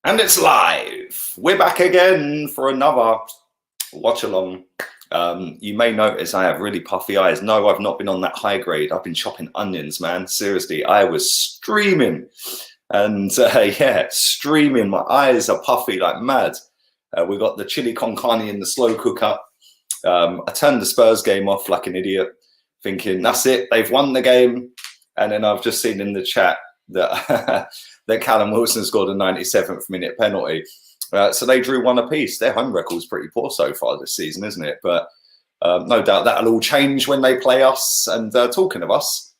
And it's live. We're back again for another watch along. You may notice I have really puffy eyes. No, I've not been on that high grade. I've been chopping onions, man. Seriously, I was streaming. And yeah, streaming. My eyes are puffy like mad. We got the chili con carne in the slow cooker. I turned the Spurs game off like an idiot, thinking that's it, they've won the game. And then I've just seen in the chat that that Callum Wilson scored a 97th minute penalty. So they drew one apiece. Their home record's pretty poor so far this season, isn't it? But no doubt that'll all change when they play us. And talking of us,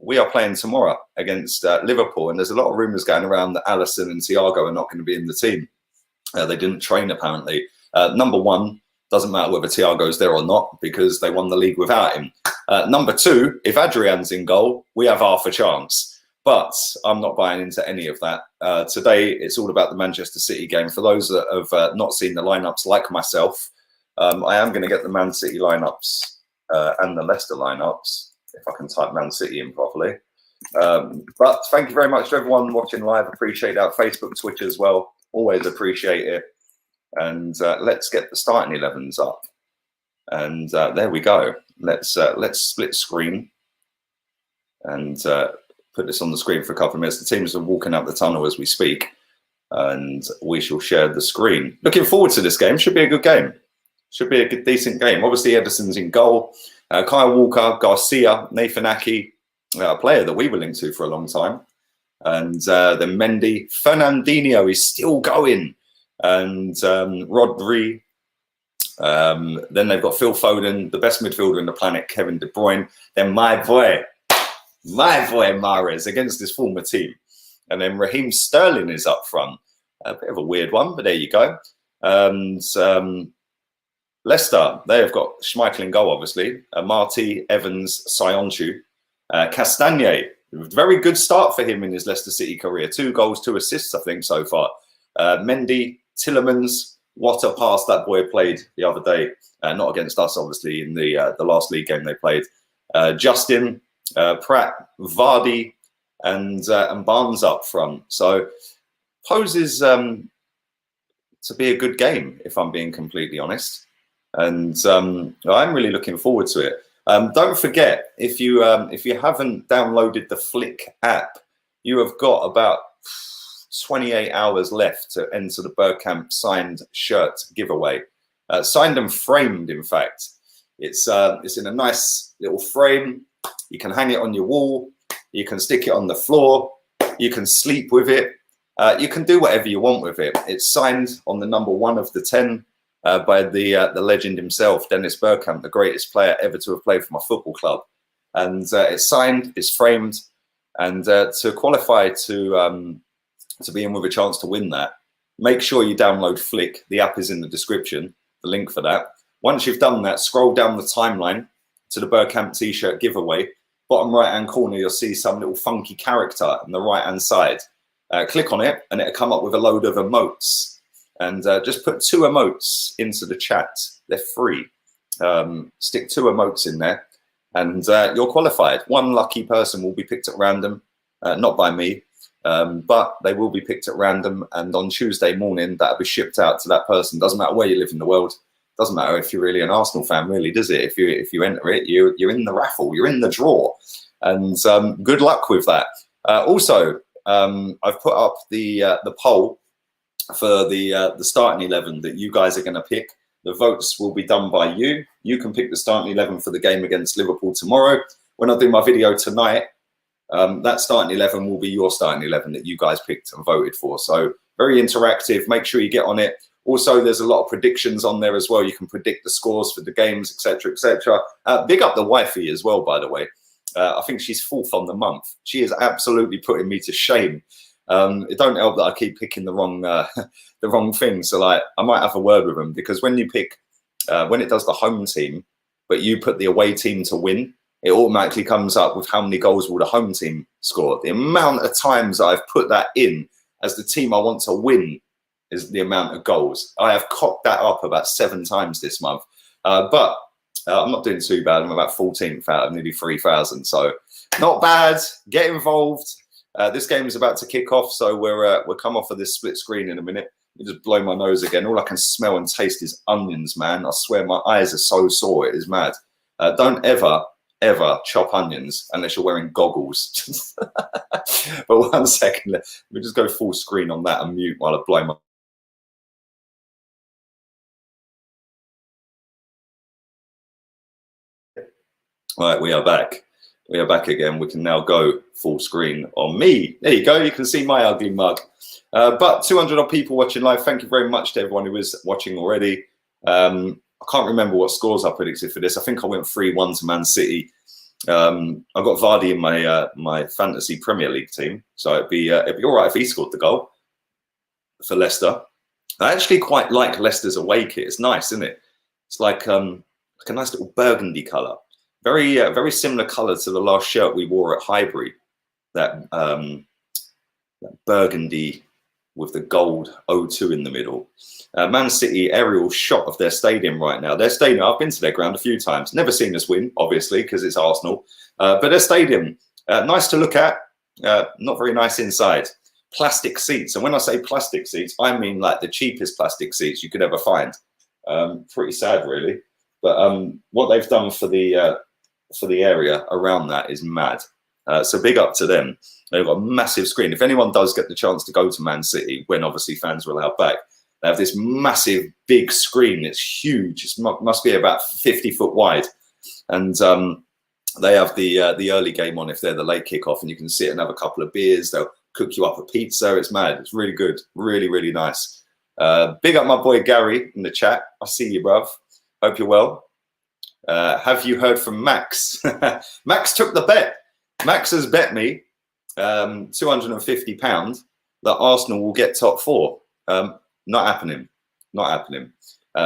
we are playing tomorrow against Liverpool. And there's a lot of rumours going around that Alisson and Thiago are not going to be in the team. They didn't train, apparently. Number one, doesn't matter whether Thiago's there or not because they won the league without him. Number two, if Adrian's in goal, we have half a chance. But I'm not buying into any of that. Today, it's all about the Manchester City game. For those that have not seen the lineups like myself, I am going to get the Man City lineups and the Leicester lineups, if I can type Man City in properly. But thank you very much to everyone watching live. Appreciate that. Facebook, Twitch as well. Always appreciate it. And let's get the starting 11s up. And there we go. Let's split screen and put this on the screen for a couple of minutes. The teams are walking up the tunnel as we speak, and we shall share the screen. Looking forward to this game. Should be a good game. Should be a good, decent game. Obviously, Ederson's in goal. Kyle Walker, Garcia, Nathan Ake, a player that we were linked to for a long time. And then Mendy. Fernandinho is still going. And Rodri. Then they've got Phil Foden, the best midfielder in the planet, Kevin De Bruyne. Then my boy Mahrez against his former team. And then Raheem Sterling is up front. A bit of a weird one, but there you go. And Leicester, they have got Schmeichel in goal, obviously. Marty, Evans, Sionchu. Castagne, very good start for him in his Leicester City career. 2 goals, 2 assists, I think, so far. Mendy, Tillemans, what a pass that boy played the other day. Not against us, obviously, in the last league game they played. Justin, Pratt, Vardy, and Barnes up front. So poses to be a good game, if I'm being completely honest. And I'm really looking forward to it. Don't forget, if you haven't downloaded the Flick app, you have got about 28 hours left to enter the Bergkamp signed shirt giveaway. Signed and framed, in fact. It's in a nice little frame. You can hang it on your wall. You can stick it on the floor. You can sleep with it. You can do whatever you want with it. It's signed on the number 1 of the 10 by the legend himself, Dennis Bergkamp, the greatest player ever to have played for my football club. And it's signed, it's framed, and to qualify to be in with a chance to win that, make sure you download Flick. The app is in the description, the link for that. Once you've done that, scroll down the timeline to the Bergkamp t-shirt giveaway. Bottom right-hand corner, you'll see some little funky character on the right-hand side. Click on it, and it'll come up with a load of emotes. And just put 2 emotes into the chat. They're free. Stick 2 emotes in there, and you're qualified. 1 lucky person will be picked at random, not by me, but they will be picked at random. And on Tuesday morning, that'll be shipped out to that person. Doesn't matter where you live in the world. Doesn't matter if you're really an Arsenal fan, really, does it? If you enter it, you're in the raffle, you're in the draw, and good luck with that. Also, I've put up the poll for the starting 11 that you guys are going to pick. The votes will be done by you. You can pick the starting 11 for the game against Liverpool tomorrow. When I do my video tonight, that starting 11 will be your starting 11 that you guys picked and voted for. So very interactive. Make sure you get on it. Also, there's a lot of predictions on there as well. You can predict the scores for the games, etc., etc. Big up the wifey as well, by the way. I think she's 4th on the month. She is absolutely putting me to shame. It don't help that I keep picking the wrong thing. So like, I might have a word with them, because when you pick, when it does the home team, but you put the away team to win, it automatically comes up with how many goals will the home team score. The amount of times I've put that in as the team I want to win is the amount of goals. I have cocked that up about 7 times this month. But I'm not doing too bad. I'm about 14th out of nearly 3,000. So not bad. Get involved. This game is about to kick off, so we'll come off of this split screen in a minute. You just blow my nose again. All I can smell and taste is onions, man. I swear my eyes are so sore. It is mad. Don't ever chop onions unless you're wearing goggles. But 1 second, let me just go full screen on that and mute while I blow my. Right, we are back. We are back again. We can now go full screen on me. There you go. You can see my ugly mug. But 200 odd people watching live. Thank you very much to everyone who is watching already. I can't remember what scores I predicted for this. I think I went 3-1 to Man City. I got Vardy in my fantasy Premier League team, so it'd be all right if he scored the goal for Leicester. I actually quite like Leicester's away kit. It's nice, isn't it? It's like a nice little burgundy colour. Very similar colour to the last shirt we wore at Highbury. That burgundy with the gold O2 in the middle. Man City aerial shot of their stadium right now. Their stadium, I've been to their ground a few times. Never seen us win, obviously, because it's Arsenal. But their stadium, nice to look at. Not very nice inside. Plastic seats. And when I say plastic seats, I mean like the cheapest plastic seats you could ever find. Pretty sad, really. But what they've done for the area around that is mad. So big up to them. They've got a massive screen. If anyone does get the chance to go to Man City, when obviously fans are allowed back, they have this massive, big screen. It's huge. It must be about 50 foot wide. And they have the early game on if they're the late kickoff, and you can sit and have a couple of beers. They'll cook you up a pizza. It's mad. It's really good. Really, really nice. Big up my boy Gary in the chat. I see you, bruv. Hope you're well. Have you heard from Max? Max took the bet. Max has bet me £250 that Arsenal will get top 4. Not happening. Not happening.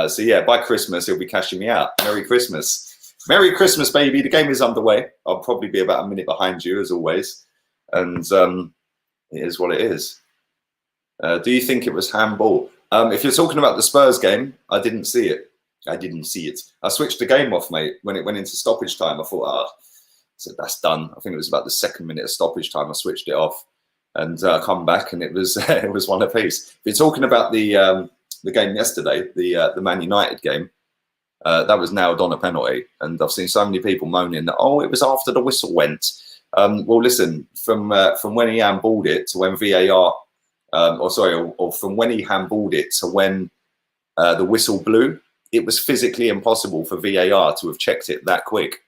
So yeah, by Christmas he'll be cashing me out. Merry Christmas. Merry Christmas, baby. The game is underway. I'll probably be about a minute behind you as always. And it is what it is. Do you think it was handball? If you're talking about the Spurs game, I didn't see it. I didn't see it. I switched the game off, mate. When it went into stoppage time, I thought, so that's done. I think it was about the 2nd minute of stoppage time. I switched it off, and I come back, and it was it was one apiece. If you're talking about the game yesterday, the Man United game, that was nailed on a penalty, and I've seen so many people moaning that it was after the whistle went. Well, listen, from when he handballed it to when VAR, or from when he handballed it to when the whistle blew, it was physically impossible for VAR to have checked it that quick.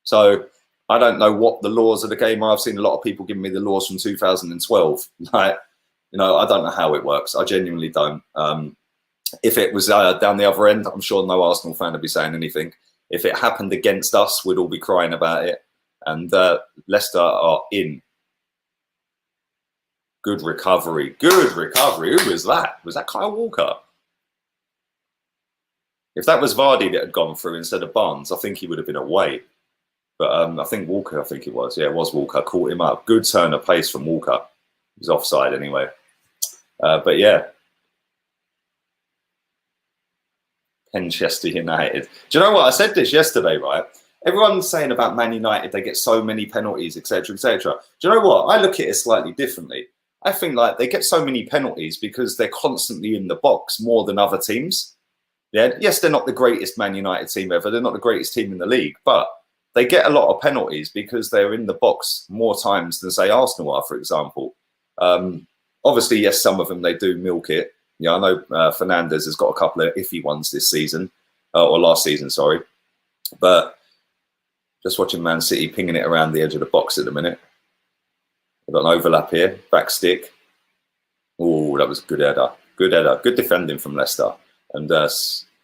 So I don't know what the laws of the game are. I've seen a lot of people giving me the laws from 2012. Like, I don't know how it works. I genuinely don't. If it was down the other end, I'm sure no Arsenal fan would be saying anything. If it happened against us, we'd all be crying about it. And Leicester are in. Good recovery. Good recovery. Who was that? Was that Kyle Walker? If that was Vardy that had gone through instead of Barnes, I think he would have been away. But I think Walker, it was. Yeah, it was Walker. Caught him up. Good turn of pace from Walker. He was offside anyway. But yeah. Manchester United. Do you know what? I said this yesterday, right? Everyone's saying about Man United, they get so many penalties, etc., etc. Do you know what? I look at it slightly differently. I think like they get so many penalties because they're constantly in the box more than other teams. Yeah. Yes, they're not the greatest Man United team ever. They're not the greatest team in the league, but they get a lot of penalties because they're in the box more times than, say, Arsenal are, for example. Obviously, yes, some of them, they do milk it. Yeah, I know Fernandes has got a couple of iffy ones this season, or last season, sorry. But just watching Man City pinging it around the edge of the box at the minute. We've got an overlap here, back stick. Oh, that was a good header. Good header. Good defending from Leicester. And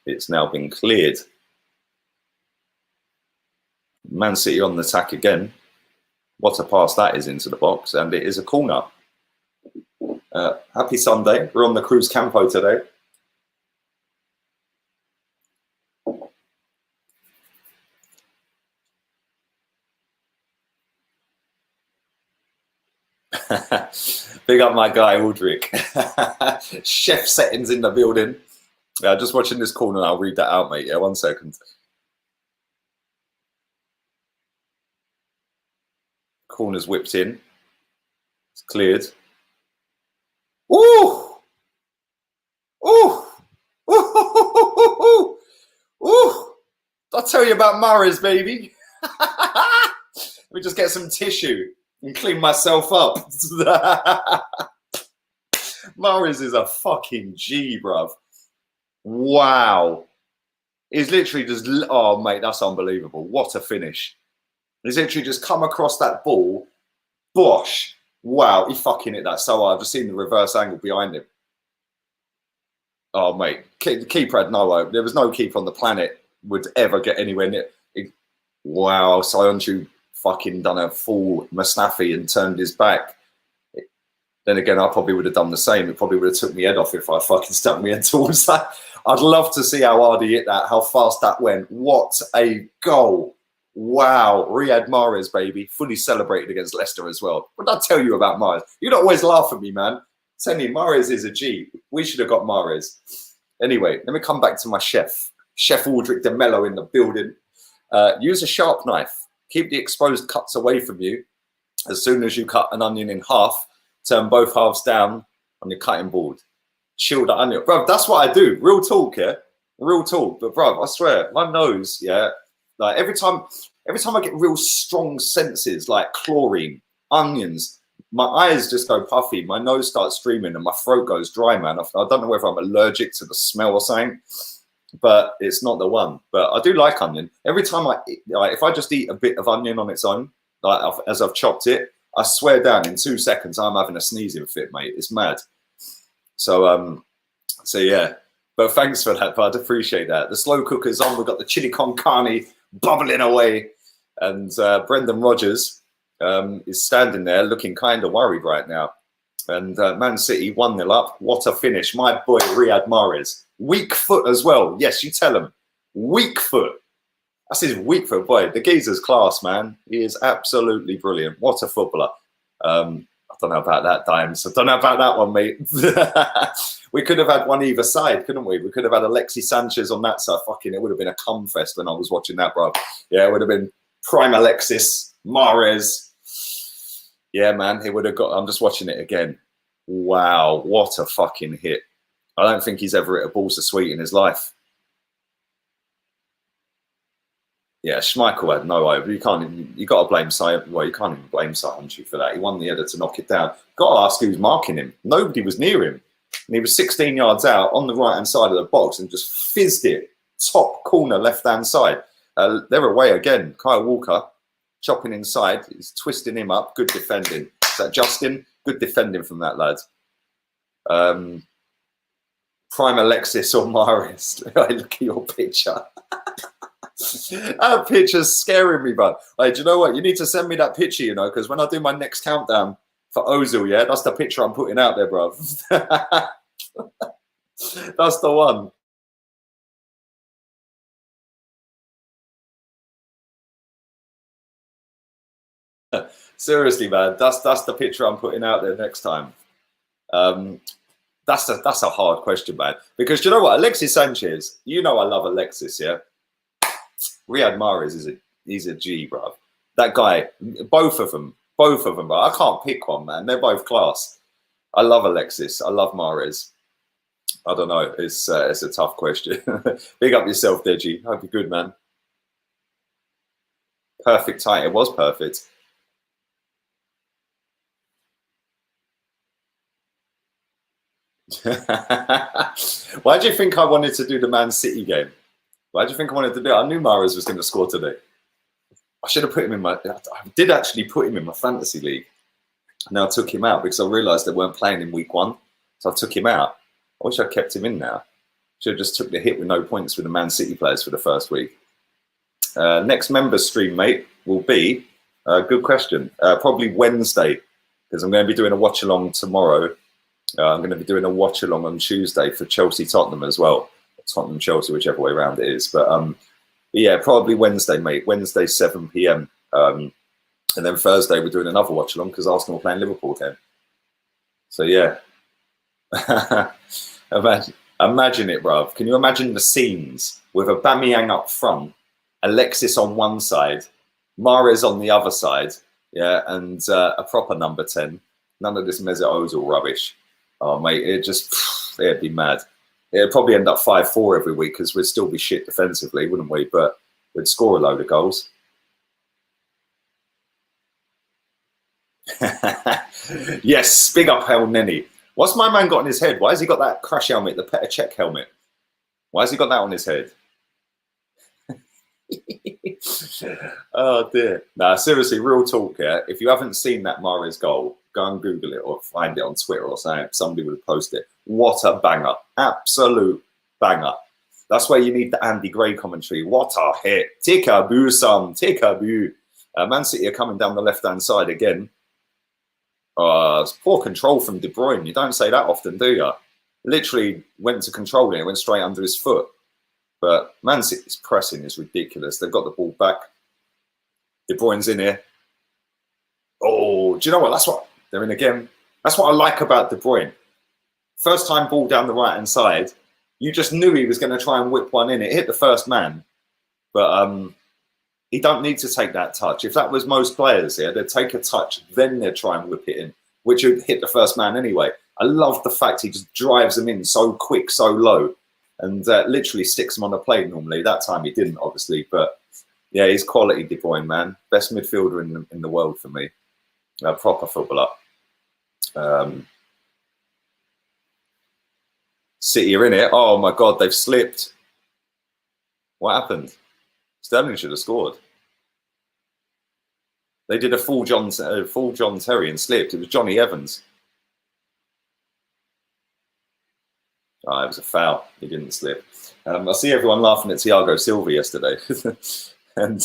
it's now been cleared. Man City on the attack again. What a pass that is into the box, and it is a corner. Happy Sunday. We're on the Cruz Campo today. Big up my guy, Aldrich. Chef settings in the building. Just watching this corner. I'll read that out, mate. Yeah, 1 second. Corner's whipped in. Cleared. Ooh! Ooh! Ooh! Ooh! I'll tell you about Mahrez, baby. Let me just get some tissue and clean myself up. Mahrez is a fucking G, bruv. Wow. He's literally just, oh, mate, that's unbelievable. What a finish. He's literally just come across that ball. Bosh. Wow, he fucking hit that so hard. I've just seen the reverse angle behind him. Oh, mate, the keeper had no hope. There was no keeper on the planet would ever get anywhere near. Wow, Sayonchu fucking done a full Mustafi and turned his back. Then again, I probably would have done the same. It probably would have took me head off if I fucking stuck my head towards that. I'd love to see how hard he hit that, how fast that went. What a goal. Wow, Riyad Mahrez, baby, fully celebrated against Leicester as well. What did I tell you about Mahrez? You don't always laugh at me, man. Tell you, Mahrez is a G. We should have got Mahrez. Anyway, let me come back to my chef. Chef Aldrich de Mello in the building. Use a sharp knife. Keep the exposed cuts away from you. As soon as you cut an onion in half, turn both halves down on your cutting board. Chill the onion. Bro, that's what I do. Real talk, yeah? Real talk. But, bro, I swear, my nose, yeah? Like, every time I get real strong senses, like chlorine, onions, my eyes just go puffy, my nose starts streaming, and my throat goes dry, man. I don't know whether I'm allergic to the smell or something, but it's not the one. But I do like onion. Every time if I just eat a bit of onion on its own, like as I've chopped it, I swear down in 2 seconds I'm having a sneezing fit, mate. It's mad. So yeah. But thanks for that, bud. Appreciate that. The slow cooker's on. We've got the chili con carne bubbling away, and Brendan Rodgers is standing there looking kind of worried right now. And Man City 1-0 up. What a finish. My boy Riyad Mahrez. Weak foot as well. Yes, you tell him. Weak foot. That's his weak foot, boy. The geezer's class, man. He is absolutely brilliant. What a footballer. I don't know about that, Dimes. I don't know about that one, mate. We could have had one either side, couldn't we? We could have had Alexis Sanchez on that side. Fucking, it would have been a cum fest when I was watching that, bro. Yeah, it would have been prime Alexis, Mahrez. Yeah, man, it would have got. I'm just watching it again. Wow, what a fucking hit. I don't think he's ever hit a ball so sweet in his life. Yeah, Schmeichel had no hope. You got to blame Sion. Well, you can't even blame Sion for that. He won the header to knock it down. Got to ask who's marking him. Nobody was near him. And he was 16 yards out on the right-hand side of the box and just fizzed it. Top corner, left-hand side. They're away again. Kyle Walker chopping inside. He's twisting him up. Good defending. Is that Justin? Good defending from that lad. Prime Alexis or Mahrez. Look at your picture. That picture's scaring me, bud. Like, do you know what? You need to send me that picture, you know, because when I do my next countdown for Ozil, yeah, that's the picture I'm putting out there, bro. That's the one. Seriously, man, that's the picture I'm putting out there next time. That's a hard question, man, because do you know what? Alexis Sanchez, you know I love Alexis, yeah. Riyad Mahrez he's a G, bro. That guy, both of them, bro. I can't pick one, man. They're both class. I love Alexis. I love Mahrez. I don't know. It's a tough question. Big up yourself, Deji. Hope you're good, man. Perfect height. It was perfect. Why do you think I wanted to do the Man City game? Why do you think I wanted to do it? I knew Mahrez was going to score today. I should have put him in I did actually put him in my fantasy league. Now I took him out because I realised they weren't playing in week 1. So I took him out. I wish I kept him in now. Should have just took the hit with no points with the Man City players for the first week. Next members stream, mate, will be, good question, probably Wednesday, because I'm going to be doing a watch along tomorrow. I'm going to be doing a watch along on Tuesday for Chelsea Tottenham as well. Tottenham Chelsea, whichever way around it is. But yeah, probably Wednesday, mate. Wednesday, 7 p.m. And then Thursday, we're doing another watch along because Arsenal are playing Liverpool then. So yeah. Imagine it, bruv. Can you imagine the scenes with Aubameyang up front, Alexis on one side, Mahrez on the other side, yeah, and a proper number 10, None of this Mesut Ozil rubbish. Oh, mate, it'd be mad. It'd probably end up 5-4 every week because we'd still be shit defensively, wouldn't we? But we'd score a load of goals. Yes, big up El Neni. What's my man got on his head? Why has he got that crash helmet, the Petr Cech helmet? Why has he got that on his head? Oh dear. Nah, seriously, real talk here. If you haven't seen that Mahrez goal, go and Google it or find it on Twitter or something. Somebody would have posted it. What a banger. Absolute banger. That's where you need the Andy Gray commentary. What a hit. Take a boo, son. Take a boo. Man City are coming down the left-hand side again. It's poor control from De Bruyne. You don't say that often, do you? Literally went to control it. It went straight under his foot. But Man City's pressing is ridiculous. They've got the ball back. De Bruyne's in here. Oh, do you know what? That's what they're in again. That's what I like about De Bruyne. First time ball down the right-hand side. You just knew he was going to try and whip one in. It hit the first man. But he don't need to take that touch. If that was most players here, they'd take a touch, then they'd try and whip it in, which would hit the first man anyway. I love the fact he just drives them in so quick, so low, and literally sticks them on the plate normally. That time he didn't, obviously. But, yeah, he's quality, De Bruyne, man. Best midfielder in the world for me. A proper footballer. City are in it. Oh, my God, they've slipped. What happened? Sterling should have scored. They did a full John Terry and slipped. It was Johnny Evans. Oh, it was a foul. He didn't slip. I see everyone laughing at Thiago Silva yesterday, and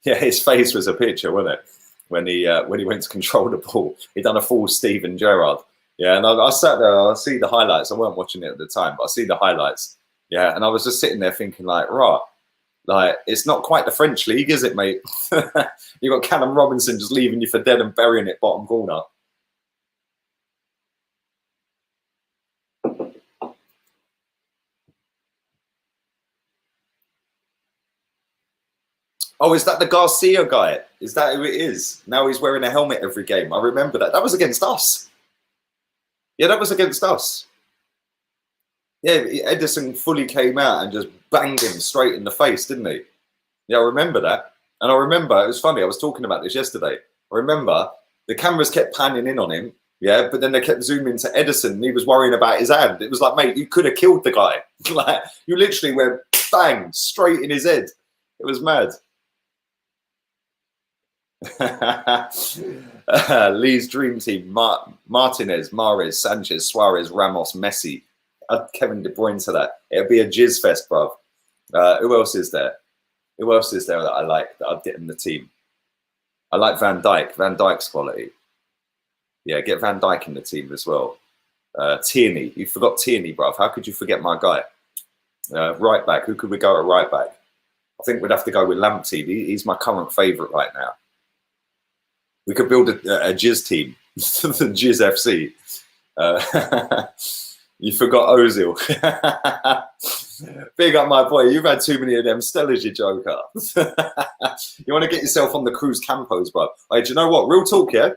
yeah, his face was a picture, wasn't it? When he went to control the ball, he done a full Steven Gerrard. Yeah, and I sat there. I see the highlights. I weren't watching it at the time, but I see the highlights. Yeah, and I was just sitting there thinking, like, right. Like, it's not quite the French league, is it, mate? You've got Callum Robinson just leaving you for dead and burying it bottom corner. Oh, is that the Garcia guy? Is that who it is? Now he's wearing a helmet every game. I remember that. That was against us. Yeah, that was against us. Yeah, Edison fully came out and just banged him straight in the face, didn't he? Yeah, I remember that. And I remember, it was funny, I was talking about this yesterday. I remember the cameras kept panning in on him, yeah, but then they kept zooming to Edison and he was worrying about his hand. It was like, mate, you could have killed the guy. Like, you literally went bang, straight in his head. It was mad. Lee's dream team, Martinez, Mahrez, Sanchez, Suarez, Ramos, Messi. Add Kevin De Bruyne to that. It'll be a jizz fest, bruv. Who else is there? Who else is there that I like, that I'd get in the team? I like Van Dijk. Van Dijk's quality. Yeah, get Van Dijk in the team as well. Tierney. You forgot Tierney, bruv. How could you forget my guy? Right back. Who could we go at right back? I think we'd have to go with Lamptey. He's my current favourite right now. We could build a jizz team. The Jizz FC. You forgot Ozil. Big up, my boy. You've had too many of them Stellas, you joker. You want to get yourself on the Cruz Campos, bro. Hey, do you know what? Real talk, yeah?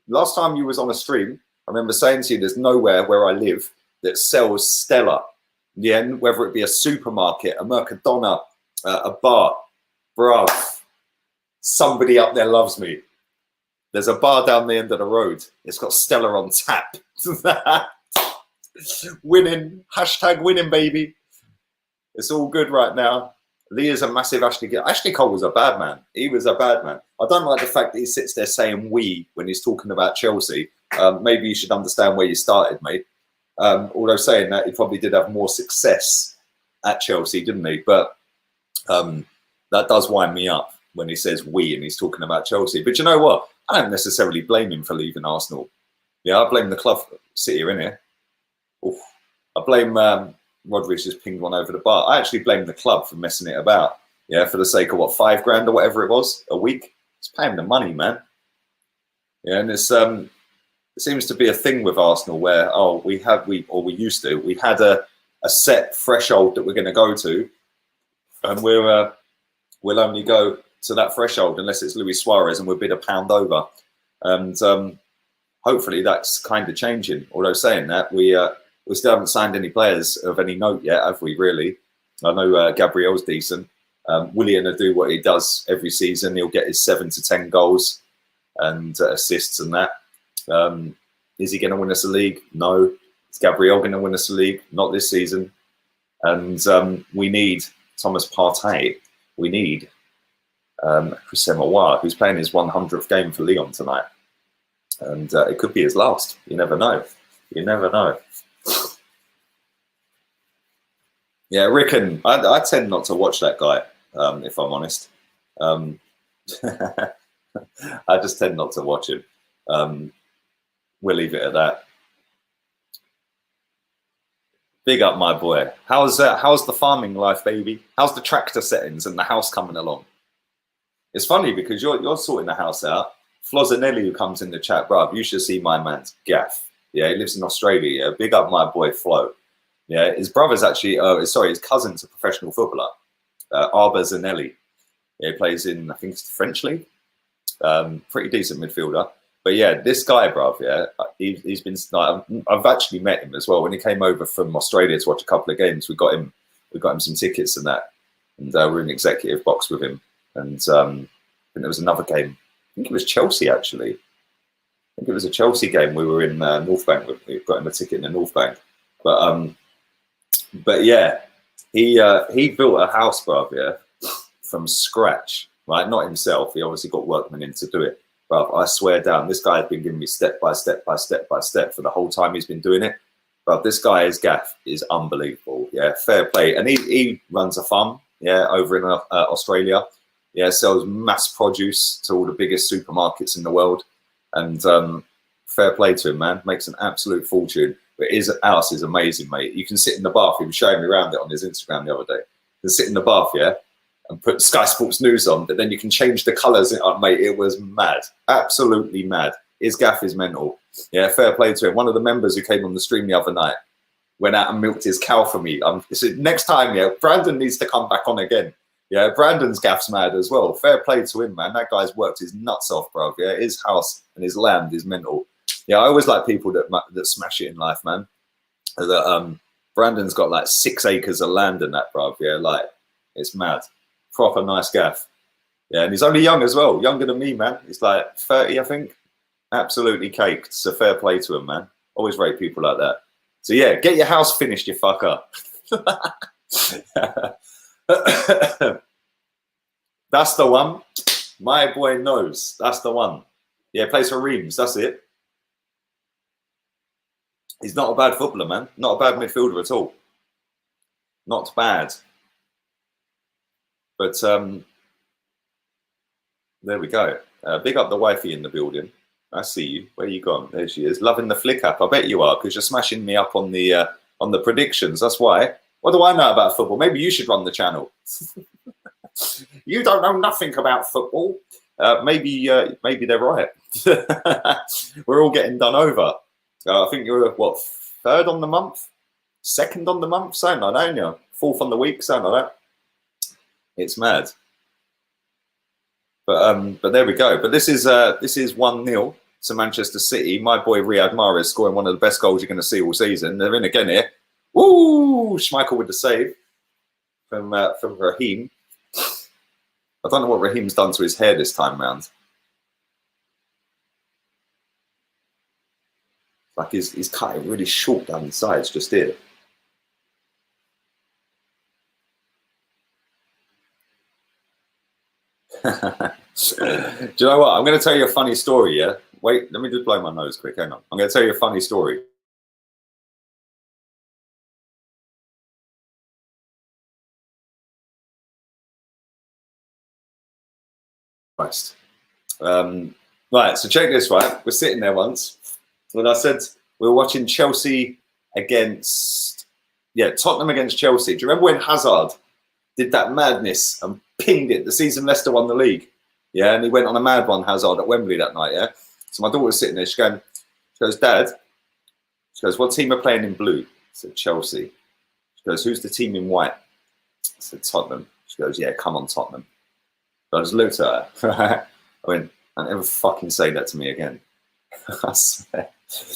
Last time you was on a stream, I remember saying to you, there's nowhere where I live that sells Stella. Yeah, whether it be a supermarket, a Mercadona, a bar. Bro, somebody up there loves me. There's a bar down the end of the road. It's got Stella on tap. Winning. Hashtag winning, baby. It's all good right now. Lee is a massive Ashley Cole was a bad man. He was a bad man. I don't like the fact that he sits there saying we when he's talking about Chelsea. Maybe you should understand where you started, mate. Although saying that, he probably did have more success at Chelsea, didn't he? But that does wind me up when he says we and he's talking about Chelsea. But you know what? I don't necessarily blame him for leaving Arsenal. Yeah, I blame the club. City are in here. Oof. I blame Rodriguez just pinged one over the bar. I actually blame the club for messing it about. Yeah, for the sake of what, $5 grand or whatever it was a week. It's paying the money, man. Yeah, and it's it seems to be a thing with Arsenal where we used to. We had a set threshold that we're going to go to, and we'll only go to that threshold unless it's Luis Suarez, and we'll bid £1 over. And hopefully that's kind of changing. Although saying that, we still haven't signed any players of any note yet, have we? Really? I know Gabriel's decent. Willian will do what he does every season. He'll get his 7 to 10 goals and assists and that. Is he going to win us a league? No. Is Gabriel going to win us a league? Not this season. And we need Thomas Partey. We need Chris Emoir, who's playing his 100th game for Lyon tonight. And it could be his last. You never know. You never know. Yeah, Rickon, I tend not to watch that guy, if I'm honest. I just tend not to watch him. We'll leave it at that. Big up, my boy. How's the farming life, baby? How's the tractor settings and the house coming along? It's funny because you're sorting the house out. Flozanelli, who comes in the chat, bruv, you should see my man's gaff. Yeah, he lives in Australia. Yeah, big up, my boy Flo. Yeah, his brother's actually, his cousin's a professional footballer, Arba Zanelli. Yeah, he plays in, I think it's the French league. Pretty decent midfielder. But yeah, this guy, bruv, yeah, he's been, I've actually met him as well. When he came over from Australia to watch a couple of games, we got him some tickets and that. And we're in the executive box with him. And I think there was another game. I think it was Chelsea, actually. I think it was a Chelsea game. We were in North Bank. We got him a ticket in the North Bank. But yeah, he built a house, bruv, yeah, from scratch, right? Not himself. He obviously got workmen in to do it. But I swear down, this guy has been giving me step by step by step by step for the whole time he's been doing it. But this guy's gaff is unbelievable. Yeah, fair play. And he runs a farm, yeah, over in Australia. Yeah, sells mass produce to all the biggest supermarkets in the world. And fair play to him, man. Makes an absolute fortune. But his house is amazing, mate. You can sit in the bath. He was showing me around it on his Instagram the other day. You can sit in the bath, yeah, and put Sky Sports News on, but then you can change the colours. Mate, it was mad. Absolutely mad. His gaff is mental. Yeah, fair play to him. One of the members who came on the stream the other night went out and milked his cow for me. So next time, yeah, Brandon needs to come back on again. Yeah, Brandon's gaff's mad as well. Fair play to him, man. That guy's worked his nuts off, bro. Yeah, his house and his land is mental. Yeah, I always like people that smash it in life, man. That Brandon's got like 6 acres of land in that, bro. Yeah, like it's mad. Proper nice gaff. Yeah, and he's only young as well. Younger than me, man. He's like 30, I think. Absolutely caked. So fair play to him, man. Always rate people like that. So yeah, get your house finished, you fucker. That's the one. My boy knows. That's the one. Yeah, plays for Reims. That's it. He's not a bad footballer, man. Not a bad midfielder at all. Not bad. But there we go. Big up the wifey in the building. I see you. Where you gone? There she is. Loving the flick up. I bet you are, because you're smashing me up on the predictions. That's why. What do I know about football? Maybe you should run the channel. You don't know nothing about football. Maybe they're right. We're all getting done over. I think you're what, 3rd on the month, 2nd on the month, something like that, don't you? 4th on the week, something like that. It's mad. But there we go. But this is 1-0 to Manchester City. My boy Riyad Mahrez scoring one of the best goals you're going to see all season. They're in again here. Woo! Schmeichel with the save from Raheem. I don't know what Raheem's done to his hair this time round. Like he's cut it really short down the sides just here. Do you know what? I'm going to tell you a funny story, yeah? Wait, let me just blow my nose quick. Hang on. I'm going to tell you a funny story. Christ. Right, so check this, right? We're sitting there once. When I said we were watching Chelsea against, Tottenham against Chelsea. Do you remember when Hazard did that madness and pinged it the season Leicester won the league? Yeah, and he went on a mad one, Hazard, at Wembley that night, yeah? So my daughter was sitting there, she goes, Dad, she goes, what team are playing in blue? I said, Chelsea. She goes, who's the team in white? I said, Tottenham. She goes, yeah, come on, Tottenham. So I just looked at her. I went, don't ever fucking say that to me again. I swear,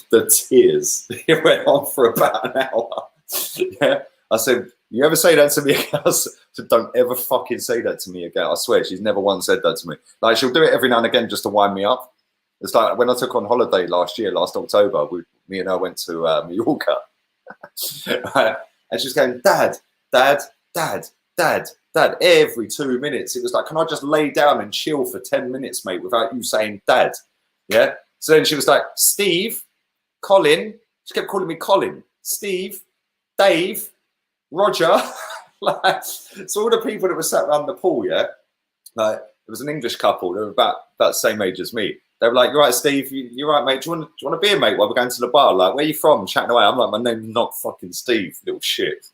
the tears. It went on for about an hour. Yeah, I said, "You ever say that to me again?" I said, "Don't ever fucking say that to me again." I swear, she's never once said that to me. Like, she'll do it every now and again just to wind me up. It's like when I took on holiday last October. Me and her went to Mallorca, and she's going, "Dad, Dad, Dad, Dad, Dad." Every 2 minutes, it was like, "Can I just lay down and chill for 10 minutes, mate, without you saying Dad?" Yeah. So then she was like, "Steve, Colin." She kept calling me Colin, Steve, Dave, Roger. Like, so all the people that were sat around the pool, yeah, like, it was an English couple. They were about the same age as me. They were like, "You're right, Steve. You're right, mate. Do you want to be a mate while we're going to the bar? Like, where are you from?" Chatting away. I'm like, "My name's not fucking Steve, little shit."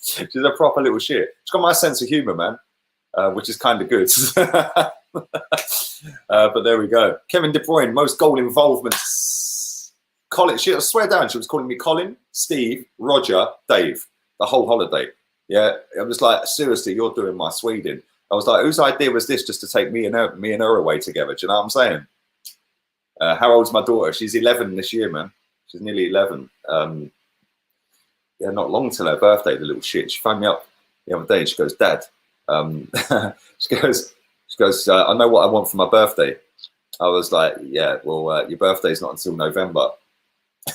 She's a proper little shit. She's got my sense of humour, man, which is kind of good. But there we go. Kevin De Bruyne, most goal involvements. Colin, I swear down, she was calling me Colin, Steve, Roger, Dave, the whole holiday. Yeah, it was like, seriously, you're doing my Sweden. I was like, whose idea was this just to take me and her away together? Do you know what I'm saying? How old's my daughter? She's 11 this year, man. She's nearly 11. Yeah, not long till her birthday, the little shit. She phoned me up the other day. She goes, "Dad," she goes, "I know what I want for my birthday." I was like, "Yeah, well, your birthday's not until November."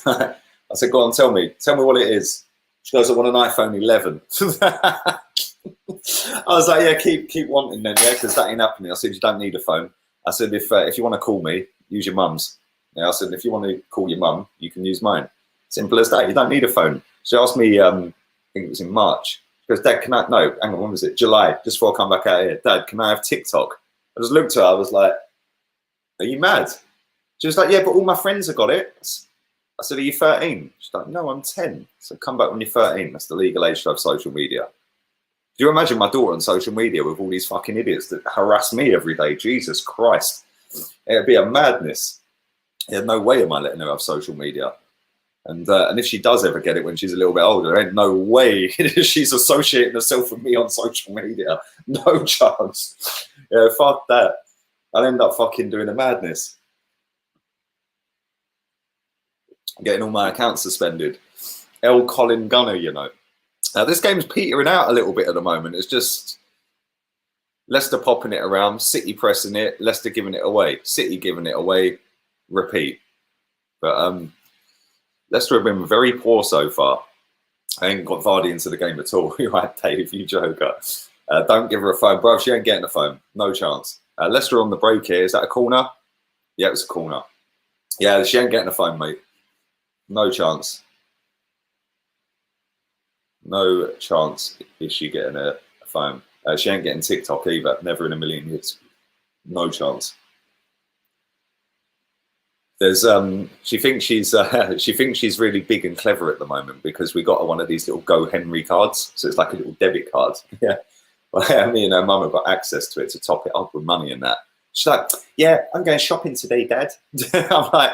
I said, "Go on, tell me what it is." She goes, "I want an iPhone 11. I was like, "Yeah, keep wanting then, yeah, because that ain't happening." I said, "You don't need a phone." I said, if you want to call me, use your mum's. Yeah, I said, "If you want to call your mum, you can use mine. Simple as that. You don't need a phone." She asked me, I think it was in March. She goes, "Dad, can I?" No, hang on, when was it? July, just before I come back out here. "Dad, can I have TikTok?" I just looked at her. I was like, "Are you mad?" She was like, "Yeah, but all my friends have got it." I said, "Are you 13? She's like, "No, I'm 10. So come back when you're 13. That's the legal age to have social media." Do you imagine my daughter on social media with all these fucking idiots that harass me every day? Jesus Christ. It'd be a madness. Yeah, no way am I letting her have social media. And if she does ever get it when she's a little bit older, there ain't no way she's associating herself with me on social media. No chance. Yeah, fuck that. I'll end up fucking doing a madness. Getting all my accounts suspended. L. Colin Gunner, you know. This game's petering out a little bit at the moment. It's just Leicester popping it around, City pressing it, Leicester giving it away, City giving it away, repeat. But Leicester have been very poor so far. I ain't got Vardy into the game at all. You're right, Dave, you joker. Don't give her a phone. Bro, she ain't getting a phone. No chance. Leicester on the break here. Is that a corner? Yeah, it was a corner. Yeah, she ain't getting a phone, mate. No chance. No chance is she getting a phone. She ain't getting TikTok either. Never in a million years. No chance. There's she thinks she's really big and clever at the moment because we got her one of these little Go Henry cards. So it's like a little debit card. Yeah. Well, me and her mum have got access to it to top it up with money and that. She's like, "Yeah, I'm going shopping today, Dad." I'm like,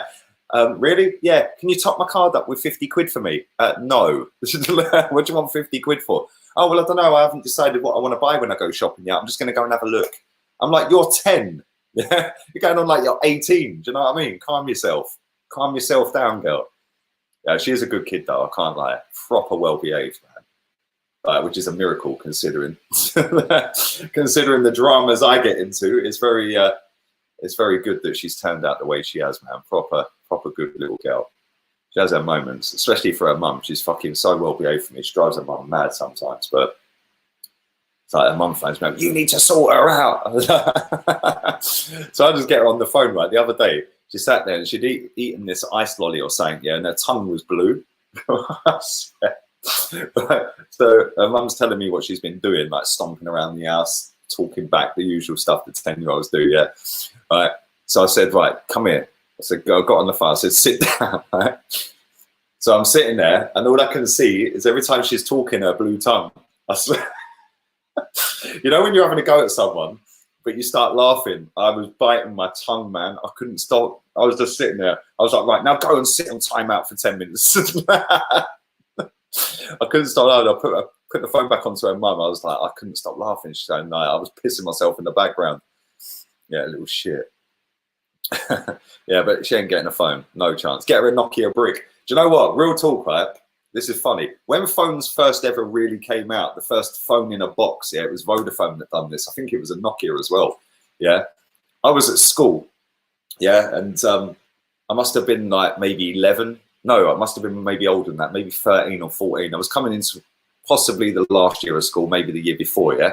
"Really? Yeah. Can you top my card up with 50 quid for me?" No. What do you want 50 quid for? "Oh, well, I don't know. I haven't decided what I want to buy when I go shopping yet. I'm just going to go and have a look." I'm like, "You're 10. Yeah, you're going on like you're 18. Do you know what I mean? Calm yourself. Calm yourself down, girl." Yeah, she is a good kid, though. I can't lie. Proper well behaved, man. Which is a miracle considering considering the dramas I get into. It's very good that she's turned out the way she has, man. Proper good little girl. She has her moments, especially for her mum. She's fucking so well behaved for me. She drives her mum mad sometimes, but it's like her mum phones me, "You need to sort her out." So I just get her on the phone, right? The other day, she sat there and she'd eaten this ice lolly or something, yeah, and her tongue was blue. So her mum's telling me what she's been doing, like stomping around the house, talking back, the usual stuff that 10-year-olds do, yeah. Right. So I said, "Right, come here." I said, I got on the phone. I said, "Sit down." Right? So I'm sitting there, and all I can see is every time she's talking, her blue tongue. I swear. You know when you're having a go at someone, but you start laughing? I was biting my tongue, man. I couldn't stop. I was just sitting there. I was like, "Right, now go and sit on timeout for 10 minutes. I couldn't stop laughing. I put the phone back onto her mum. I was like, I couldn't stop laughing. She's saying, "No," I was pissing myself in the background. Yeah, little shit. Yeah, but she ain't getting a phone. No chance. Get her a Nokia brick. Do you know what? Real talk, right? This is funny. When phones first ever really came out, the first phone in a box, yeah, it was Vodafone that done this. I think it was a Nokia as well. Yeah. I was at school. Yeah. And I must have been like maybe 11. No, I must have been maybe older than that, maybe 13 or 14. I was coming into possibly the last year of school, maybe the year before. Yeah.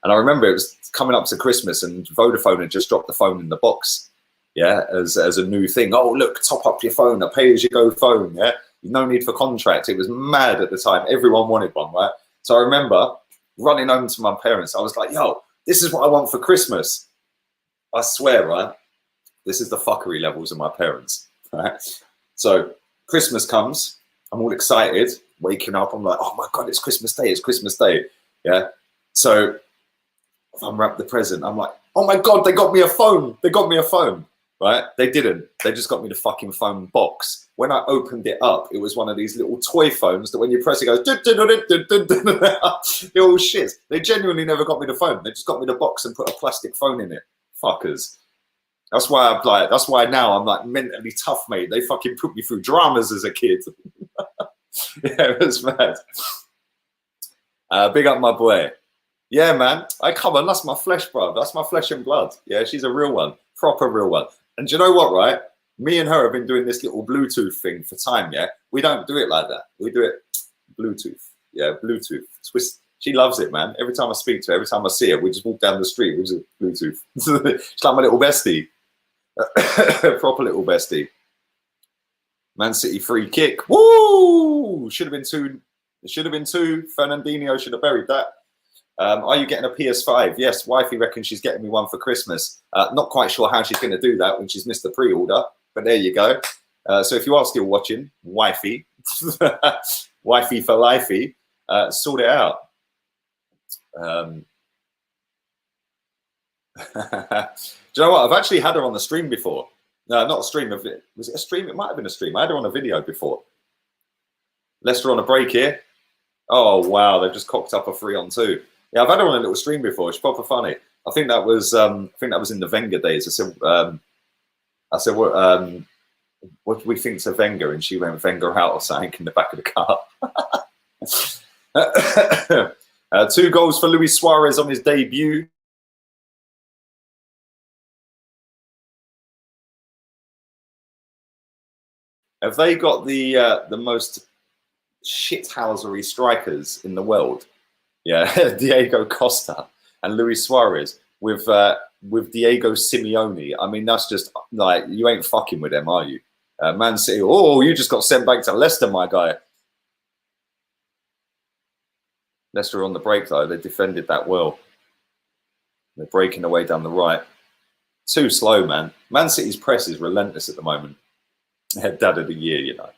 And I remember it was coming up to Christmas and Vodafone had just dropped the phone in the box. Yeah, as a new thing. Oh, look, top up your phone, a pay-as-you-go phone. Yeah, no need for contract. It was mad at the time. Everyone wanted one, right? So I remember running home to my parents. I was like, yo, this is what I want for Christmas. I swear, right? This is the fuckery levels of my parents. Right? So Christmas comes. I'm all excited, waking up. I'm like, oh my God, it's Christmas Day. It's Christmas Day. Yeah. So if I'm wrapped the present, I'm like, oh my God, they got me a phone. They got me a phone. Right? They didn't. They just got me the fucking phone box. When I opened it up, it was one of these little toy phones that when you press it goes, they're all shit. They genuinely never got me the phone. They just got me the box and put a plastic phone in it. Fuckers. That's why I'm like, that's why now I'm like mentally tough, mate. They fucking put me through dramas as a kid. Yeah, it was mad. Big up my boy. Yeah, man. I come on, that's my flesh, bro. That's my flesh and blood. Yeah, she's a real one. Proper real one. And do you know what, right? Me and her have been doing this little Bluetooth thing for time, yeah? We don't do it like that. We do it Bluetooth. Yeah, Bluetooth. Twist. She loves it, man. Every time I speak to her, every time I see her, we just walk down the street with Bluetooth. She's like my little bestie. Proper little bestie. Man City free kick. Woo! Should have been two. It should have been two. Fernandinho should have buried that. Are you getting a PS5? Yes, wifey reckons she's getting me one for Christmas. Not quite sure how she's going to do that when she's missed the pre-order, but there you go. So if you are still watching, wifey, wifey for lifey, sort it out. Do you know what? I've actually had her on the stream before. No, not a stream. Was it a stream? It might have been a stream. I had her on a video before. Leicester on a break here. Oh, wow. They've just cocked up a 3-on-2. Yeah, I've had her on a little stream before. She's proper funny. I think that was in the Wenger days. I said, what do we think's of Wenger? And she went Wenger out or something in the back of the car. 2 goals for Luis Suarez on his debut. Have they got the most shithousery strikers in the world? Yeah, Diego Costa and Luis Suarez with Diego Simeone. I mean, that's just like, you ain't fucking with them, are you? Man City, oh, you just got sent back to Leicester, my guy. Leicester on the break, though. They defended that well. They're breaking away down the right. Too slow, man. Man City's press is relentless at the moment. Dad of the year, you know.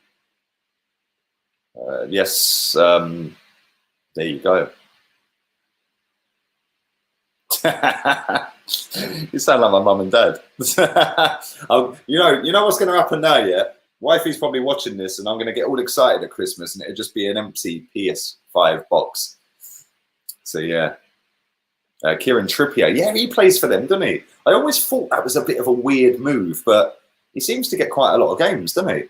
Yes, there you go. You sound like my mum and dad. You know what's going to happen now, yeah? Wifey's probably watching this, and I'm going to get all excited at Christmas, and it'll just be an empty PS5 box. So yeah, Kieran Trippier, yeah, he plays for them, doesn't he? I always thought that was a bit of a weird move, but he seems to get quite a lot of games, doesn't he?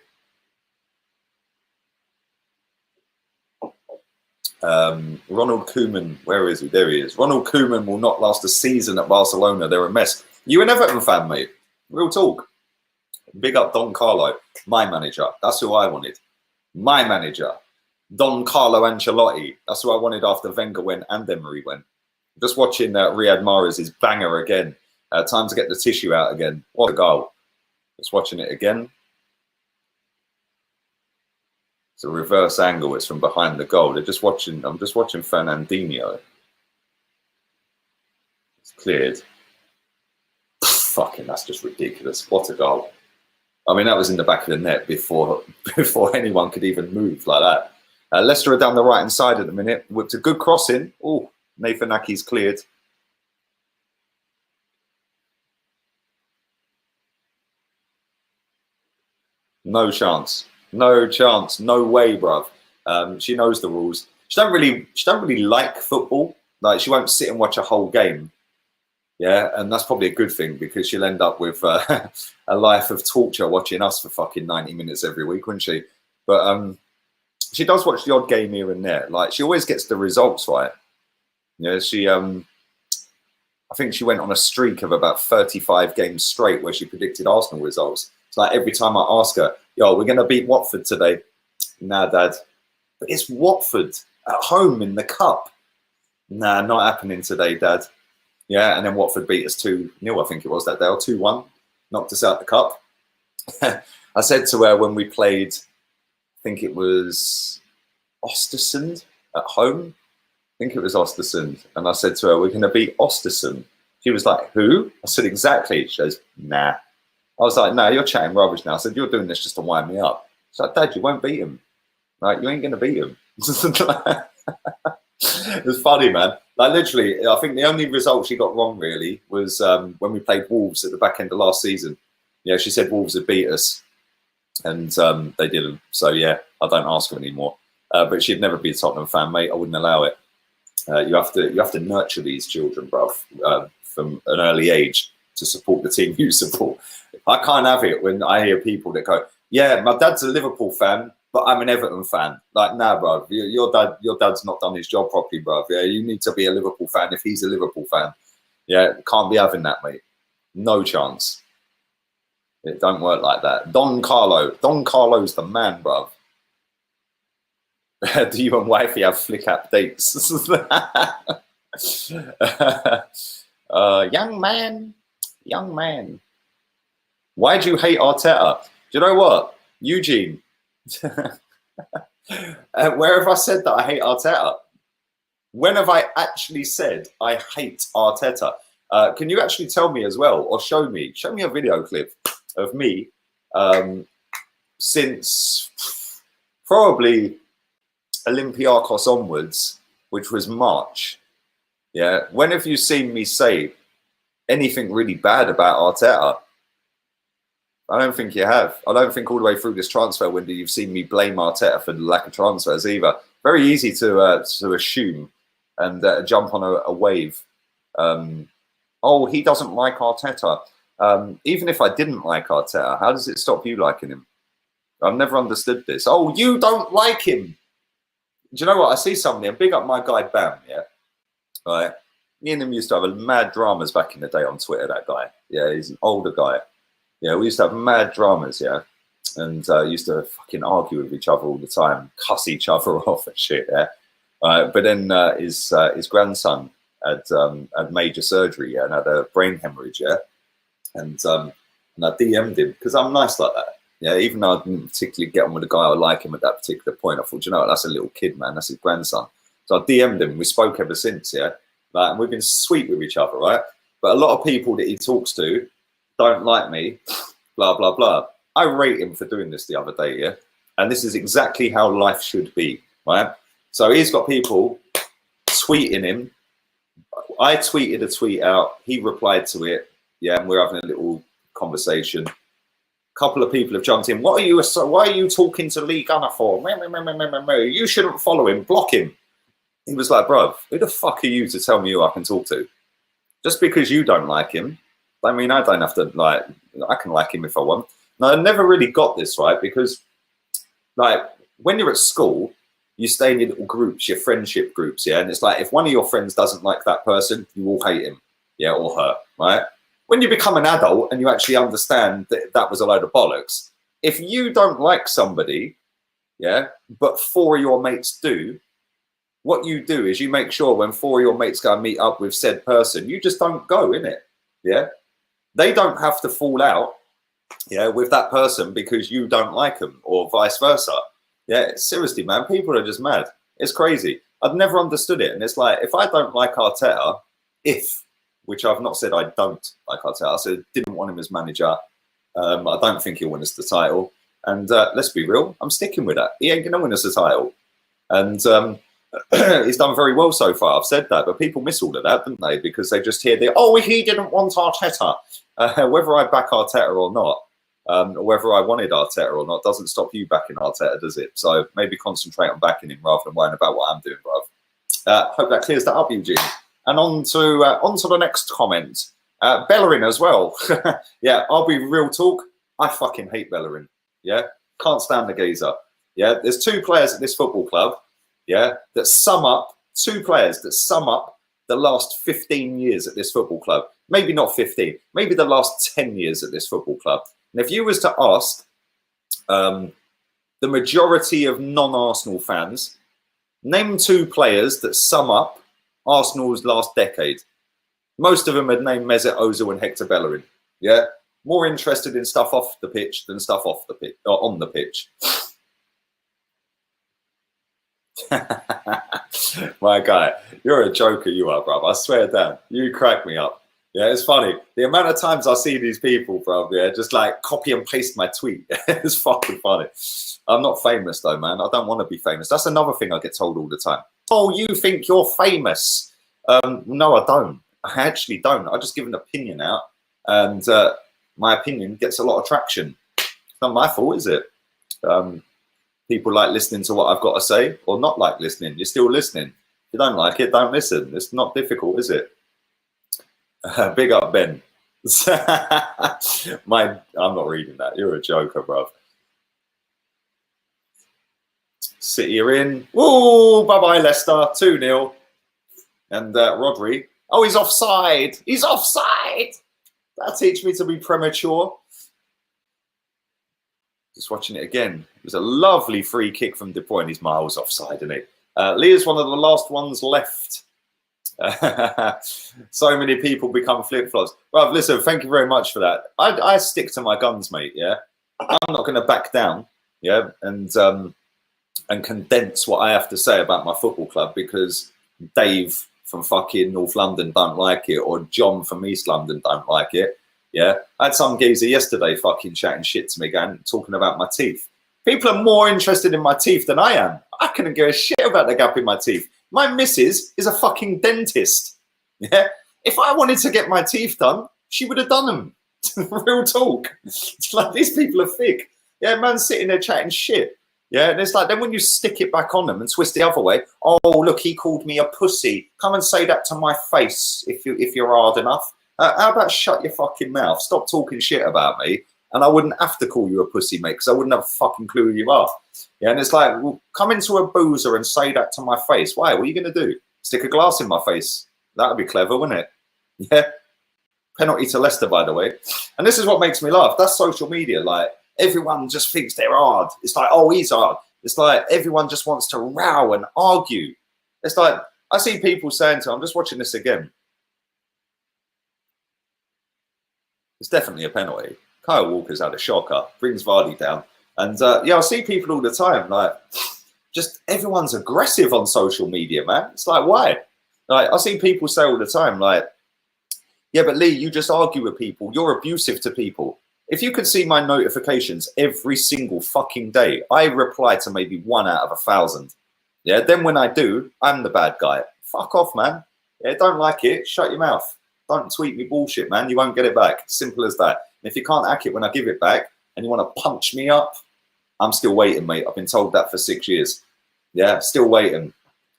Ronald Koeman, where is he? There he is. Ronald Koeman will not last a season at Barcelona. They're a mess. You an Everton fan, mate? Real talk. Big up Don Carlo, my manager. That's who I wanted. My manager, Don Carlo Ancelotti. That's who I wanted after Wenger went and Emery went. Just watching Riyad Mahrez' banger again. Time to get the tissue out again. What a goal. Just watching it again. It's a reverse angle. It's from behind the goal. I'm just watching Fernandinho. It's cleared. Fucking, that's just ridiculous. What a goal. I mean, that was in the back of the net before anyone could even move like that. Leicester are down the right-hand side at the minute. Whipped a good cross in. Oh, Nathan Ake's cleared. No chance. No chance. No way, bruv. She knows the rules. She don't really like football. Like, she won't sit and watch a whole game. Yeah, and that's probably a good thing because she'll end up with a life of torture watching us for fucking 90 minutes every week, wouldn't she? But she does watch the odd game here and there. Like, she always gets the results right. Yeah, I think she went on a streak of about 35 games straight where she predicted Arsenal results. It's like every time I ask her, yo, we're going to beat Watford today. Nah, Dad. But it's Watford at home in the cup. Nah, not happening today, Dad. Yeah, and then Watford beat us 2-0, I think it was that day, or 2-1. Knocked us out the cup. I said to her when we played, I think it was Ostersund at home. I think it was Ostersund. And I said to her, we're going to beat Ostersund. She was like, who? I said, exactly. She goes, nah. I was like, no, you're chatting rubbish now. I said, you're doing this just to wind me up. She's like, Dad, you won't beat him. Like, you ain't going to beat him. It was funny, man. Like, literally, I think the only result she got wrong, really, was when we played Wolves at the back end of last season. Yeah, she said Wolves had beat us. And they didn't. So, yeah, I don't ask her anymore. But she'd never be a Tottenham fan, mate. I wouldn't allow it. You have to nurture these children, bruv, from an early age to support the team you support. I can't have it when I hear people that go, yeah, my dad's a Liverpool fan, but I'm an Everton fan. Like, nah, bruv, your dad's not done his job properly, bruv. Yeah, you need to be a Liverpool fan if he's a Liverpool fan. Yeah, can't be having that, mate. No chance. It don't work like that. Don Carlo's the man, bruv. Do you and wifey have flick updates? Young man. Why do you hate Arteta? Do you know what, Eugene? Where have I said that I hate Arteta? When have I actually said I hate Arteta? Can you actually tell me as well, or show me a video clip of me since probably Olympiacos onwards, which was March. Yeah, when have you seen me say anything really bad about Arteta? I don't think you have. I don't think all the way through this transfer window you've seen me blame Arteta for the lack of transfers either. Very easy to assume and jump on a wave. Oh, he doesn't like Arteta. Even if I didn't like Arteta, how does it stop you liking him? I've never understood this. Oh, you don't like him. Do you know what? I see something. Big up my guy Bam, yeah? Right. Me and him used to have mad dramas back in the day on Twitter, that guy. Yeah, he's an older guy. Yeah, we used to have mad dramas, yeah? And used to fucking argue with each other all the time, cuss each other off and shit, yeah? But then his grandson had major surgery, yeah, and had a brain hemorrhage, yeah? And I DM'd him, because I'm nice like that. Yeah, even though I didn't particularly get on with the guy or like him at that particular point, I thought, you know what, that's a little kid, man. That's his grandson. So I DM'd him. We spoke ever since, yeah? Like, and we've been sweet with each other, right? But a lot of people that he talks to don't like me, blah, blah, blah. I rate him for doing this the other day, yeah? And this is exactly how life should be, right? So he's got people tweeting him. I tweeted a tweet out. He replied to it, yeah, and we're having a little conversation. Couple of people have jumped in. Why are you talking to Lee Gunner for? You shouldn't follow him. Block him. He was like, bruv, who the fuck are you to tell me who I can talk to? Just because you don't like him, I mean, I don't have to, like, I can like him if I want. Now, I never really got this, right? Because, like, when you're at school, you stay in your little groups, your friendship groups, yeah? And it's like, if one of your friends doesn't like that person, you all hate him, yeah, or her, right? When you become an adult and you actually understand that that was a load of bollocks, if you don't like somebody, yeah, but 4 of your mates do, what you do is you make sure when 4 of your mates go and meet up with said person, you just don't go, innit? Yeah? They don't have to fall out, yeah, with that person because you don't like them or vice versa. Yeah, seriously, man, people are just mad. It's crazy. I've never understood it. And it's like, if I don't like Arteta, which I've not said I don't like Arteta. I said didn't want him as manager. I don't think he'll win us the title. And let's be real, I'm sticking with that. He ain't going to win us the title. And he's done very well so far. I've said that, but people miss all of that, don't they? Because they just hear he didn't want Arteta. Whether I back Arteta or not, or whether I wanted Arteta or not, doesn't stop you backing Arteta, does it? So maybe concentrate on backing him rather than worrying about what I'm doing, bruv. Hope that clears that up, Eugene. And on to the next comment. Bellerin as well. Yeah, I'll be real talk. I fucking hate Bellerin. Yeah, can't stand the geezer. Yeah, there's two players at this football club. Yeah, that sum up, two players that sum up the last 15 years at this football club. Maybe not 15, maybe the last 10 years at this football club. And if you was to ask the majority of non-Arsenal fans, name two players that sum up Arsenal's last decade. Most of them had named Mesut Ozil and Hector Bellerin. Yeah, more interested in stuff off the pitch than stuff off the pitch or on the pitch. My guy, you're a joker, you are, bruv. I swear down. You crack me up. Yeah, it's funny. The amount of times I see these people, bruv, yeah, just like copy and paste my tweet. It's fucking funny. I'm not famous though, man. I don't want to be famous. That's another thing I get told all the time. Oh, you think you're famous? No, I don't. I actually don't. I just give an opinion out, and my opinion gets a lot of traction. It's not my fault, is it? People like listening to what I've got to say, or not like listening. You're still listening. If you don't like it, don't listen. It's not difficult, is it? Big up, Ben. I'm not reading that. You're a joker, bruv. City are in. Ooh, bye-bye, Leicester. 2-0. And Rodri. Oh, he's offside. He's offside. That teach me to be premature. Just watching it again. It was a lovely free kick from De Bruyne. He's miles offside, isn't he? Leah's one of the last ones left. So many people become flip-flops. Well, listen, thank you very much for that. I stick to my guns, mate, yeah? I'm not going to back down, yeah? And condense what I have to say about my football club because Dave from fucking North London don't like it, or John from East London don't like it. Yeah, I had some geezer yesterday fucking chatting shit to me, talking about my teeth. People are more interested in my teeth than I am. I couldn't give a shit about the gap in my teeth. My missus is a fucking dentist. Yeah, if I wanted to get my teeth done, she would have done them. Real talk. It's like these people are thick. Yeah, man's sitting there chatting shit. Yeah, and it's like then when you stick it back on them and twist the other way, oh look, he called me a pussy. Come and say that to my face if you're hard enough. How about shut your fucking mouth? Stop talking shit about me, and I wouldn't have to call you a pussy, mate, because I wouldn't have a fucking clue who you are. Yeah, and it's like, well, come into a boozer and say that to my face. Why? What are you gonna do? Stick a glass in my face? That'd be clever, wouldn't it? Yeah. Penalty to Leicester, by the way. And this is what makes me laugh. That's social media. Like, everyone just thinks they're hard. It's like, oh, he's hard. It's like everyone just wants to row and argue. It's like, I see people saying to, I'm just watching this again. It's definitely a penalty. Kyle Walker's had a shocker, brings Vardy down. And yeah, I see people all the time, like, just everyone's aggressive on social media, man. It's like, why? Like, I see people say all the time, like, yeah, but Lee, you just argue with people. You're abusive to people. If you could see my notifications every single fucking day, I reply to maybe 1 out of 1,000. Yeah, then when I do, I'm the bad guy. Fuck off, man. Yeah, don't like it, shut your mouth. Don't tweet me bullshit, man. You won't get it back. Simple as that. And if you can't hack it when I give it back and you want to punch me up, I'm still waiting, mate. I've been told that for 6 years. Yeah, still waiting.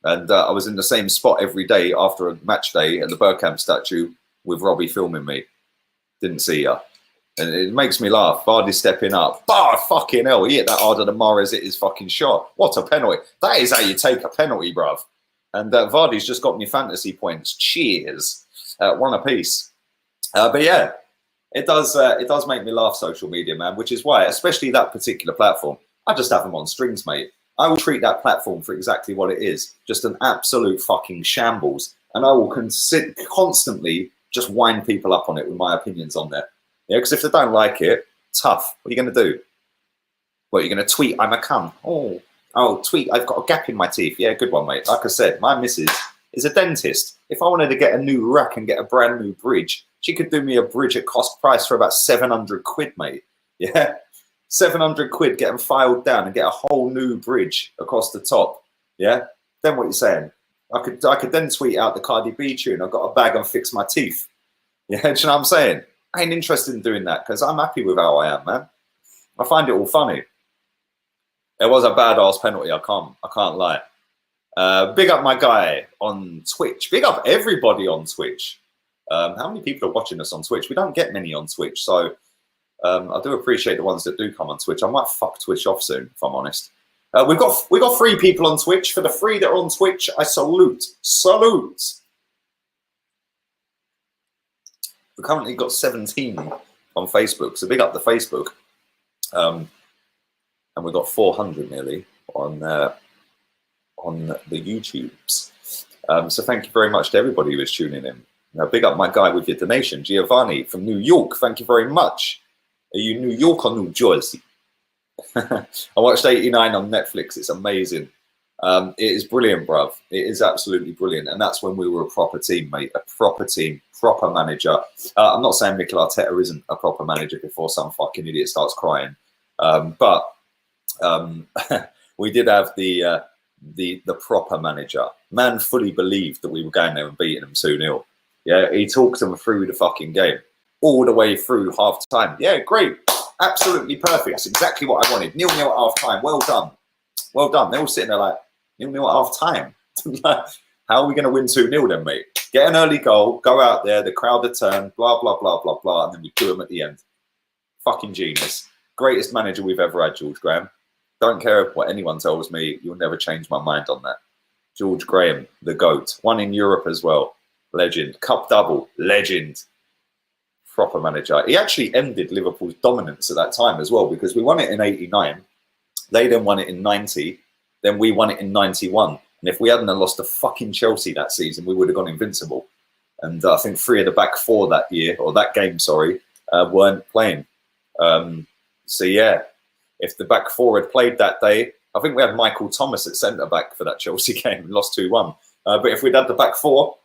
And I was in the same spot every day after a match day at the Bergkamp statue with Robbie filming me. Didn't see ya. And it makes me laugh. Vardy stepping up. Bah, fucking hell. He hit that harder than Mahrez hit his fucking shot. What a penalty. That is how you take a penalty, bruv. And Vardy's just got me fantasy points. Cheers. 1 apiece. But yeah, it does make me laugh, social media, man, which is why, especially that particular platform, I just have them on strings, mate. I will treat that platform for exactly what it is. Just an absolute fucking shambles. And I will constantly just wind people up on it with my opinions on there. Yeah, because if they don't like it, tough. What are you going to do? What, you're going to tweet, I'm a cunt? Oh, tweet, I've got a gap in my teeth. Yeah, good one, mate. Like I said, my missus is a dentist. If I wanted to get a new rack and get a brand new bridge, she could do me a bridge at cost price for about 700 quid, mate. Yeah, 700 quid, get them filed down and get a whole new bridge across the top. Yeah, then what are you saying? I could then tweet out the Cardi B tune. I've got a bag and fix my teeth. Yeah, do you know what I'm saying? I ain't interested in doing that because I'm happy with how I am, man. I find it all funny. It was a badass penalty. I can't lie. Big up my guy on Twitch. Big up everybody on Twitch. How many people are watching us on Twitch? We don't get many on Twitch, so I do appreciate the ones that do come on Twitch. I might fuck Twitch off soon, if I'm honest. We've got 3 people on Twitch. For the 3 that are on Twitch, I salute. Salute. We've currently got 17 on Facebook, so big up the Facebook. And we've got 400 nearly on the YouTubes. So thank you very much to everybody who is tuning in. Now, big up my guy with your donation, Giovanni from New York. Thank you very much. Are you New York or New Jersey? I watched 89 on Netflix. It's amazing. It is brilliant, bruv. It is absolutely brilliant. And that's when we were a proper team, mate. A proper team, proper manager. I'm not saying Mikel Arteta isn't a proper manager before some fucking idiot starts crying. But we did have the proper manager. Man fully believed that we were going there and beating them 2-0. Yeah, he talked them through the fucking game. All the way through half time. Yeah, great. Absolutely perfect. That's exactly what I wanted. 0-0 at half time. Well done. Well done. They're all sitting there like, 0-0 at half time. How are we going to win 2-0 then, mate? Get an early goal, go out there, the crowd are turned, blah, blah, blah, blah, blah, and then we do them at the end. Fucking genius. Greatest manager we've ever had, George Graham. Don't care what anyone tells me. You'll never change my mind on that. George Graham, the GOAT. Won in Europe as well. Legend. Cup double. Legend. Proper manager. He actually ended Liverpool's dominance at that time as well, because we won it in 89. They then won it in 90. Then we won it in 91. And if we hadn't lost to fucking Chelsea that season, we would have gone invincible. And I think 3 of the back 4 that year, or that game, sorry, weren't playing. So yeah, if the back 4 had played that day, I think we had Michael Thomas at centre-back for that Chelsea game and lost 2-1. But if we'd had the back 4,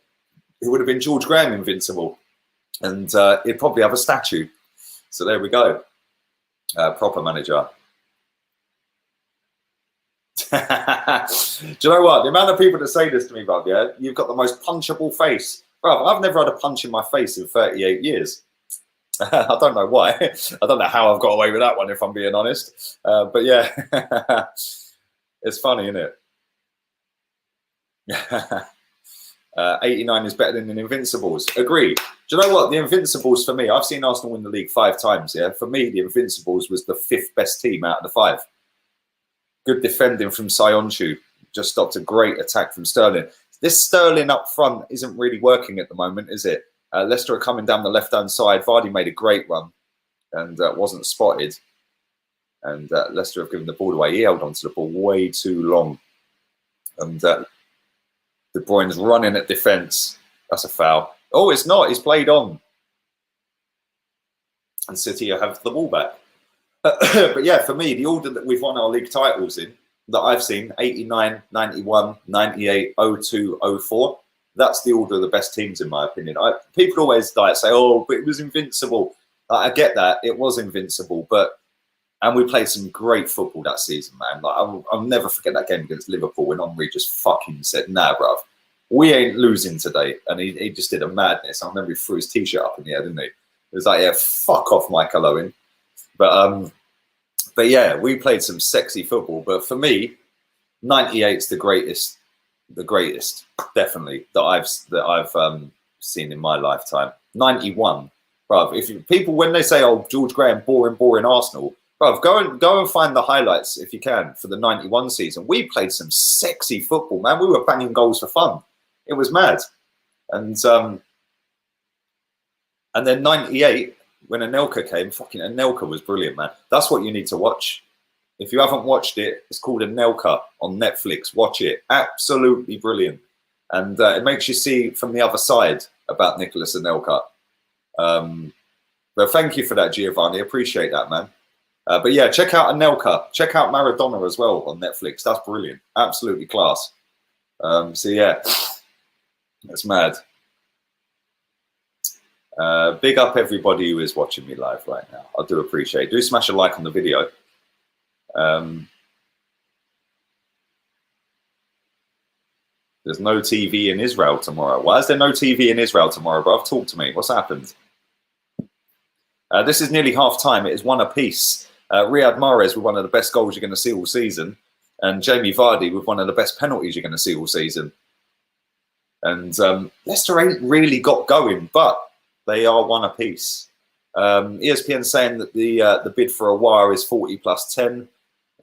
it would have been George Graham invincible. And he'd probably have a statue. So there we go. Proper manager. Do you know what? The amount of people that say this to me, bruv, yeah, you've got the most punchable face. Bruv, I've never had a punch in my face in 38 years. I don't know why. I don't know how I've got away with that one, if I'm being honest. But yeah, it's funny, isn't it? 89 is better than the Invincibles. Agreed. Do you know what? The Invincibles, for me, I've seen Arsenal win the league 5 times. Yeah, for me, the Invincibles was the 5th best team out of the 5. Good defending from Sionchu. Just stopped a great attack from Sterling. This Sterling up front isn't really working at the moment, is it? Leicester are coming down the left-hand side. Vardy made a great run and wasn't spotted. And Leicester have given the ball away. He held onto the ball way too long. And De Bruyne's running at defence. That's a foul. Oh, it's not. He's played on. And City have the ball back. But yeah, for me, the order that we've won our league titles in, that I've seen, 89, 91, 98, 02, 04, that's the order of the best teams, in my opinion. People always say, oh, but it was invincible. I get that. It was invincible. And we played some great football that season, man. Like, I'll never forget that game against Liverpool when Henry just fucking said, nah, bruv, we ain't losing today. And he just did a madness. I remember he threw his T-shirt up in the air, didn't he? It was like, yeah, fuck off, Michael Owen. But yeah, we played some sexy football. But for me, 98's the greatest, definitely, that I've seen in my lifetime. 91, bruv. People, when they say, oh, George Graham, boring Arsenal, bruv, go and find the highlights if you can for the 91 season. We played some sexy football, man. We were banging goals for fun. It was mad. And then 98, when Anelka came, fucking Anelka was brilliant, man. That's what you need to watch. If you haven't watched it, it's called Anelka on Netflix. Watch it. Absolutely brilliant. And it makes you see from the other side about Nicholas Anelka. But thank you for that, Giovanni. Appreciate that, man. But yeah, check out Anelka. Check out Maradona as well on Netflix. That's brilliant. Absolutely class. So yeah, it's mad. Big up everybody who is watching me live right now. I do appreciate it. Do smash a like on the video. There's no TV in Israel tomorrow. Why is there no TV in Israel tomorrow, bruv? Talk to me. What's happened? This is nearly half time. It is 1 apiece. Riyad Mahrez with one of the best goals you're going to see all season. and Jamie Vardy with one of the best penalties you're going to see all season. And Leicester ain't really got going, but they are one apiece. ESPN saying that the bid for Aouar is 40 plus 10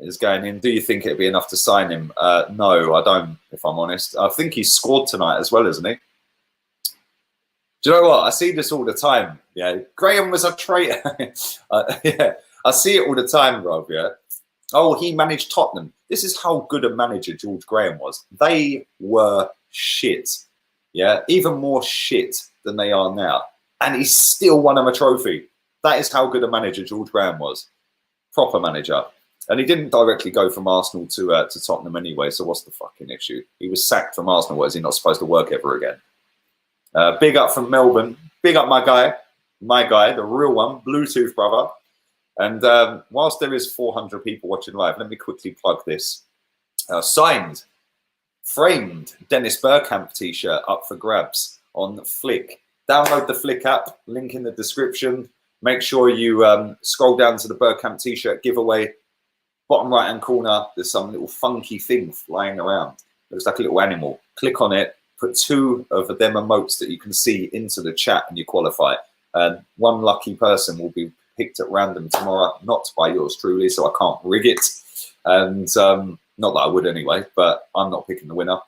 is going in. Do you think it'd be enough to sign him? No, I don't, if I'm honest. I think he's scored tonight as well, isn't he? Do you know what? I see this all the time. Yeah, Graham was a traitor. Yeah, I see it all the time, Rob. Yeah. Oh, he managed Tottenham. This is how good a manager George Graham was. They were shit. Yeah, even more shit than they are now. And he still won him a trophy. That is how good a manager George Graham was. Proper manager. And he didn't directly go from Arsenal to Tottenham anyway, so what's the fucking issue? He was sacked from Arsenal. Was he not supposed to work ever again? Big up from Melbourne. Big up my guy, the real one, Bluetooth brother. And whilst there is 400 people watching live, let me quickly plug this. Signed, framed Dennis Bergkamp t-shirt up for grabs on Flick. Download the Flick app, link in the description. Make sure you scroll down to the Bergkamp t-shirt giveaway. Bottom right-hand corner, there's some little funky thing flying around. Looks like a little animal. Click on it. Put 2 of them emotes that you can see into the chat and you qualify. And one lucky person will be picked at random tomorrow, not by yours truly, so I can't rig it. And not that I would anyway, but I'm not picking the winner.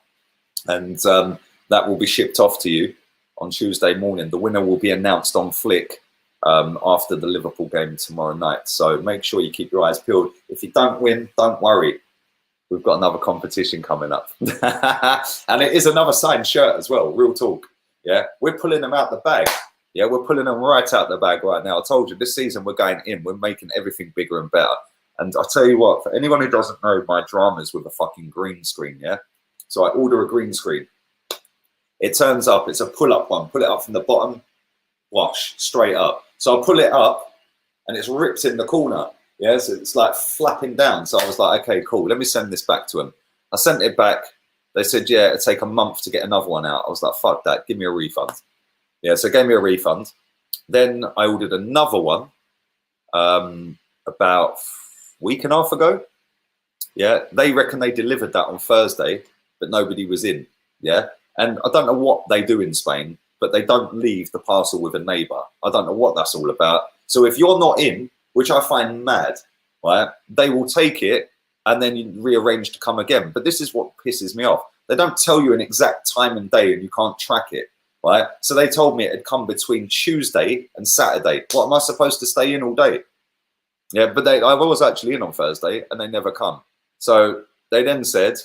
And that will be shipped off to you on Tuesday morning. The winner will be announced on Flick after the Liverpool game tomorrow night. So make sure you keep your eyes peeled. If you don't win, don't worry. We've got another competition coming up. And it is another signed shirt as well, real talk. Yeah, we're pulling them out the bag. Yeah, we're pulling them right out the bag right now. I told you, this season we're going in. We're making everything bigger and better. And I tell you what, for anyone who doesn't know my dramas with a fucking green screen, yeah? So I order a green screen. It turns up, it's a pull-up one. Pull it up from the bottom, wash, straight up. So I pull it up and it's ripped in the corner. Yeah, so it's like flapping down. So I was like, okay, cool. Let me send this back to them. I sent it back. They said, yeah, it'd take a month to get another one out. I was like, fuck that. Give me a refund. Yeah, so gave me a refund. Then I ordered another one about a week and a half ago. Yeah, they reckon they delivered that on Thursday, but nobody was in. Yeah, and I don't know what they do in Spain, but they don't leave the parcel with a neighbour. I don't know what that's all about. So if you're not in, which I find mad, right? They will take it and then you rearrange to come again. But this is what pisses me off. They don't tell you an exact time and day and you can't track it, right? So they told me it had come between Tuesday and Saturday. What, am I supposed to stay in all day? Yeah, but I was actually in on Thursday and they never come. So they then said,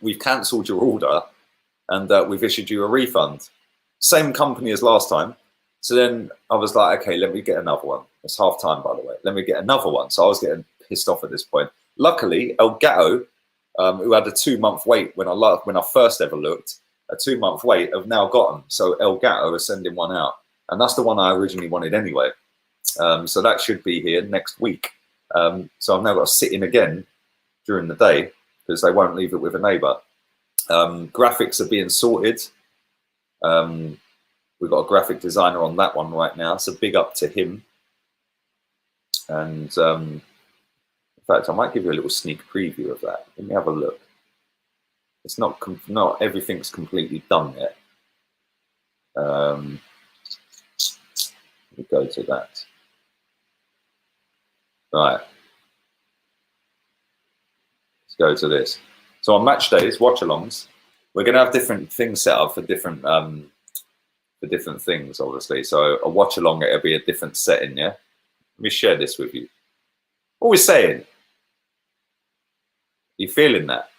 we've cancelled your order and we've issued you a refund. Same company as last time. So then I was like, okay, let me get another one. It's half time, by the way. Let me get another one. So I was getting pissed off at this point. Luckily, El Gato, who had a 2-month wait when I first ever looked, a 2-month wait, have now got them. So El Gato is sending one out. And that's the one I originally wanted anyway. So that should be here next week. So I've now got to sit in again during the day because they won't leave it with a neighbour. Graphics are being sorted. We've got a graphic designer on that one right now, so big up to him. And in fact, I might give you a little sneak preview of that. Let me have a look. It's not everything's completely done yet. Let me go to that. Right. Let's go to this. So on match days, watch-alongs, we're going to have different things set up for different things, obviously. So a watch-along, it'll be a different setting, yeah? Let me share this with you. What we're saying, you feeling that?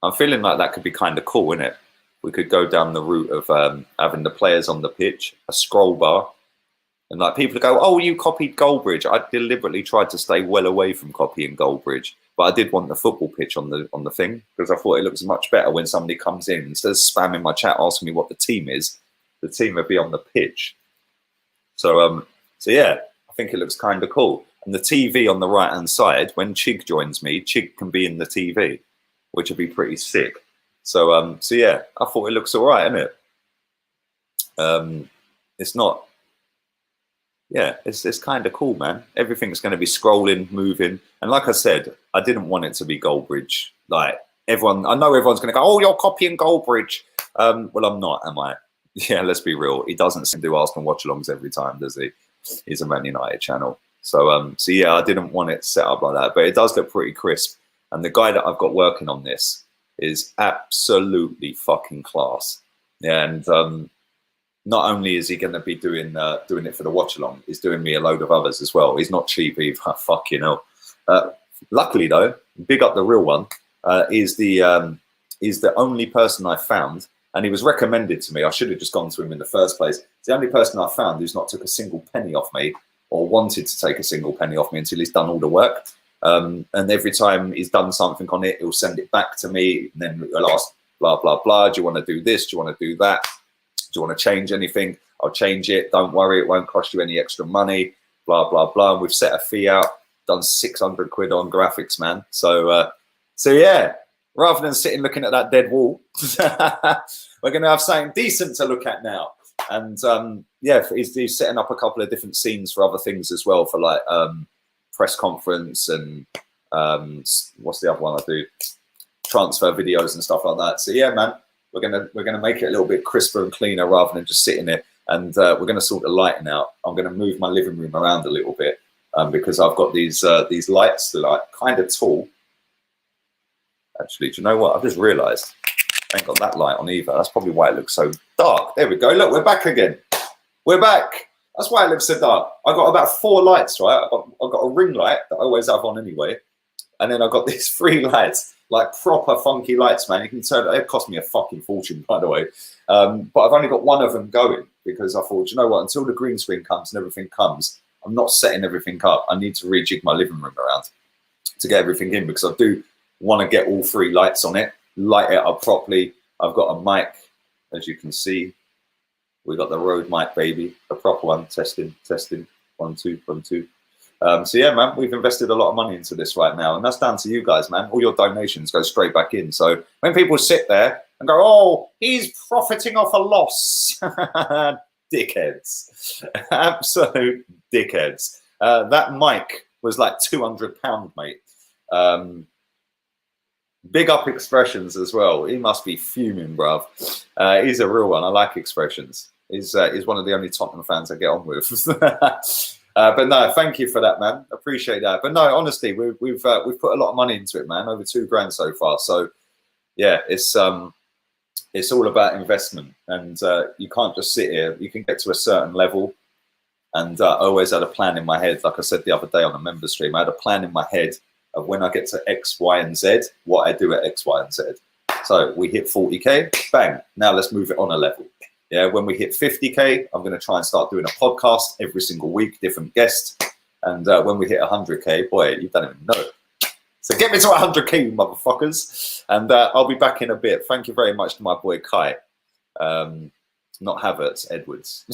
I'm feeling like that could be kind of cool, innit? We could go down the route of having the players on the pitch, a scroll bar, and like people go, oh, you copied Goldbridge. I deliberately tried to stay well away from copying Goldbridge, but I did want the football pitch on the thing because I thought it looks much better when somebody comes in. Instead of spamming my chat asking me what the team is, the team would be on the pitch. So yeah, I think it looks kind of cool. And the TV on the right-hand side, when Chig joins me, Chig can be in the TV, which would be pretty sick. So yeah, I thought it looks all right, innit? It's not, yeah, it's kind of cool, man. Everything's going to be scrolling, moving, and like I said, I didn't want it to be Goldbridge. Like everyone, I know everyone's going to go, "Oh, you're copying Goldbridge." Well, I'm not, am I? Yeah, let's be real. He doesn't do Arsenal watch-alongs every time, does he? He's a Man United channel. So, so yeah, I didn't want it set up like that, but it does look pretty crisp. And the guy that I've got working on this is absolutely fucking class. Yeah, and not only is he going to be doing it for the watch-along, he's doing me a load of others as well. He's not cheap either. Fucking hell. Luckily, though, big up the real one. Is the only person I found, and he was recommended to me. I should have just gone to him in the first place. It's the only person I found who's not took a single penny off me or wanted to take a single penny off me until he's done all the work. And every time he's done something on it, he'll send it back to me. And then he'll ask, blah, blah, blah. Do you want to do this? Do you want to do that? Do you want to change anything? I'll change it. Don't worry. It won't cost you any extra money. Blah, blah, blah. And we've set a fee out, done 600 quid on graphics, man. So yeah, rather than sitting looking at that dead wall, we're going to have something decent to look at now. And yeah, he's setting up a couple of different scenes for other things as well, for like press conference and what's the other one I do? Transfer videos and stuff like that. So yeah, man, we're gonna make it a little bit crisper and cleaner rather than just sitting there. And we're gonna sort the lighting out. I'm gonna move my living room around a little bit because I've got these lights that are like kind of tall. Actually, do you know what? I've just realised I ain't got that light on either. That's probably why it looks so dark. There we go. Look, we're back again. We're back. That's why it looks so dark. I've got about 4 lights, right? I've got a ring light that I always have on anyway. And then I've got these 3 lights, like proper funky lights, man. You can turn it. It cost me a fucking fortune, by the way. But I've only got one of them going because I thought, you know what? Until the green screen comes and everything comes, I'm not setting everything up. I need to rejig my living room around to get everything in because I do want to get all 3 lights on it, light it up properly. I've got a mic, as you can see. We got the Rode mic, baby, a proper one. Testing. 1, 2, 1, 2. So yeah, man, we've invested a lot of money into this right now, and that's down to you guys, man. All your donations go straight back in. So when people sit there and go, "Oh, he's profiting off a loss," dickheads, absolute dickheads. That mic was like £200, mate. Big up Expressions as well. He must be fuming, bruv. He's a real one. I like Expressions. He's one of the only Tottenham fans I get on with. But no, thank you for that, man. Appreciate that. But no, honestly, we've put a lot of money into it, man. Over £2,000 so far. So yeah, it's all about investment, and you can't just sit here. You can get to a certain level, and I always had a plan in my head. Like I said the other day on a member stream, I had a plan in my head of when I get to X, Y, and Z, what I do at X, Y, and Z. So we hit 40K, bang. Now let's move it on a level. Yeah, when we hit 50K, I'm going to try and start doing a podcast every single week, different guests. And when we hit 100K, boy, you don't even know. So get me to 100K, you motherfuckers. And I'll be back in a bit. Thank you very much to my boy Kai. Not Havertz, Edwards.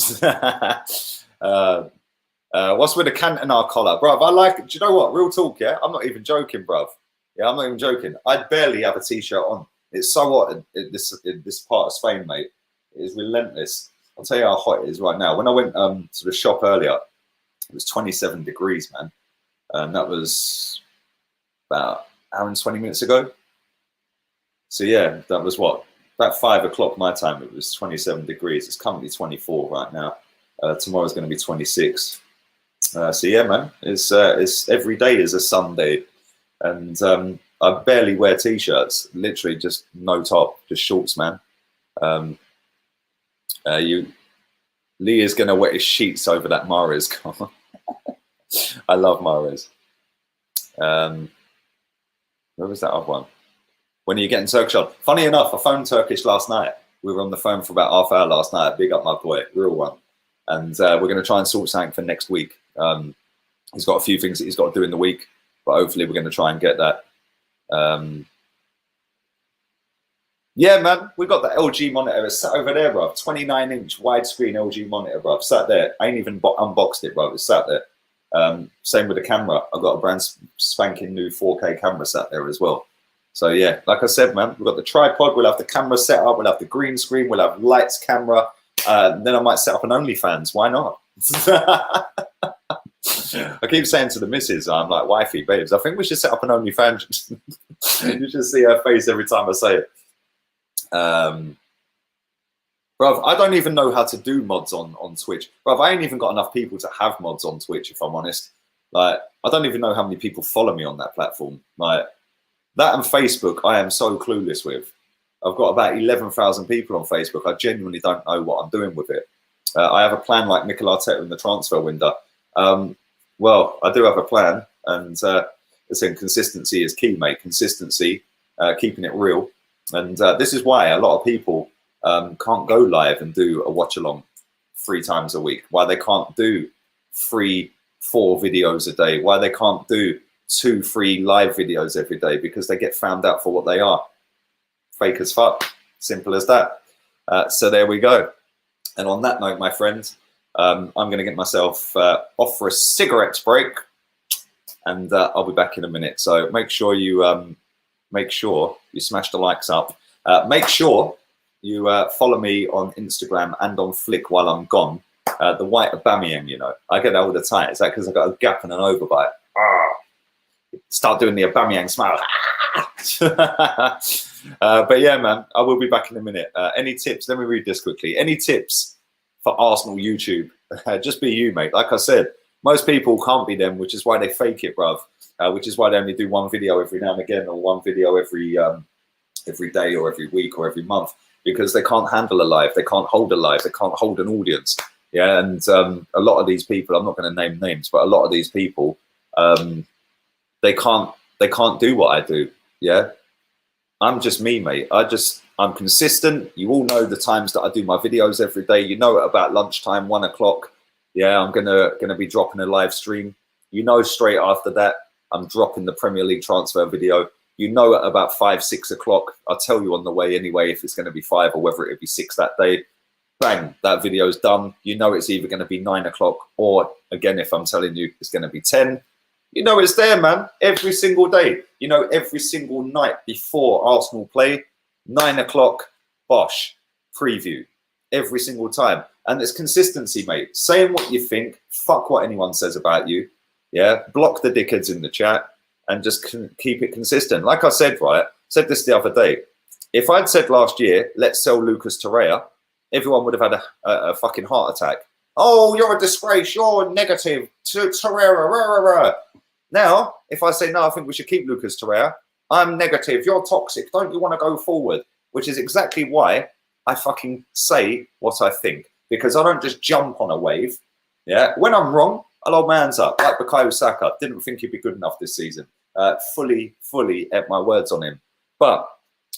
What's with the Cantona collar? Bruv, I like it. Do you know what? Real talk, yeah? I'm not even joking, bruv. Yeah, I'm not even joking. I barely have a T-shirt on. It's so hot in this part of Spain, mate. It is relentless. I'll tell you how hot it is right now. When I went to the shop earlier, it was 27 degrees, man. And that was about an hour and 20 minutes ago. So yeah, that was what? About 5 o'clock my time, it was 27 degrees. It's currently 24 right now. Tomorrow's going to be 26. So yeah, man, it's every day is a Sunday, and I barely wear T-shirts. Literally, just no top, just shorts, man. Lee is going to wet his sheets over that Mahrez car. I love Mahrez. Where was that other one? When are you getting Turkish on? Funny enough, I phoned Turkish last night. We were on the phone for about half hour last night. Big up my boy, real one. And we're going to try and sort something for next week. He's got a few things that he's got to do in the week, but hopefully we're going to try and get that. Yeah, man, we got the LG monitor. It's sat over there, bro. 29-inch widescreen LG monitor, bro. Sat there. I ain't even unboxed it, bro. It's sat there. Same with the camera. I've got a brand spanking new 4K camera sat there as well. So yeah, like I said, man, we've got the tripod. We'll have the camera set up. We'll have the green screen. We'll have lights, camera. Then I might set up an OnlyFans. Why not? I keep saying to the missus, I'm like, wifey, babes, I think we should set up an OnlyFans. You should see her face every time I say it. Bruv, I don't even know how to do mods on Twitch. Bruv, I ain't even got enough people to have mods on Twitch, if I'm honest. Like, I don't even know how many people follow me on that platform. Like, that and Facebook, I am so clueless with. I've got about 11,000 people on Facebook. I genuinely don't know what I'm doing with it. I have a plan like Mikel Arteta in the transfer window. Well, I do have a plan. And listen, consistency is key, mate. Consistency, keeping it real. And this is why a lot of people can't go live and do a watch along 3 times a week. Why they can't do 3-4 videos a day. Why they can't do 2-3 live videos every day, because they get found out for what they are. Fake as fuck. Simple as that. So there we go. And on that note, my friends, I'm going to get myself off for a cigarettes break, and I'll be back in a minute. So make sure you smash the likes up. Make sure you follow me on Instagram and on Flick while I'm gone. The white Aubameyang, you know, I get that all the time. Is that because I've got a gap and an overbite? Start doing the Aubameyang smile. But yeah, man, I will be back in a minute. Any tips? Let me read this quickly. Any tips for Arsenal YouTube? Just be you, mate. Like I said, most people can't be them, which is why they fake it, bruv. Which is why they only do 1 video every now and again, or 1 video every day or every week or every month, because they can't handle a live. They can't hold a live. They can't hold an audience. Yeah, and a lot of these people, I'm not going to name names, but a lot of these people, they can't do what I do. Yeah, I'm just me, mate. I'm consistent. You all know the times that I do my videos every day. You know, at about lunchtime, 1 o'clock. Yeah, I'm gonna be dropping a live stream. You know, straight after that, I'm dropping the Premier League transfer video. You know, at about 5-6 o'clock, I'll tell you on the way anyway if it's going to be 5 or whether it'll be 6 that day. Bang, that video's done. You know, it's either going to be 9 o'clock, or again, if I'm telling you it's going to be 10. You know it's there, man, every single day. You know, every single night before Arsenal play, 9 o'clock, bosh, preview, every single time. And it's consistency, mate. Saying what you think, fuck what anyone says about you. Yeah, block the dickheads in the chat and just keep it consistent. Like I said, right, said this the other day. If I'd said last year, let's sell Lucas Torreira, everyone would have had a fucking heart attack. Oh, you're a disgrace. You're negative. Torreira, rah, rah, rah. Now, if I say, no, I think we should keep Lucas Torreira, I'm negative, you're toxic, don't you want to go forward? Which is exactly why I fucking say what I think. Because I don't just jump on a wave. Yeah, when I'm wrong, I'll hold my hands up. Like Bukayo Saka, didn't think he'd be good enough this season. Fully ate my words on him. But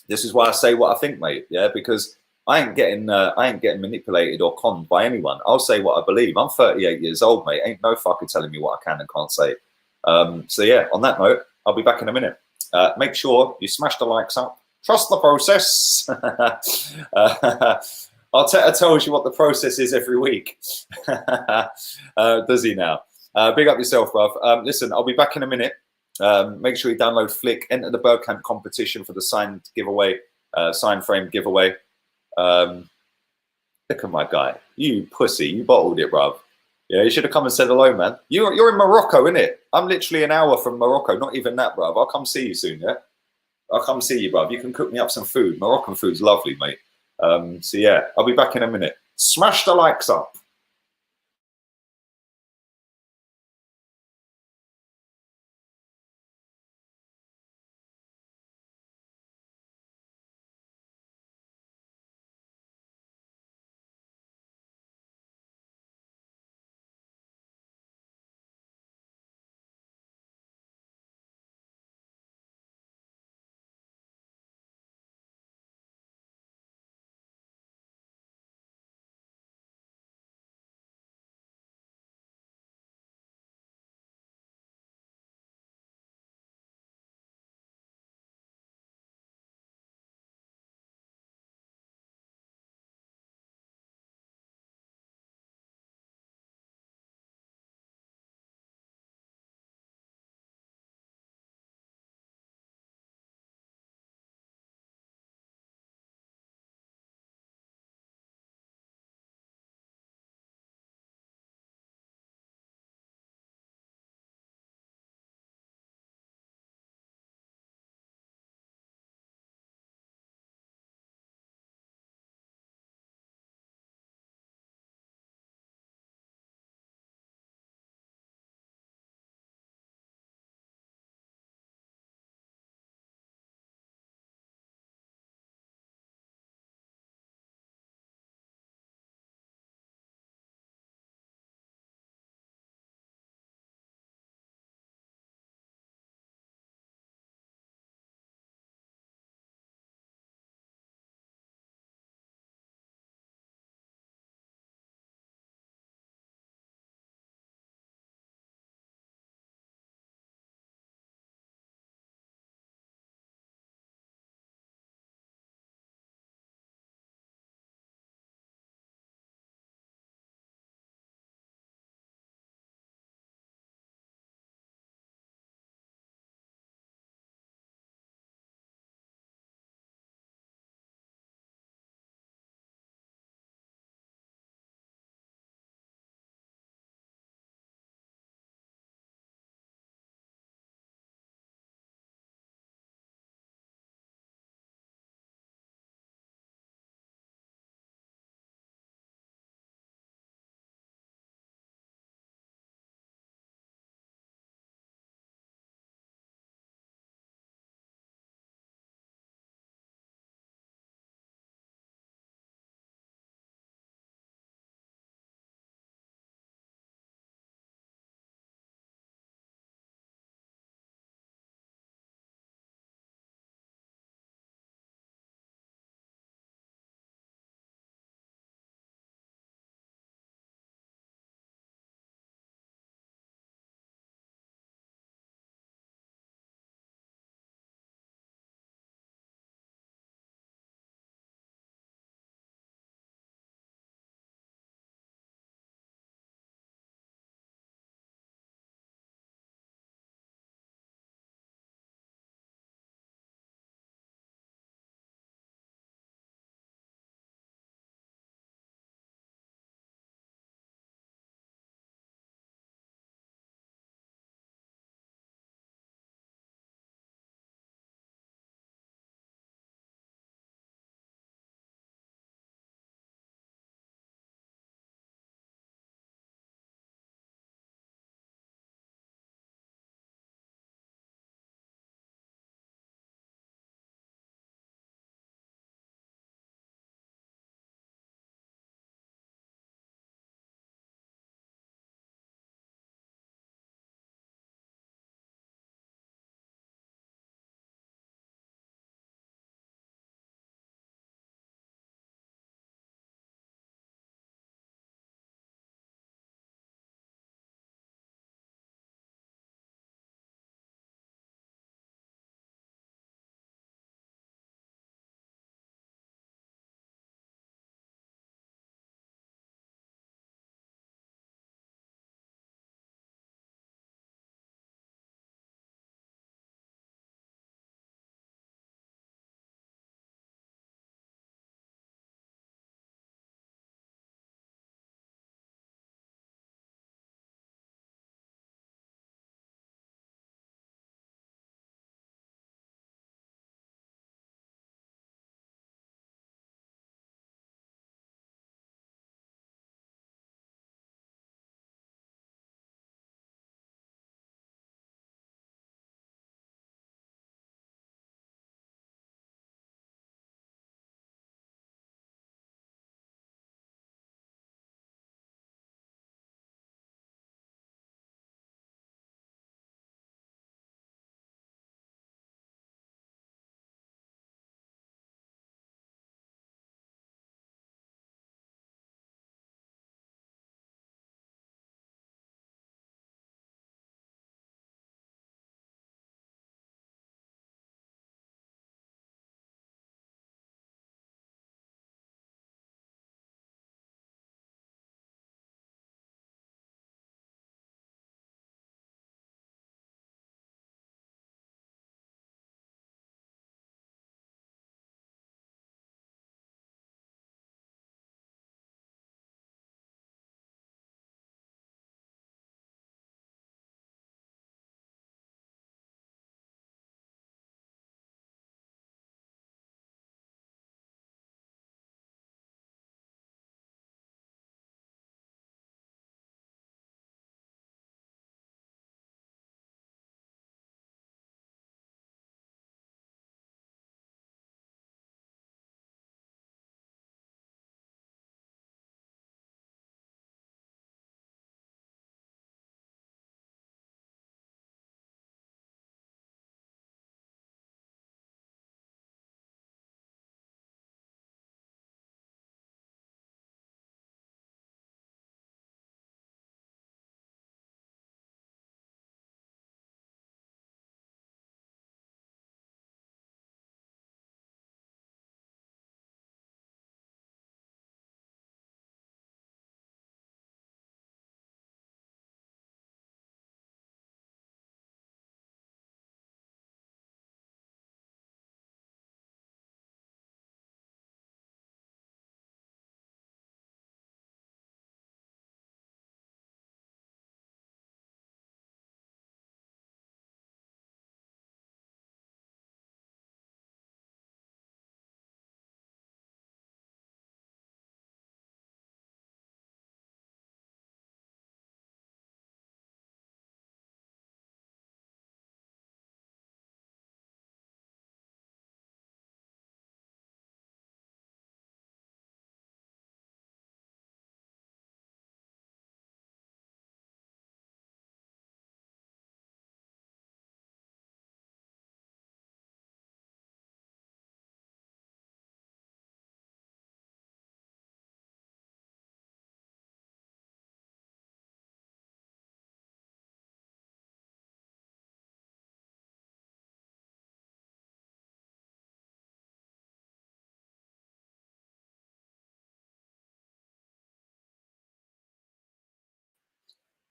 this is why I say what I think, mate. Yeah, because I ain't getting manipulated or conned by anyone. I'll say what I believe. I'm 38 years old, mate. Ain't no fucker telling me what I can and can't say. So yeah, on that note, I'll be back in a minute. Make sure you smash the likes up. Trust the process. Arteta tells you what the process is every week. Does he now? Big up yourself, bruv. Listen, I'll be back in a minute. Make sure you download Flick, enter the Bergkamp competition for the signed giveaway, sign frame giveaway. Look at my guy. You pussy. You bottled it, bruv. Yeah, you should have come and said hello, man. You're in Morocco, innit? I'm literally an hour from Morocco. Not even that, bruv. I'll come see you soon, yeah? I'll come see you, bruv. You can cook me up some food. Moroccan food's lovely, mate. So yeah, I'll be back in a minute. Smash the likes up.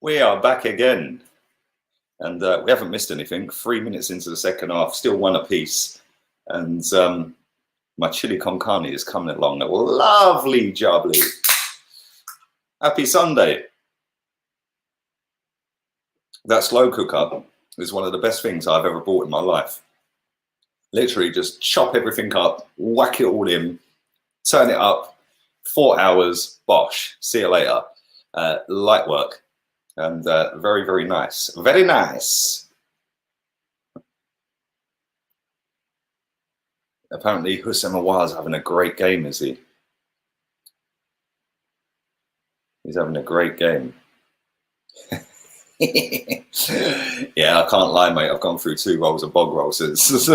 We are back again, and we haven't missed anything. 3 minutes into the second half, still one apiece, and my chili con carne is coming along. Lovely jubbly. Happy Sunday. That slow cooker is one of the best things I've ever bought in my life. Literally just chop everything up, whack it all in, turn it up, 4 hours, bosh, see you later. Light work. And very, very nice. Very nice. Apparently, Hussein Aouar's having a great game, is he? He's having a great game. Yeah, I can't lie, mate. I've gone through 2 rolls of bog roll since.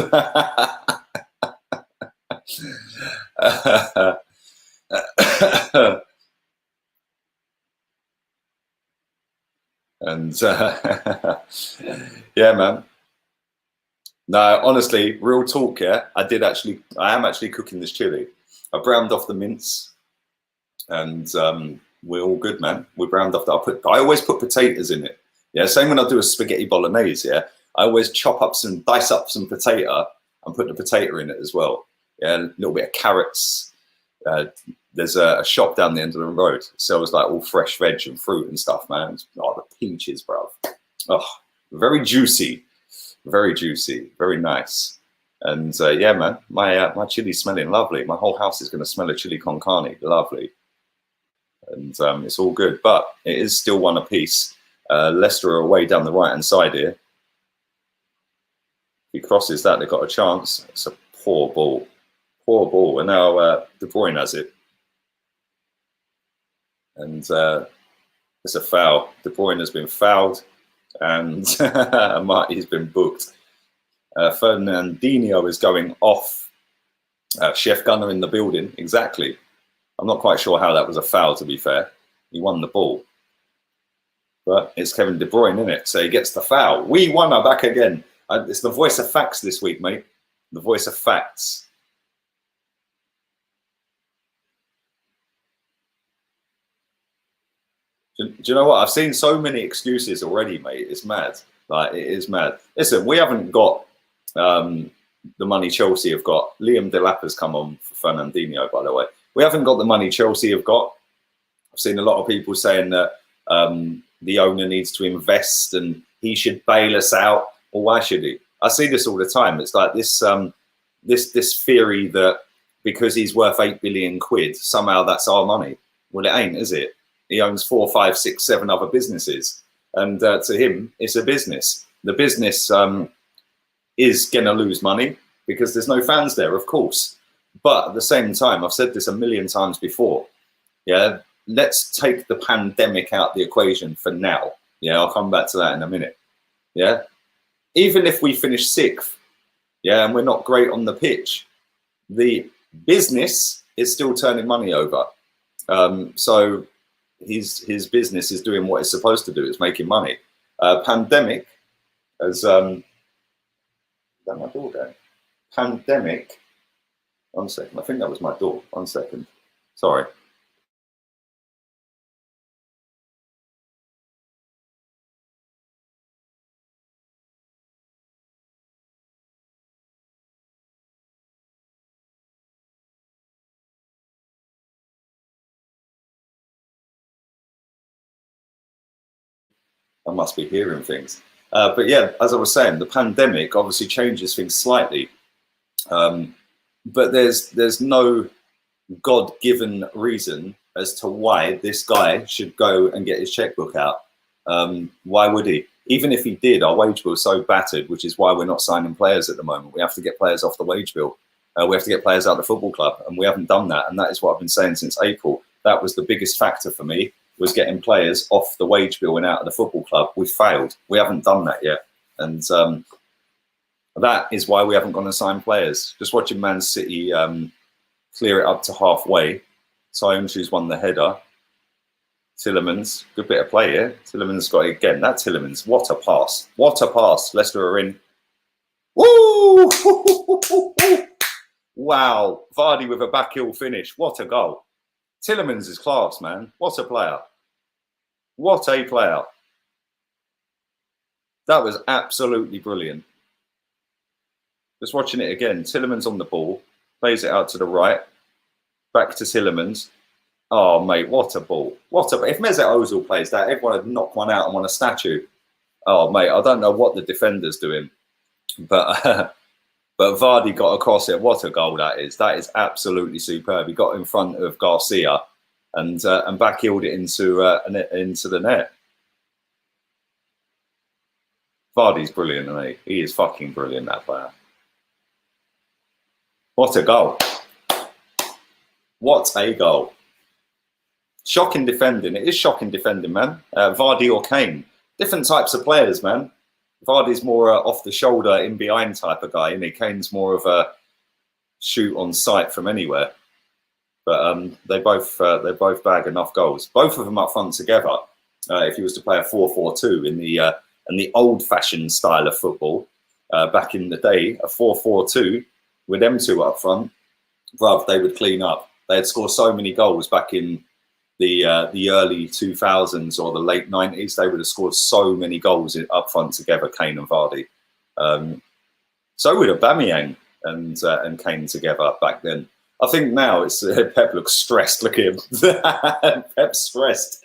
And yeah, man. No, honestly, real talk, yeah. I am actually cooking this chili. I browned off the mince, and we're all good, man. We browned off that. I always put potatoes in it. Yeah, same when I do a spaghetti bolognese. Yeah, I always dice up some potato and put the potato in it as well. Yeah, a little bit of carrots. There's a shop down the end of the road. Sells like all fresh veg and fruit and stuff, man. Oh, the peaches, bro. Oh, very juicy, very nice. And yeah, man, my chili's smelling lovely. My whole house is going to smell of chili con carne, lovely. And it's all good, but it is still one apiece. Leicester are away down the right-hand side here. If he crosses that, they've got a chance. It's a poor ball. Poor ball. And now De Bruyne has it. And it's a foul. De Bruyne has been fouled. And Marty's been booked. Fernandinho is going off. Chef Gunner in the building. Exactly. I'm not quite sure how that was a foul, to be fair. He won the ball. But it's Kevin De Bruyne, isn't it? So he gets the foul. We won her back again. It's the voice of facts this week, mate. The voice of facts. Do you know what? I've seen so many excuses already, mate. It's mad. Like, it is mad. Listen, we haven't got the money Chelsea have got. Liam Delap has come on for Fernandinho, by the way. We haven't got the money Chelsea have got. I've seen a lot of people saying that the owner needs to invest and he should bail us out. Well, why should he? I see this all the time. It's like this this theory that because he's worth 8 billion quid, somehow that's our money. Well, it ain't, is it? He owns 4, 5, 6, 7 other businesses. And to him, it's a business. The business is going to lose money because there's no fans there, of course. But at the same time, I've said this a million times before. Yeah, let's take the pandemic out the equation for now. Yeah, I'll come back to that in a minute. Yeah, even if we finish 6th, yeah, and we're not great on the pitch, the business is still turning money over. So his business is doing what it's supposed to do. It's making money. Pandemic, as is that my door going? Pandemic. 1 second. I think that was my door. 1 second. Sorry. I must be hearing things. But yeah, as I was saying, the pandemic obviously changes things slightly. But there's no God-given reason as to why this guy should go and get his checkbook out. Why would he? Even if he did, our wage bill is so battered, which is why we're not signing players at the moment. We have to get players off the wage bill. We have to get players out of the football club, and we haven't done that. And that is what I've been saying since April. That was the biggest factor for me, was getting players off the wage bill and out of the football club. We failed. We haven't done that yet. And that is why we haven't gone and signed players. Just watching Man City clear it up to halfway. Sionchu's won the header. Tillemans, good bit of play here. Tillemans got it again. That Tillemans, what a pass. What a pass. Leicester are in. Woo! Wow. Vardy with a back heel finish. What a goal. Tillemans is class, man. What a player. What a player. That was absolutely brilliant. Just watching it again. Tielemans on the ball, plays it out to the right, back to Tielemans. Oh, mate, what a ball. If Mesut Ozil plays that, everyone would knock one out and want a statue. Oh, mate, I don't know what the defender's doing. But but Vardy got across it. What a goal that is. That is absolutely superb. He got in front of Garcia and backheeled it into the net. Vardy's brilliant, isn't he? He is fucking brilliant, that player. What a goal. What a goal. Shocking defending. It is shocking defending, man. Vardy or Kane. Different types of players, man. Vardy's more off the shoulder, in behind type of guy, and Kane's more of a shoot on sight from anywhere. But they both bag enough goals. Both of them up front together. If he was to play a 4-4-2 in the old-fashioned style of football back in the day, a 4-4-2 with them two up front, bruv, they would clean up. They had scored so many goals back in the early 2000s or the late 90s. They would have scored so many goals up front together, Kane and Vardy. So would Aubameyang and Kane together back then. I think now it's Pep looks stressed. Look at him. Pep's stressed.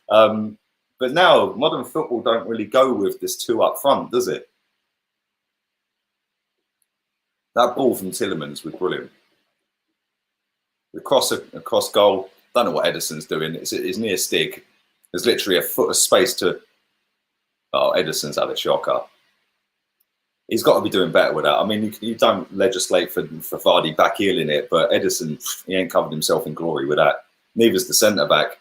But now modern football don't really go with this two up front, does it? That ball from Tielemans was brilliant. The cross goal. Don't know what Ederson's doing. It's near Stig. There's literally a foot of space to. Oh, Ederson's had a shocker. He's got to be doing better with that. I mean, you don't legislate for Vardy backheeling it, but Ederson, he ain't covered himself in glory with that. Neither's the centre back.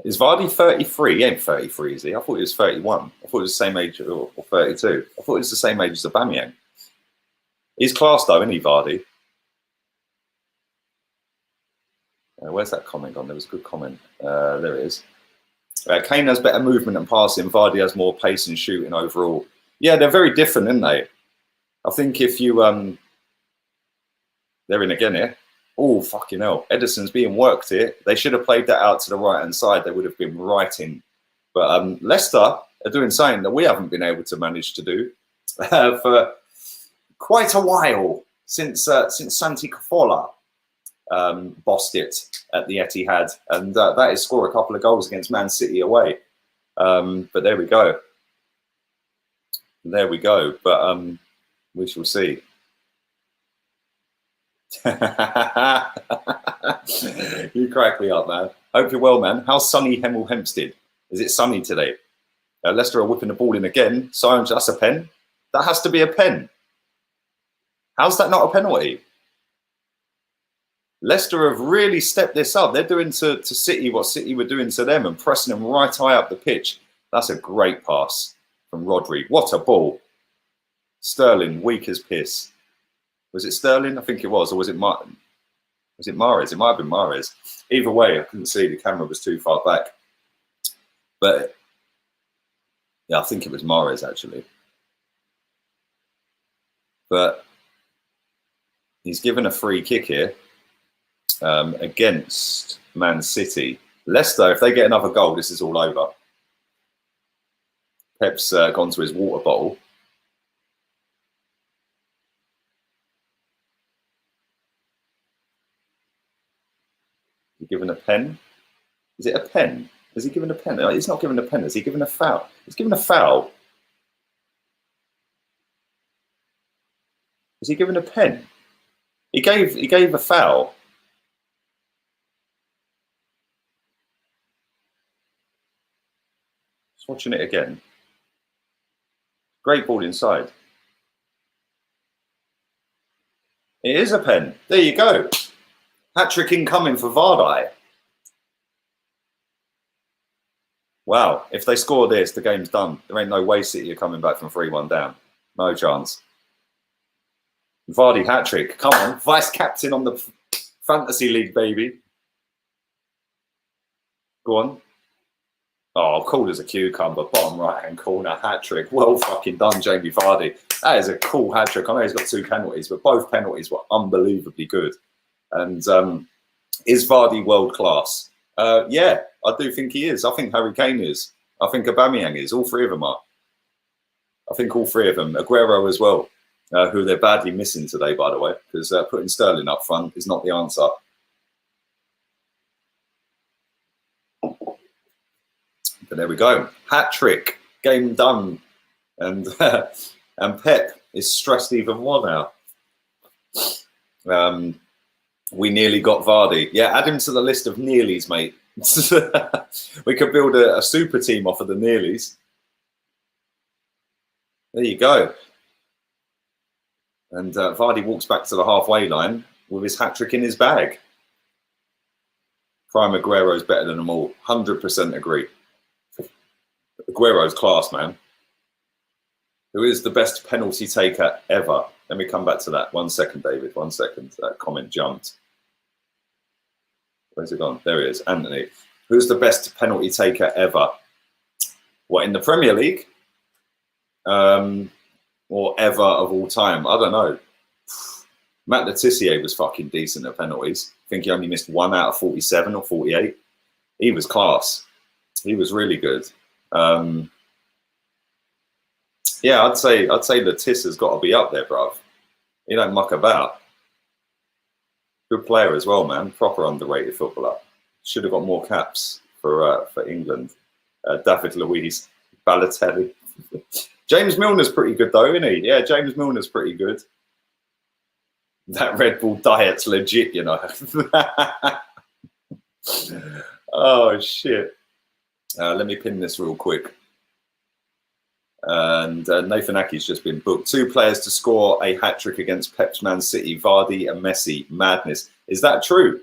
Is Vardy 33? He ain't 33, is he? I thought he was 31. I thought he was the same age, or 32. I thought he was the same age as Aubameyang. He's class though, isn't he, Vardy? Where's that comment gone? There was a good comment. There it is. Kane has better movement and passing. Vardy has more pace and shooting overall. Yeah, they're very different, aren't they? I think if you... they're in again here. Oh, fucking hell. Ederson's being worked here. They should have played that out to the right-hand side. They would have been right in. But Leicester are doing something that we haven't been able to manage to do for quite a while since Santi Cazorla bossed it at the Etihad, and that is score a couple of goals against Man City away. But there we go. There we go. But we shall see. You crack me up, man. Hope you're well, man. How's sunny Hemel Hempstead? Is it sunny today? Leicester are whipping the ball in again. So that's a pen. That has to be a pen. How's that not a penalty? Leicester have really stepped this up. They're doing to City what City were doing to them and pressing them right high up the pitch. That's a great pass from Rodri. What a ball. Sterling, weak as piss. Was it Sterling? I think it was. Or was it Mahrez? It might have been Mahrez. Either way, I couldn't see. The camera was too far back. But, yeah, I think it was Mahrez, actually. But he's given a free kick here. Against Man City. Leicester, if they get another goal, this is all over. Pep's gone to his water bottle. Is he given a pen? Is it a pen? Is he given a pen? No, he's not given a pen. Is he given a foul? He's given a foul. Is he given a pen? He gave a foul. Watching it again. Great ball inside. It is a pen. There you go. Hat-trick incoming for Vardy. Wow. If they score this, the game's done. There ain't no way City are coming back from 3-1 down. No chance. Vardy hat-trick. Come on. Vice captain on the Fantasy League, baby. Go on. Oh, cool as a cucumber, bottom right-hand corner, hat-trick. Well fucking done, Jamie Vardy. That is a cool hat-trick. I know he's got 2 penalties, but both penalties were unbelievably good. And is Vardy world-class? Yeah, I do think he is. I think Harry Kane is. I think Aubameyang is. All three of them are. I think all three of them. Aguero as well, who they're badly missing today, by the way, because putting Sterling up front is not the answer. But there we go. Hat trick. Game done. And and Pep is stressed even more now. We nearly got Vardy. Yeah, add him to the list of nearlies, mate. We could build a super team off of the nearlies. There you go. And Vardy walks back to the halfway line with his hat-trick in his bag. Prime Aguero's better than them all. 100% agree. Aguero's class, man. Who is the best penalty taker ever? Let me come back to that. 1 second, David. 1 second. That comment jumped. Where's it gone? There it is. Anthony. Who's the best penalty taker ever? What, in the Premier League? Or ever of all time? I don't know. Matt Letitia was fucking decent at penalties. I think he only missed 1 out of 47 or 48. He was class. He was really good. Yeah, I'd say Letitia's got to be up there, bruv. He don't muck about. Good player as well, man. Proper underrated footballer. Should have got more caps for England. David Luiz, Balotelli. James Milner's pretty good though, isn't he? Yeah, James Milner's pretty good. That Red Bull diet's legit, you know. Oh shit. Let me pin this real quick. And Nathan Ake's just been booked. 2 players to score a hat-trick against Pep's Man City, Vardy and Messi. Madness. Is that true?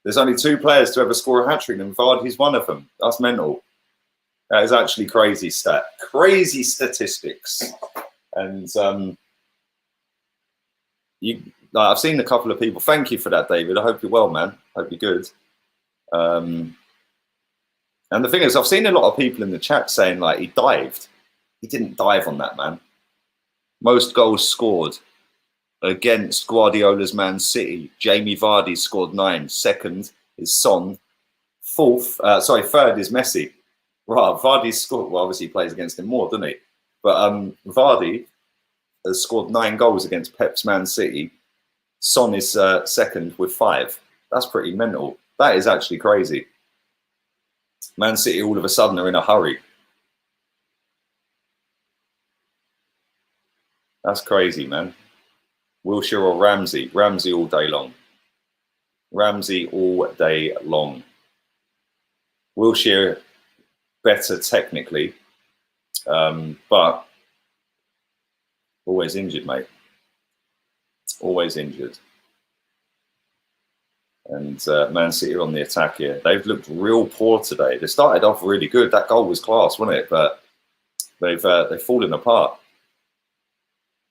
There's only 2 players to ever score a hat-trick and Vardy's one of them. That's mental. That is actually crazy stat. Crazy statistics. And I've seen a couple of people. Thank you for that, David. I hope you're well, man. Hope you're good. And the thing is, I've seen a lot of people in the chat saying, like, he dived. He didn't dive on that, man. Most goals scored against Guardiola's Man City. Jamie Vardy scored 9. Second is Son. Third is Messi. Right, Vardy scored. Well, obviously he plays against him more, doesn't he? But Vardy has scored 9 goals against Pep's Man City. Son is second with 5. That's pretty mental. That is actually crazy. Man City all of a sudden are in a hurry. That's crazy, man. Wilshere or Ramsey? Ramsey all day long. Ramsey all day long. Wilshere better technically, but always injured, mate. Always injured. And Man City are on the attack here. They've looked real poor today. They started off really good. That goal was class, wasn't it? But they've fallen apart.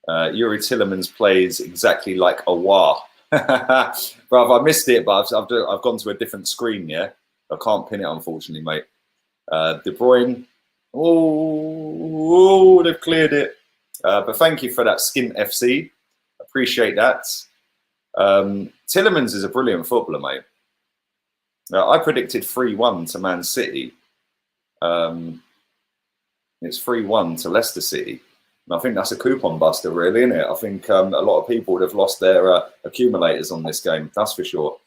Yuri Tillemans plays exactly like a Wah. Bruv, I missed it, but I've gone to a different screen, yeah? I can't pin it, unfortunately, mate. De Bruyne. Oh, they've cleared it. But thank you for that, Skint FC. Appreciate that. Tillemans is a brilliant footballer, mate. I predicted 3-1 to Man City. It's 3-1 to Leicester City. And I think that's a coupon buster, really, isn't it? I think a lot of people would have lost their accumulators on this game. That's for sure.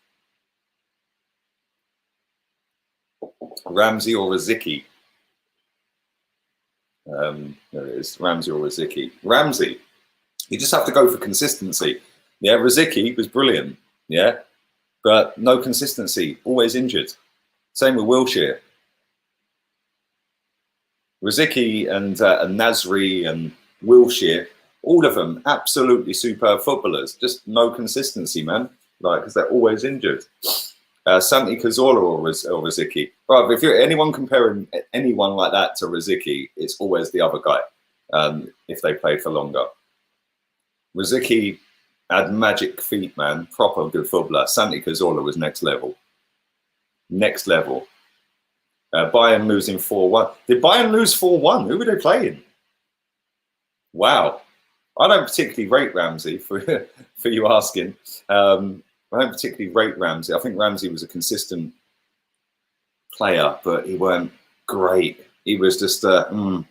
Ramsey or Rosicky? There it is. Ramsey or Rosicky? Ramsey. You just have to go for consistency. Yeah, Rosicky was brilliant. Yeah, but no consistency. Always injured. Same with Wilshere. Rosicky and Nasri and Wilshere, all of them absolutely superb footballers. Just no consistency, man. Like, because they're always injured. Santi Cazorla or Rosicky. Right, if you're anyone comparing anyone like that to Rosicky, it's always the other guy. If they play for longer. Rosicky had magic feet, man. Proper good footballer. Santi Cazorla was next level. Next level. Bayern losing 4-1. Did Bayern lose 4-1? Who were they playing? Wow. I don't particularly rate Ramsey, for you asking. I don't particularly rate Ramsey. I think Ramsey was a consistent player, but he weren't great. he was just no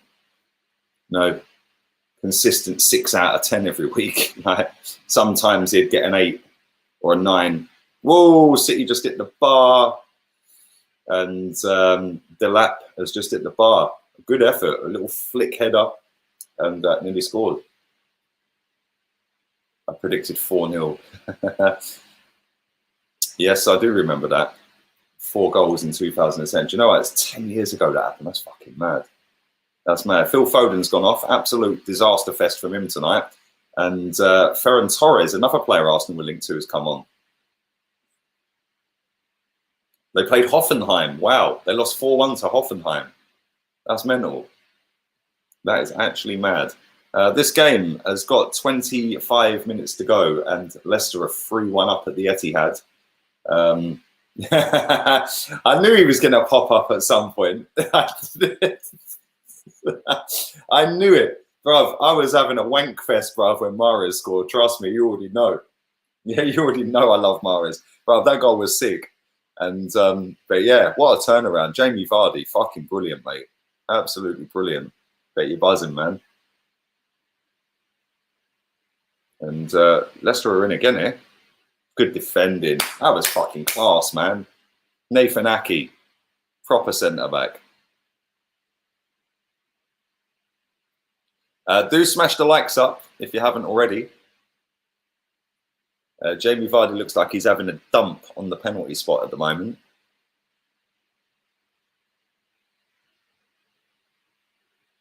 consistent 6 out of 10 every week. Like, sometimes he'd get an 8 or a 9. Whoa, City just hit the bar, and Delap has just hit the bar. A good effort, a little flick header, and nearly scored. I predicted 4-0. Yes, I do remember that. 4 goals in 2010. Do you know what? It's 10 years ago that happened. That's fucking mad. That's mad. Phil Foden's gone off. Absolute disaster fest from him tonight. And Ferran Torres, another player Arsenal were linked to, has come on. They played Hoffenheim. Wow. They lost 4-1 to Hoffenheim. That's mental. That is actually mad. This game has got 25 minutes to go, and Leicester are 3-1 up at the Etihad. I knew he was going to pop up at some point. I knew it. Bruv, I was having a wank fest, bruv, when Mahrez scored. Trust me, you already know. Yeah, you already know I love Mahrez. Bruv, that goal was sick. And, but yeah, what a turnaround. Jamie Vardy, fucking brilliant, mate. Absolutely brilliant. Bet you're buzzing, man. And Leicester are in again here. Good defending. That was fucking class, man. Nathan Aki, proper centre-back. Do smash the likes up if you haven't already. Jamie Vardy looks like he's having a dump on the penalty spot at the moment.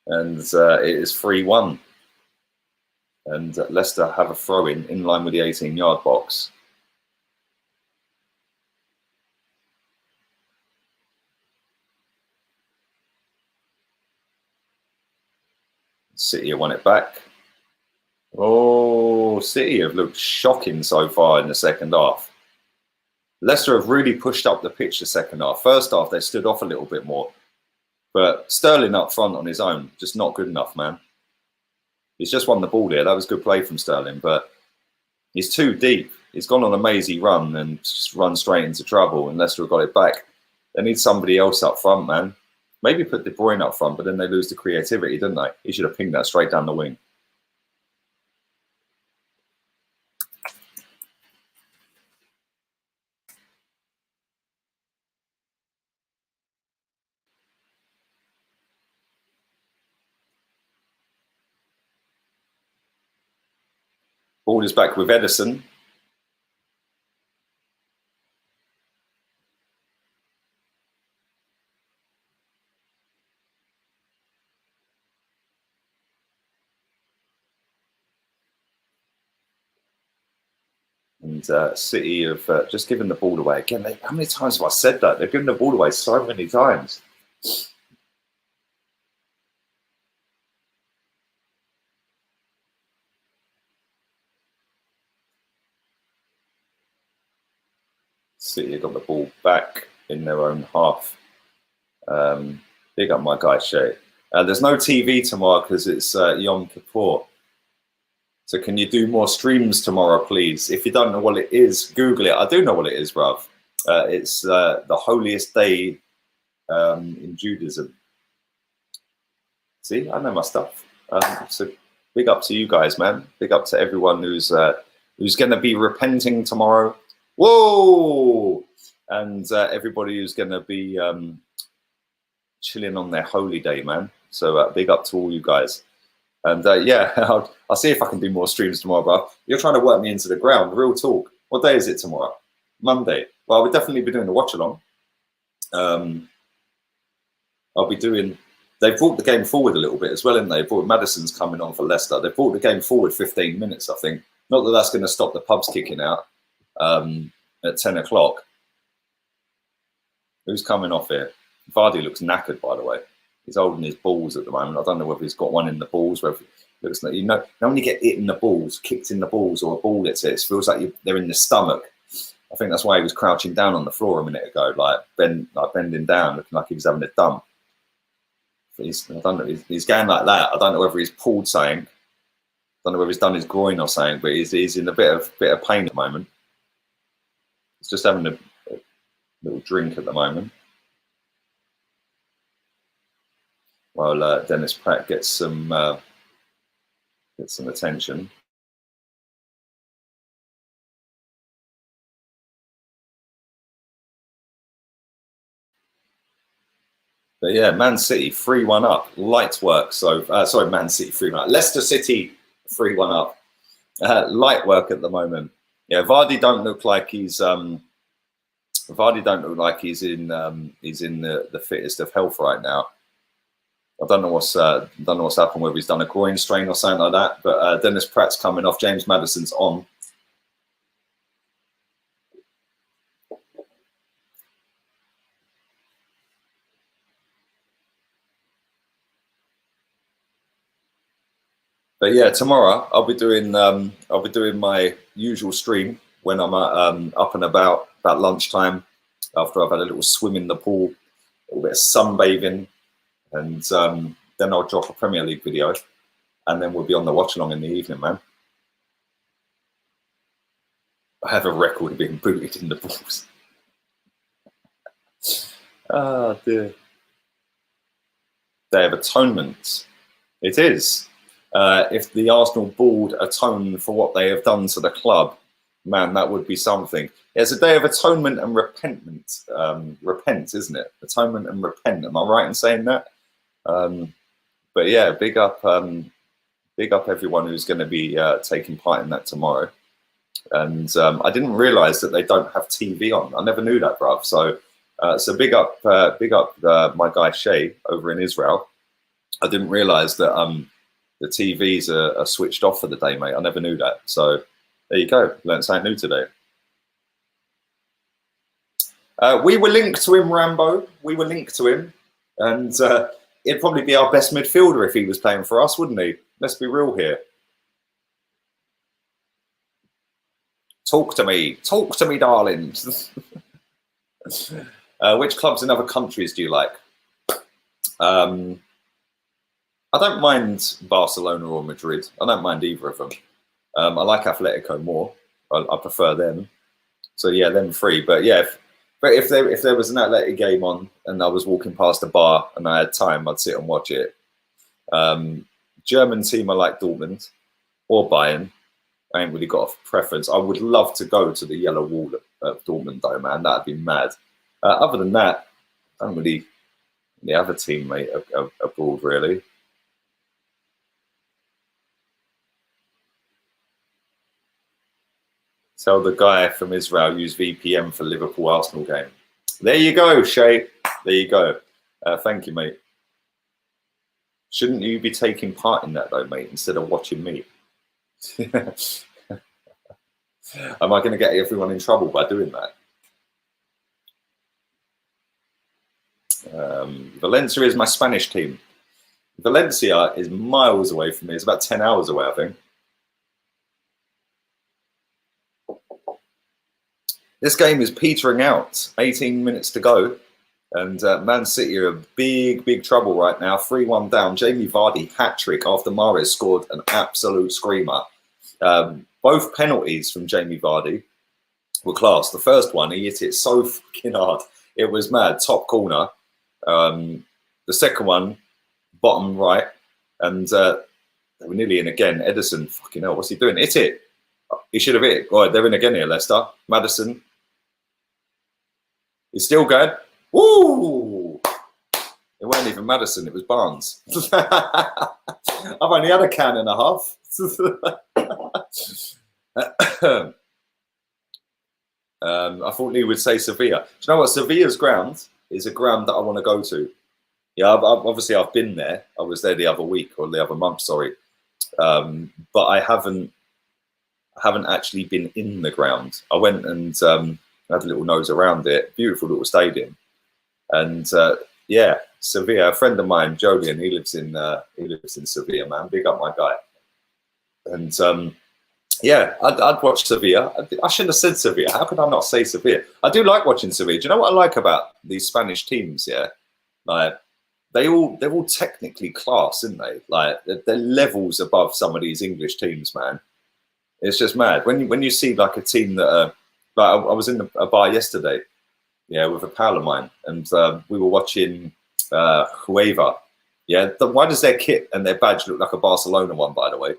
And it is 3-1. And Leicester have a throw-in in line with the 18-yard box. City have won it back. Oh, City have looked shocking so far in the second half. Leicester have really pushed up the pitch the second half. First half, they stood off a little bit more. But Sterling up front on his own, just not good enough, man. He's just won the ball there. That was good play from Sterling, but he's too deep. He's gone on a mazy run and just run straight into trouble, and Leicester have got it back. They need somebody else up front, man. Maybe put De Bruyne up front, but then they lose the creativity, didn't they? He should have pinged that straight down the wing. Ball is back with Edison. And City have just given the ball away. Again, how many times have I said that? They've given the ball away so many times. City have got the ball back in their own half. Big up my guy, Shay. There's no TV tomorrow because it's Yom Kippur. So can you do more streams tomorrow, please? If you don't know what it is, Google it. I do know what it is, bruv. It's the holiest day in Judaism. See, I know my stuff. So big up to you guys, man. Big up to everyone who's going to be repenting tomorrow. Whoa! And everybody who's going to be chilling on their holy day, man. So big up to all you guys. And yeah, I'll see if I can do more streams tomorrow, bro. You're trying to work me into the ground. Real talk. What day is it tomorrow? Monday. Well, we'll definitely be doing the watch-along. I'll be doing... They've brought the game forward a little bit as well, haven't they? Maddison's coming on for Leicester. They've brought the game forward 15 minutes, I think. Not that that's going to stop the pubs kicking out at 10 o'clock. Who's coming off here? Vardy looks knackered, by the way. He's holding his balls at the moment. I don't know whether he's got one in the balls, whether it looks like, you know when you get hit in the balls, kicked in the balls, or a ball hits it feels like they're in the stomach. I think that's why he was crouching down on the floor a minute ago, like bending down, looking like he was having a dump. I don't know, he's going like that. I don't know whether he's pulled something. I don't know whether he's done his groin or something, but he's in a bit of pain at the moment. He's just having a little drink at the moment. while Dennis Pratt gets some attention. But yeah, Man City 3-1 up, light work. So sorry, Man City 3-1 up. Leicester City 3-1 up, light work at the moment. Yeah, Vardy don't look like he's in the fittest of health right now. I don't know what's happened, whether he's done a groin strain or something like that. But Dennis Pratt's coming off, James Maddison's on. But yeah, tomorrow I'll be doing my usual stream when I'm up and about lunchtime, after I've had a little swim in the pool, a little bit of sunbathing, and then I'll drop a Premier League video, and then we'll be on the watch along in the evening, man. I have a record of being booted in the balls. Oh dear. Day of Atonement. It is. If the Arsenal board atone for what they have done to the club, man, that would be something. It's a day of atonement and repentment. Repent, isn't it? Atonement and repent. Am I right in saying that? But yeah, big up everyone who's going to be taking part in that tomorrow. And I didn't realise that they don't have TV on. I never knew that, bruv. So big up my guy Shay over in Israel. I didn't realise that the TVs are switched off for the day, mate. I never knew that. So there you go. Learned something new today. We were linked to him, Rambo. We were linked to him. And he'd probably be our best midfielder if he was playing for us, wouldn't he? Let's be real here. Talk to me, darling. Which clubs in other countries do you like? I don't mind Barcelona or Madrid. I don't mind either of them. I like Atletico more. I prefer them. So yeah, them three. But yeah, if there was an Athletic game on and I was walking past a bar and I had time, I'd sit and watch it. German team, I like Dortmund or Bayern. I ain't really got a preference. I would love to go to the yellow wall at Dortmund though, man. That'd be mad. Other than that, I don't really have a teammate abroad really. Tell the guy from Israel use VPN for Liverpool Arsenal game. There you go, Shay. There you go. Thank you, mate. Shouldn't you be taking part in that though, mate, instead of watching me? Am I going to get everyone in trouble by doing that? Valencia is my Spanish team. Valencia is miles away from me. It's about 10 hours away, I think. This game is petering out. 18 minutes to go. And Man City are in big trouble right now. 3-1 down. Jamie Vardy hat-trick after Mahrez scored an absolute screamer. Both penalties from Jamie Vardy were class. The first one, he hit it so fucking hard. It was mad. Top corner. The second one, bottom right. And they were nearly in again. Ederson, fucking hell, what's he doing? Hit it. He should have hit it. Right, they're in again here, Leicester. Maddison. He's still going. Woo! It wasn't even Maddison, it was Barnes. I've only had a can and a half. I thought he would say Sevilla. Do you know what? Sevilla's ground is a ground that I want to go to. Yeah, obviously I've been there. I was there the other week or the other month, sorry. But I haven't actually been in the ground. I went and had a little nose around it. Beautiful little stadium. And yeah, Sevilla. A friend of mine, Julian, he lives in Sevilla, man. Big up my guy. And yeah, I'd watch Sevilla. I shouldn't have said Sevilla. How could I not say Sevilla? I do like watching Sevilla. Do you know what I like about these Spanish teams? Yeah, like they're all technically class, aren't they? Like they're levels above some of these English teams, man. It's just mad when you see like a team that like I was in a bar yesterday, yeah, with a pal of mine, and we were watching Hueva Yeah, why does their kit and their badge look like a Barcelona one, by the way?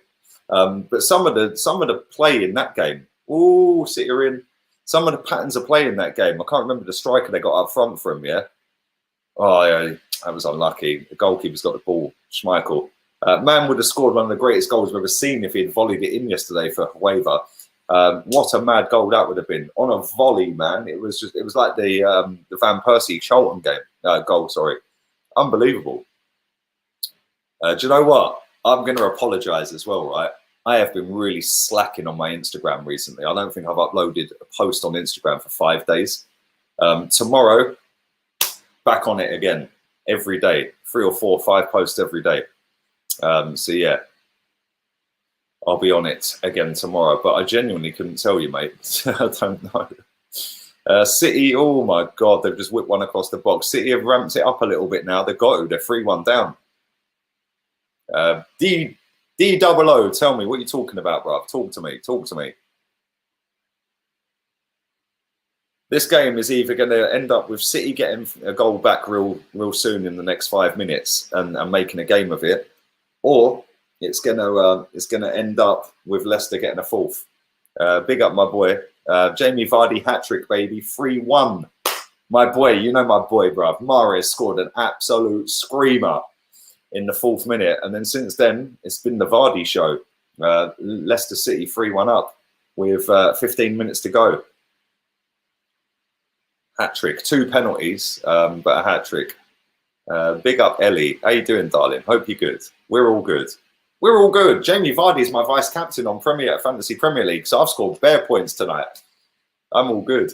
But some of the play in that game, oh, City are in. Some of the patterns of play in that game. I can't remember the striker they got up front from. Yeah, oh yeah, that was unlucky. The goalkeeper's got the ball. Schmeichel. Man would have scored one of the greatest goals we've ever seen if he had volleyed it in yesterday for a waiver. What a mad goal that would have been on a volley, man. It was like the Van Persie Charlton game goal. Sorry, unbelievable. Do you know what? I'm going to apologise as well, right? I have been really slacking on my Instagram recently. I don't think I've uploaded a post on Instagram for 5 days. Tomorrow, back on it again, every day. 3 or 4 or 5 posts every day. So yeah, I'll be on it again tomorrow. But I genuinely couldn't tell you, mate. I don't know. City, oh my God, they've just whipped one across the box. City have ramped it up a little bit now. They've got to. They're 3-1 down. D-double-O, tell me, what are you talking about, bruv? Talk to me, talk to me. This game is either going to end up with City getting a goal back real soon in the next 5 minutes and making a game of it, or it's going to end up with Leicester getting a fourth. Big up my boy, Jamie Vardy hat-trick, baby, 3-1. My boy, you know my boy, bruv. Mahrez scored an absolute screamer in the 4th minute, and then since then it's been the Vardy show. Leicester City 3-1 up with 15 minutes to go. Hat-trick, 2 penalties, but a hat-trick. Big up Ellie, how you doing, darling? Hope you're good. We're all good. We're all good. Jamie Vardy is my vice captain on Fantasy Premier League, so I've scored bare points tonight. I'm all good.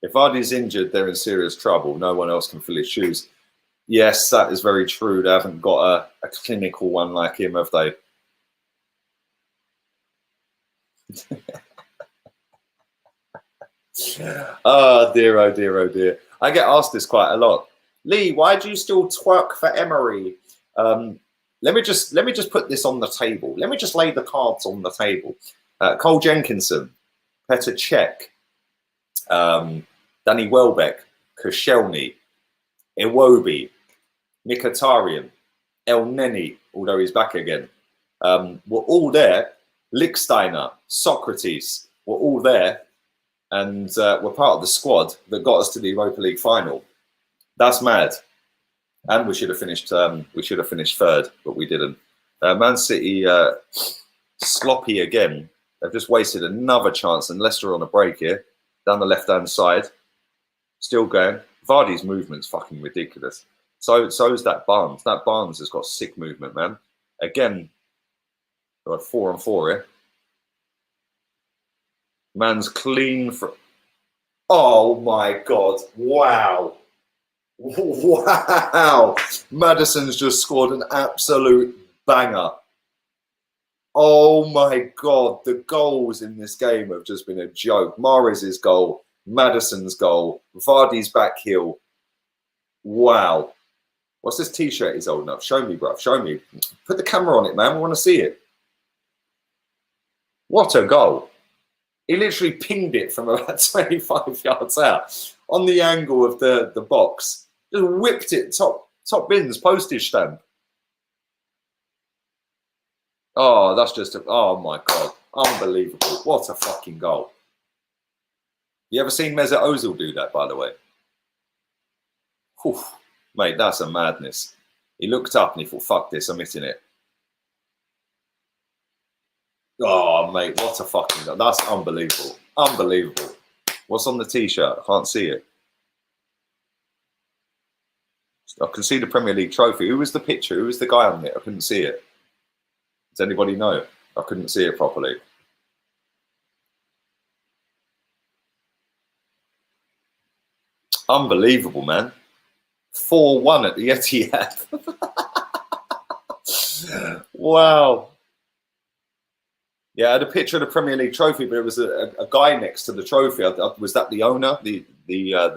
If Vardy's injured, they're in serious trouble. No one else can fill his shoes. Yes, that is very true. They haven't got a clinical one like him, have they? Oh dear, oh dear, oh dear. I get asked this quite a lot. Lee, why do you still twerk for Emery? Let me just put this on the table. Let me just lay the cards on the table. Cole Jenkinson, Petr Cech, Danny Welbeck, Koscielny, Iwobi, Mkhitaryan, El Neni, although he's back again, were all there. Lichtsteiner, Socrates were all there, and were part of the squad that got us to the Europa League final. That's mad. And we should have finished. We should have finished 3rd, but we didn't. Man City sloppy again. They've just wasted another chance, and Leicester on a break here down the left-hand side. Still going. Vardy's movement's fucking ridiculous. So is that Barnes. That Barnes has got sick movement, man. Again, we're 4-on-4 here. Man's clean for. Oh my God! Wow, wow! Maddison's just scored an absolute banger. Oh my God! The goals in this game have just been a joke. Mahrez's goal, Maddison's goal, Vardy's back heel. Wow. What's this T-shirt he's holding up? Show me, bruv. Show me. Put the camera on it, man. I want to see it. What a goal. He literally pinged it from about 25 yards out on the angle of the box. Just whipped it top bins, postage stamp. Oh, that's just oh my God. Unbelievable. What a fucking goal. You ever seen Mesut Ozil do that, by the way? Whew. Mate, that's a madness. He looked up and he thought, fuck this, I'm hitting it. Oh, mate, what a fucking... That's unbelievable. Unbelievable. What's on the T-shirt? I can't see it. I can see the Premier League trophy. Who was the picture? Who was the guy on it? I couldn't see it. Does anybody know? I couldn't see it properly. Unbelievable, man. 4-1 at the Etihad. Wow. Yeah, I had a picture of the Premier League trophy, but it was a guy next to the trophy. Was that the owner, the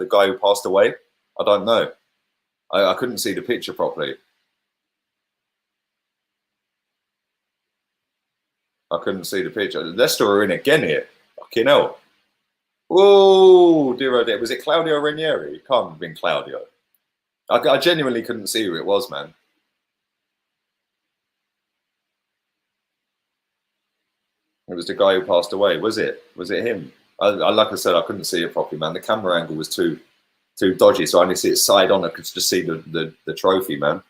guy who passed away? I don't know. I couldn't see the picture properly. I couldn't see the picture. Leicester are in again here. Fucking hell. Oh, dear, oh dear. Was it Claudio Ranieri? It can't have been Claudio. I genuinely couldn't see who it was, man. It was the guy who passed away. Was it? Was it him? Like I said, I couldn't see it properly, man. The camera angle was too dodgy, so I only see it side on. I could just see the trophy, man.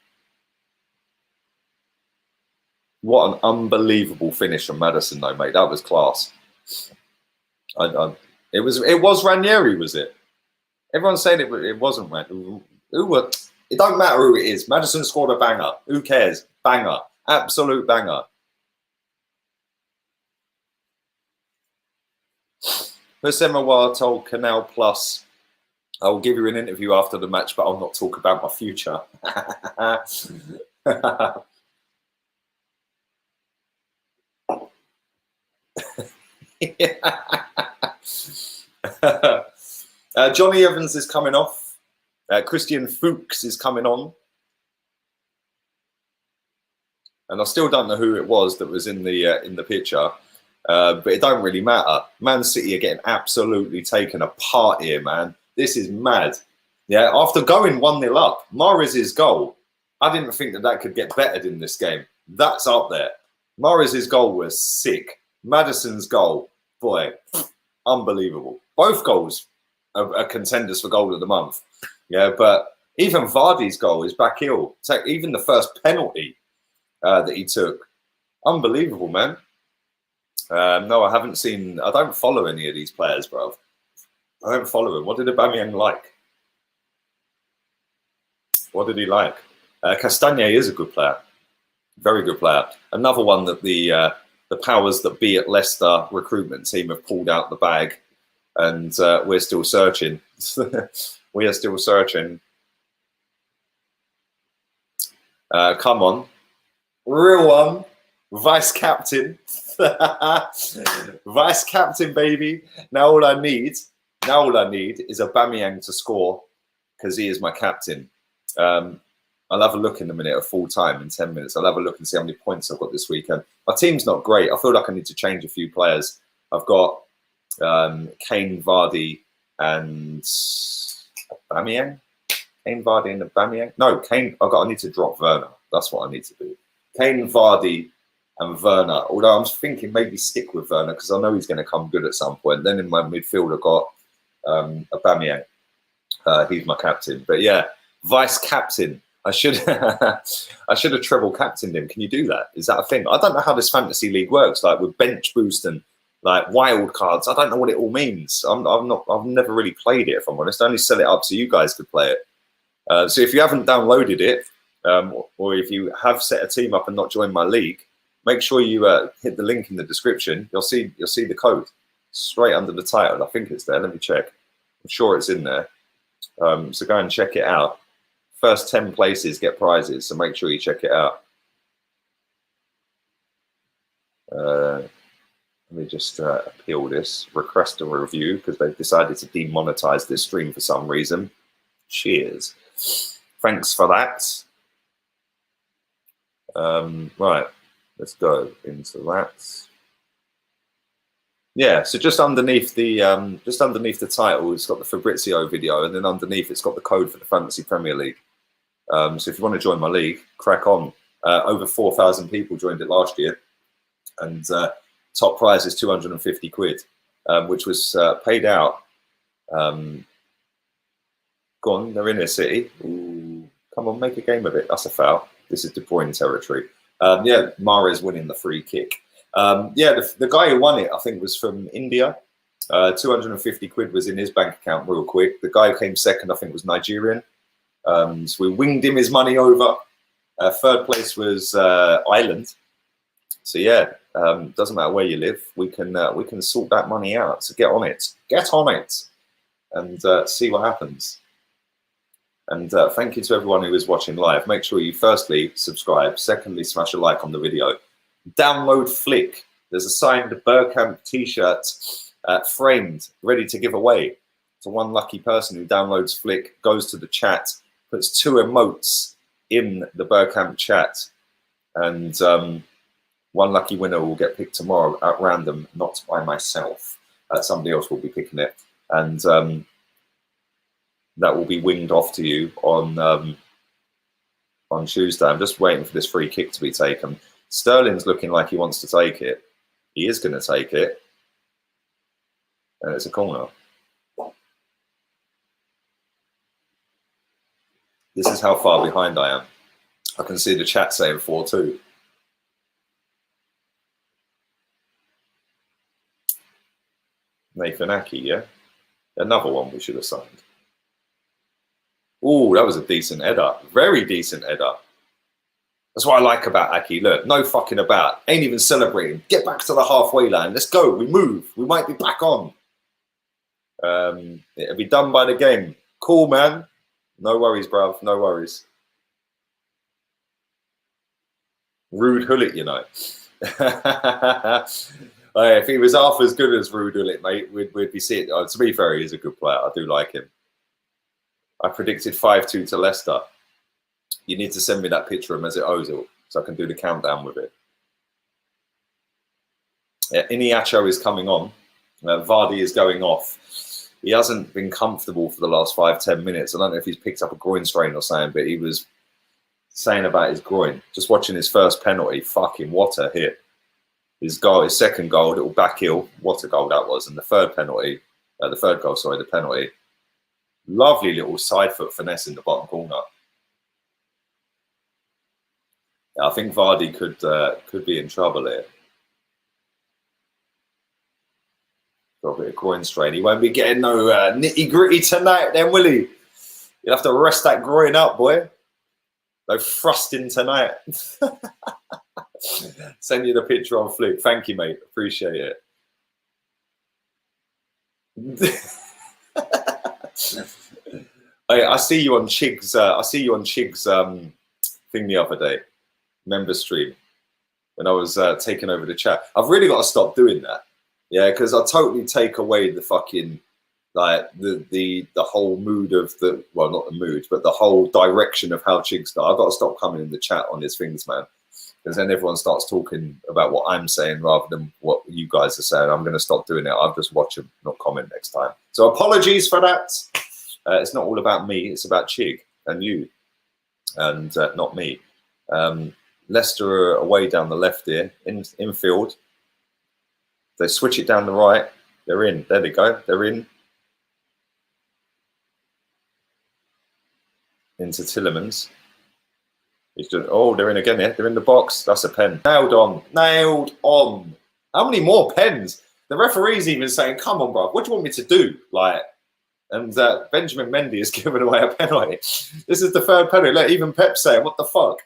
What an unbelievable finish from Maddison, though, mate. That was class. It was Ranieri, was it? Everyone's saying it wasn't Ranieri. It don't matter who it is. Maddison scored a banger. Who cares? Banger. Absolute banger. Hussein told Canal Plus, I will give you an interview after the match, but I'll not talk about my future. Johnny Evans is coming off. Christian Fuchs is coming on. And I still don't know who it was that was in the picture. But it don't really matter. Man City are getting absolutely taken apart here, man. This is mad. Yeah, after going 1-0 up, Mahrez's goal, I didn't think that could get bettered in this game. That's up there. Mahrez's goal was sick. Maddison's goal, boy, unbelievable. Both goals are contenders for goal of the month. Yeah, but even Vardy's goal is back heel. Even the first penalty that he took, unbelievable, man. No, I haven't seen. I don't follow any of these players, bro. I don't follow him. What did Aubameyang like? What did he like? Castagne is a good player, very good player. Another one that the powers that be at Leicester recruitment team have pulled out the bag, and we're still searching. We are still searching. Come on, real one, vice captain. Vice captain, baby. Now all I need is Aubameyang to score, because he is my captain. I'll have a look in a minute at full time in 10 minutes. I'll have a look and see how many points I've got this weekend. My team's not great. I feel like I need to change a few players. I've got Kane, Vardy, and Aubameyang. Kane, Vardy, and Aubameyang. No, Kane. I need to drop Werner. That's what I need to do. Kane, Vardy, and Werner. Although I'm thinking maybe stick with Werner because I know he's going to come good at some point. Then in my midfield, I've got Aubameyang. He's my captain. But yeah, vice captain. I should have treble captained him. Can you do that? Is that a thing? I don't know how this fantasy league works. Like with bench boost and like wild cards. I don't know what it all means. I've never really played it. If I'm honest, I only set it up so you guys could play it. So if you haven't downloaded it, or if you have set a team up and not joined my league, make sure you hit the link in the description. You'll see the code straight under the title. I think it's there. Let me check. I'm sure it's in there. So go and check it out. First 10 places get prizes, so make sure you check it out. Let me just appeal this. Request a review because they've decided to demonetize this stream for some reason. Cheers. Thanks for that. Right, let's go into that. Yeah, so just underneath the title, it's got the Fabrizio video, and then underneath it's got the code for the Fantasy Premier League. So if you want to join my league, crack on. Over 4,000 people joined it last year, and top prize is 250 quid, which was paid out. Go on, they're in their city. Ooh, come on, make a game of it. That's a foul. This is De Bruyne territory. Yeah, Mahrez winning the free kick. Yeah, the guy who won it, I think, was from India. 250 quid was in his bank account real quick. The guy who came second, I think, was Nigerian. So we winged him his money over. Third place was Ireland. So yeah, doesn't matter where you live, we can sort that money out. So get on it, and see what happens. And thank you to everyone who is watching live. Make sure you firstly subscribe, secondly smash a like on the video. Download Flick. There's a signed Bergkamp t-shirt framed, ready to give away to one lucky person who downloads Flick, goes to the chat, puts 2 emotes in the Bergkamp chat, and one lucky winner will get picked tomorrow at random, not by myself. Somebody else will be picking it, and that will be winged off to you on Tuesday. I'm just waiting for this free kick to be taken. Sterling's looking like he wants to take it. He is going to take it. And it's a corner. This is how far behind I am. I can see the chat saying 4-2. Nathan Aki, yeah? Another one we should have signed. Oh, that was a decent header. Very decent header. That's what I like about Aki. Look, no fucking about. Ain't even celebrating. Get back to the halfway line. Let's go. We move. We might be back on. It'll be done by the game. Cool, man. No worries, bruv. No worries. Rude Hullet, you know. If he was half as good as Rude Hullet, mate, we'd be seeing. To be fair, he's a good player. I do like him. I predicted 5-2 to Leicester. You need to send me that picture of Mesut Ozil so I can do the countdown with it. Iniacho is coming on. Vardy is going off. He hasn't been comfortable for the last 5-10 minutes. I don't know if he's picked up a groin strain or something, but he was saying about his groin. Just watching his first penalty. Fucking what a hit. His goal, his second goal, little back heel. What a goal that was. And the third penalty, the penalty. Lovely little side foot finesse in the bottom corner. I think Vardy could be in trouble here. Got a bit of groin strain. He won't be getting no nitty gritty tonight, then, will he? You'll have to rest that groin up, boy. No thrusting tonight. Send you the picture on Flick. Thank you, mate. Appreciate it. I see you on Chig's. I see you on Chig's thing the other day, member stream, when I was taking over the chat. I've really got to stop doing that. Yeah, because I totally take away the fucking the whole mood of the not the mood, but the whole direction of how Chig's start. I've got to stop coming in the chat on his things, man. Because then everyone starts talking about what I'm saying rather than what you guys are saying. I'm going to stop doing it. I'll just watch them, not comment next time. So apologies for that. It's not all about me. It's about Chig and you and not me. Leicester are away down the left here, infield. They switch it down the right. They're in. There they go. They're in. Into Tillemans. He's just, they're in again here. They're in the box. That's a pen. Nailed on. Nailed on. How many more pens? The referee's even saying, come on, bro. What do you want me to do? And Benjamin Mendy has given away a penalty. This is the third penalty. Look, even Pep's saying, what the fuck?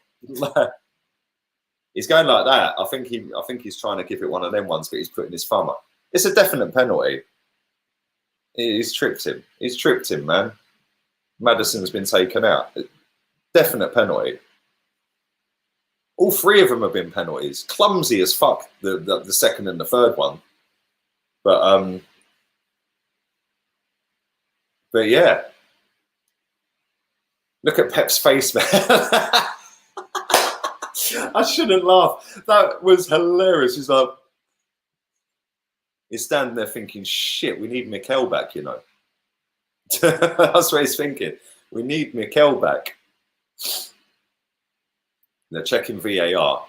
He's going like that. I think he's trying to give it one of them ones, but he's putting his thumb up. It's a definite penalty. He's tripped him. He's tripped him, man. Maddison's been taken out. Definite penalty. All three of them have been penalties. Clumsy as fuck, the second and the third one. But yeah. Look at Pep's face, man. I shouldn't laugh. That was hilarious. He's like, he's standing there thinking, shit, we need Mikel back, you know. That's what he's thinking. We need Mikel back. They're checking VAR.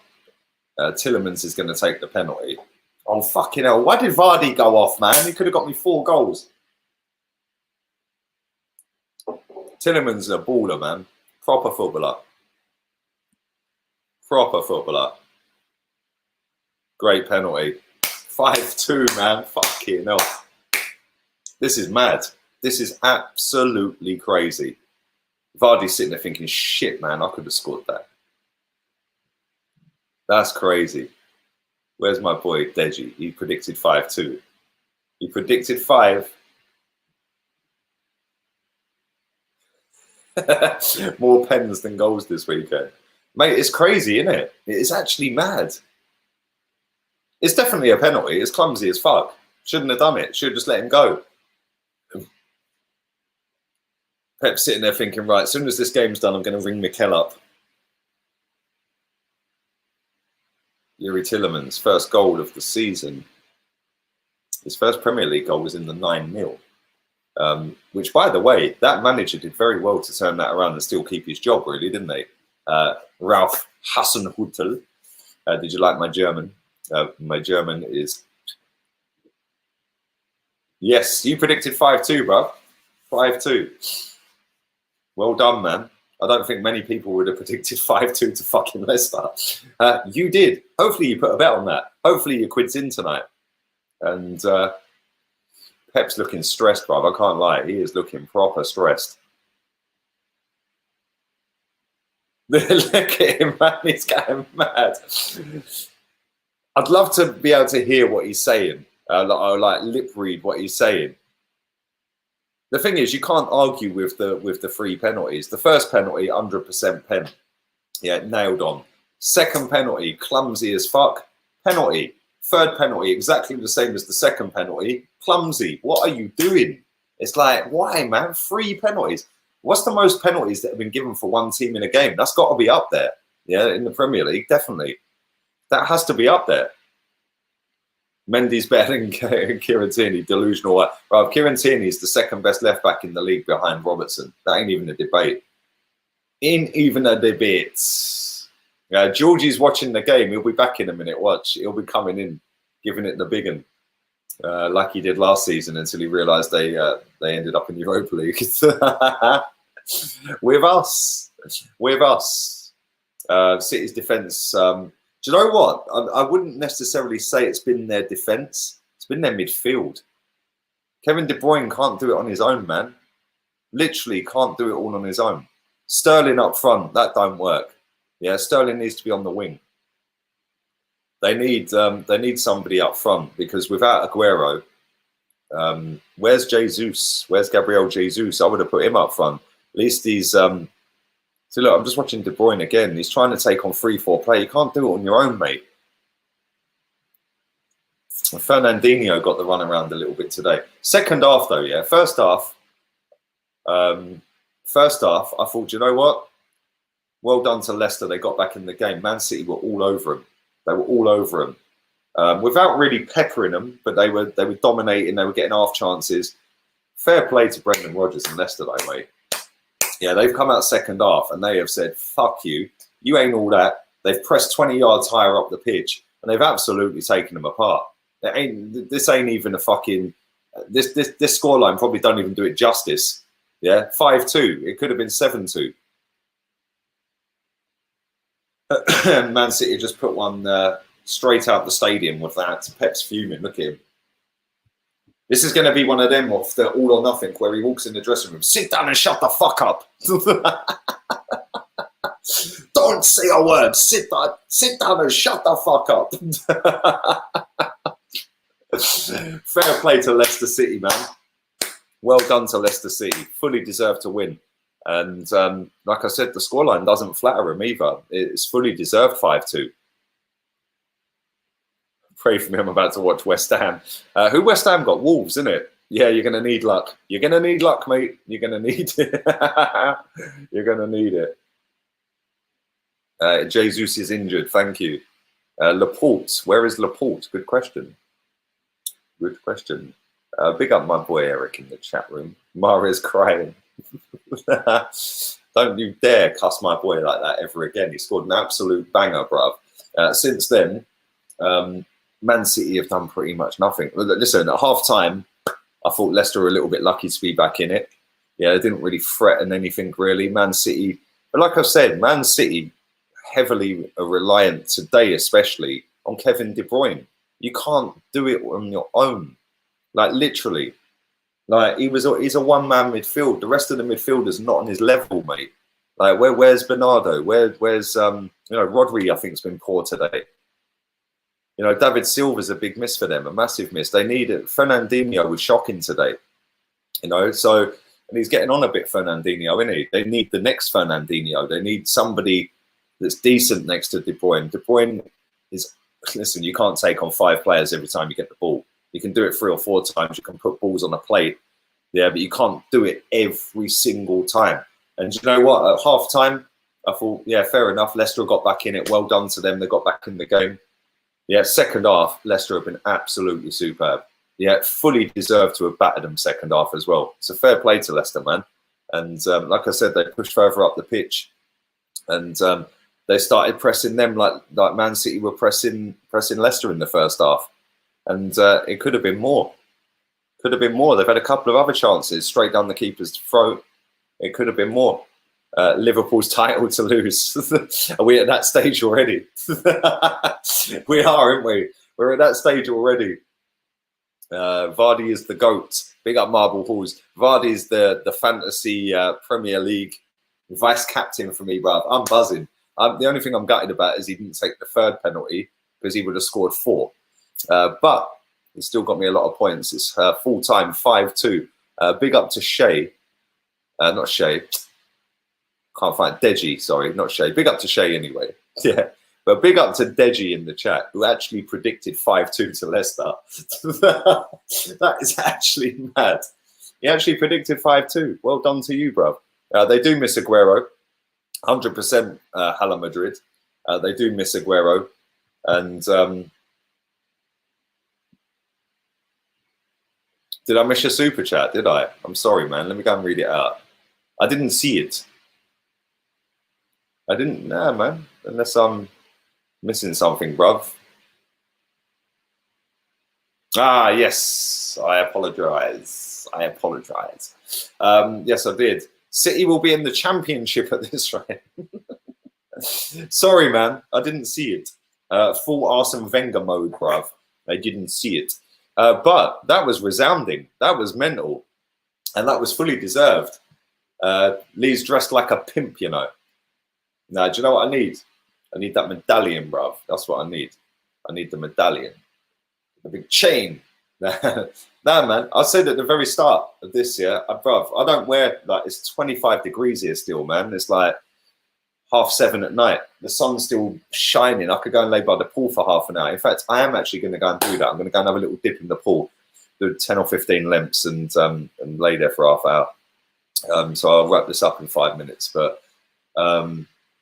Tillemans is going to take the penalty. Oh, fucking hell. Why did Vardy go off, man? He could have got me 4 goals. Tillemans is a baller, man. Proper footballer. Proper footballer. Great penalty. 5-2, man. Fucking hell. This is mad. This is absolutely crazy. Vardy's sitting there thinking, shit, man, I could have scored that. That's crazy. Where's my boy, Deji? He predicted 5-2. He predicted 5. More pens than goals this weekend. Mate, it's crazy, isn't it? It's actually mad. It's definitely a penalty. It's clumsy as fuck. Shouldn't have done it. Should have just let him go. Pep's sitting there thinking, right, as soon as this game's done, I'm going to ring Mikel up. Yuri Tillemans, first goal of the season. His first Premier League goal was in the 9-0. Which, by the way, that manager did very well to turn that around and still keep his job, really, didn't they? Ralph Hasenhüttl. Did you like my German? My German is... Yes, you predicted 5-2, bro. 5-2. Well done, man. I don't think many people would have predicted 5-2 to fucking Leicester. You did. Hopefully you put a bet on that. Hopefully your quid's in tonight. And Pep's looking stressed, bruv. I can't lie. He is looking proper stressed. Look at him, man. He's going mad. I'd love to be able to hear what he's saying. Like lip read what he's saying. The thing is, you can't argue with the 3 penalties. The first penalty, 100% pen. Yeah, nailed on. Second penalty, clumsy as fuck. Penalty. Third penalty, exactly the same as the second penalty. Clumsy. What are you doing? It's like, why, man? 3 penalties. What's the most penalties that have been given for one team in a game? That's got to be up there. Yeah, in the Premier League, definitely. That has to be up there. Mendy's better than Kieran Tierney, delusional. Right, Kieran Tierney is the second best left back in the league behind Robertson. That ain't even a debate. Ain't even a debate. Georgie's watching the game. He'll be back in a minute. Watch. He'll be coming in, giving it the big one, like he did last season until he realised they ended up in Europa League. With us. City's defence. Do you know what? I wouldn't necessarily say it's been their defence. It's been their midfield. Kevin De Bruyne can't do it on his own, man. Literally can't do it all on his own. Sterling up front, that don't work. Yeah, Sterling needs to be on the wing. They need somebody up front because without Aguero, where's Jesus? Where's Gabriel Jesus? I would have put him up front. At least he's... So look, I'm just watching De Bruyne again. He's trying to take on 3-4 play. You can't do it on your own, mate. Fernandinho got the run around a little bit today. Second half, though, yeah. First half, I thought, you know what? Well done to Leicester. They got back in the game. Man City were all over him. They were all over him. Without really peppering them, but they were dominating. They were getting half chances. Fair play to Brendan Rodgers and Leicester, though, mate. Yeah, they've come out second half and they have said, fuck you. You ain't all that. They've pressed 20 yards higher up the pitch and they've absolutely taken them apart. This ain't even a fucking... This scoreline probably don't even do it justice. Yeah, 5-2. It could have been 7-2. Man City just put one straight out the stadium with that. Pep's fuming. Look at him. This is going to be one of them off the All or Nothing where he walks in the dressing room. Sit down and shut the fuck up. Don't say a word. Sit down and shut the fuck up. Fair play to Leicester City, man. Well done to Leicester City. Fully deserved to win. And like I said, the scoreline doesn't flatter him either. It's fully deserved 5-2. Pray for me, I'm about to watch West Ham. Who West Ham got? Wolves, isn't it? Yeah, you're going to need luck. You're going to need luck, mate. You're going to need it. You're going to need it. Jesus is injured. Thank you. Laporte. Where is Laporte? Good question. Good question. Big up my boy Eric in the chat room. Mahrez crying. Don't you dare cuss my boy like that ever again. He scored an absolute banger, bruv. Since then... Man City have done pretty much nothing. Listen, at half-time, I thought Leicester were a little bit lucky to be back in it. Yeah, they didn't really threaten anything, really. Man City, but like I've said, Man City heavily reliant today, especially, on Kevin De Bruyne. You can't do it on your own. Like, literally. Like, he's a one-man midfield. The rest of the midfielders not on his level, mate. Like, where's Bernardo? Where's Rodri, I think, has been poor today. You know, David Silva's a big miss for them, a massive miss. They need it. Fernandinho was shocking today. You know, so, and he's getting on a bit, Fernandinho, isn't he? They need the next Fernandinho. They need somebody that's decent next to De Bruyne. De Bruyne is, listen, you can't take on 5 players every time you get the ball. You can do it 3 or 4 times. You can put balls on a plate. Yeah, but you can't do it every single time. And you know what? At half time, I thought, yeah, fair enough. Leicester got back in it. Well done to them. They got back in the game. Yeah, second half, Leicester have been absolutely superb. Yeah, fully deserved to have battered them second half as well. It's a fair play to Leicester, man. And like I said, they pushed further up the pitch. And They started pressing them like Man City were pressing Leicester in the first half, and it could have been more. Could have been more. They've had a couple of other chances straight down the keeper's throat. It could have been more. Liverpool's title to lose. Are we at that stage already? We are, aren't we? We're at that stage already. Vardy is the GOAT. Big up Marble Halls. Vardy is the fantasy Premier League vice captain for me, bruv. I'm buzzing. The only thing I'm gutted about is he didn't take the third penalty because he would have scored 4. But he still got me a lot of points. It's full time 5-2. Big up to Shay. Not Shay. Can't find Deji. Sorry, not Shay. Big up to Shay anyway. Yeah. But big up to Deji in the chat, who actually predicted 5-2 to Leicester. That is actually mad. He actually predicted 5-2. Well done to you, bro. They do miss Aguero. 100% Hala Madrid. They do miss Aguero. And did I miss your super chat? Did I? I'm sorry, man. Let me go and read it out. I didn't see it. I didn't. Nah, man. Unless I'm missing something, bruv. Ah, yes. I apologise. I apologise. Yes, I did. City will be in the championship at this rate. Sorry, man. I didn't see it. Full Arsene Wenger mode, bruv. I didn't see it. But that was resounding. That was mental. And that was fully deserved. Lee's dressed like a pimp, you know. Now, do you know what I need? I need that medallion, bruv. That's what I need. I need the medallion. The big chain. Nah, man. I said at the very start of this year, bruv, I don't wear, like, it's 25 degrees here still, man. It's like 7:30 at night. The sun's still shining. I could go and lay by the pool for half an hour. In fact, I am actually going to go and do that. I'm going to go and have a little dip in the pool, do 10 or 15 lamps and lay there for half hour. So I'll wrap this up in 5 minutes.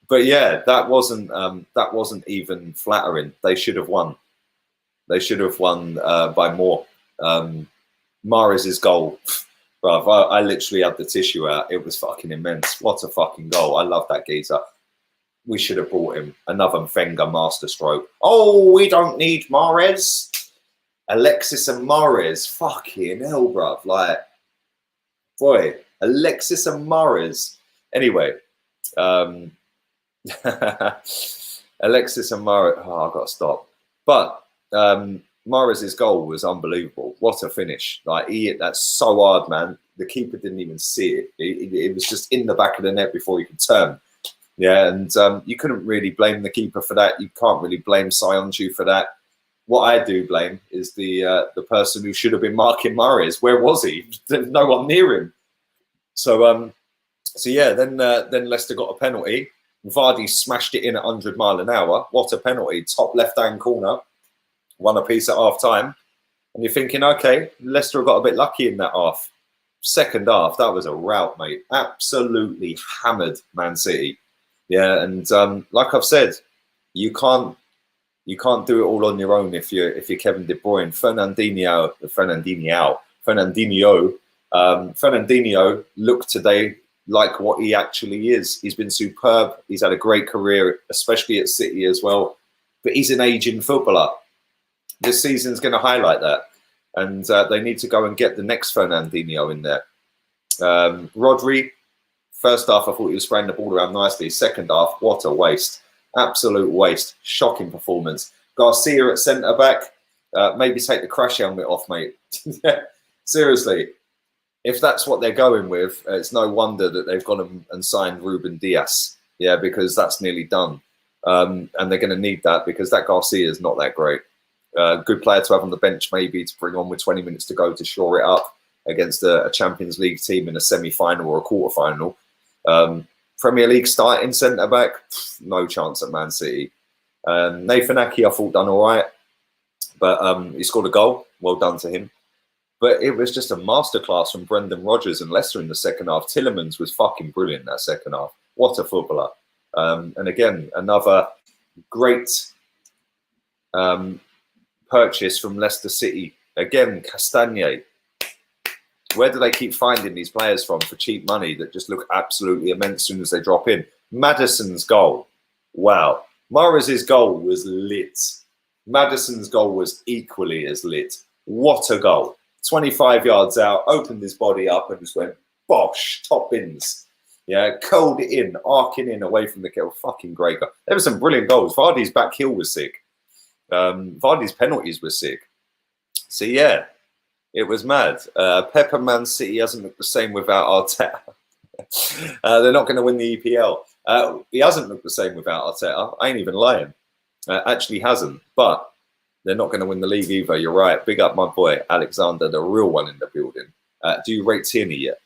But yeah, that wasn't even flattering. They should have won. They should have won by more. Mahrez's goal, bruv, I literally had the tissue out. It was fucking immense. What a fucking goal. I love that geezer. We should have bought him. Another Wenger masterstroke. Oh, we don't need Mahrez. Alexis and Mahrez. Fucking hell, bruv. Like, boy, Alexis and Mahrez. Anyway, Alexis and Mahrez. Oh, I've got to stop. But Mahrez's goal was unbelievable. What a finish. Like, he hit that so hard, man. The keeper didn't even see it. It was just in the back of the net before he could turn. Yeah, and you couldn't really blame the keeper for that. You can't really blame Sionchu for that. What I do blame is the person who should have been marking Mahrez. Where was he? There's no one near him. So yeah, then Leicester got a penalty. Vardy smashed it in at 100 mile an hour. What a penalty. Top left-hand corner. 1 apiece at half-time. And you're thinking, okay, Leicester have got a bit lucky in that half. Second half, that was a rout, mate. Absolutely hammered Man City. Yeah, and like I've said, you can't do it all on your own if you're Kevin De Bruyne. Fernandinho looked today like what he actually is. He's been superb. He's had a great career, especially at City as well. But he's an aging footballer. This season's going to highlight that. And they need to go and get the next Fernandinho in there. Rodri, first half, I thought he was spraying the ball around nicely. Second half, what a waste. Absolute waste. Shocking performance. Garcia at centre-back. Maybe take the crash helmet off, mate. Seriously. If that's what they're going with, it's no wonder that they've gone and signed Ruben Dias. Yeah, because that's nearly done. And they're going to need that because that Garcia is not that great. Good player to have on the bench maybe to bring on with 20 minutes to go to shore it up against a Champions League team in a semi-final or a quarter-final. Premier League starting centre-back, no chance at Man City. Nathan Ake, I thought, done all right. But he scored a goal. Well done to him. But it was just a masterclass from Brendan Rodgers and Leicester in the second half. Tielemans was fucking brilliant that second half. What a footballer. And again, another great purchase from Leicester City. Again, Castagne. Where do they keep finding these players from for cheap money that just look absolutely immense as soon as they drop in? Maddison's goal. Wow. Mahrez's goal was lit. Maddison's goal was equally as lit. What a goal. 25 yards out, opened his body up and just went, bosh, top bins. Yeah, curled it in, arcing in away from the kill. Fucking great goal. There were some brilliant goals. Vardy's back heel was sick. Vardy's penalties were sick. So, yeah, it was mad. Pep and Man City hasn't looked the same without Arteta. They're not going to win the EPL. He hasn't looked the same without Arteta. I ain't even lying. Actually hasn't. But they're not going to win the league either. You're right. Big up my boy, Alexander, the real one in the building. Do you rate Tierney yet?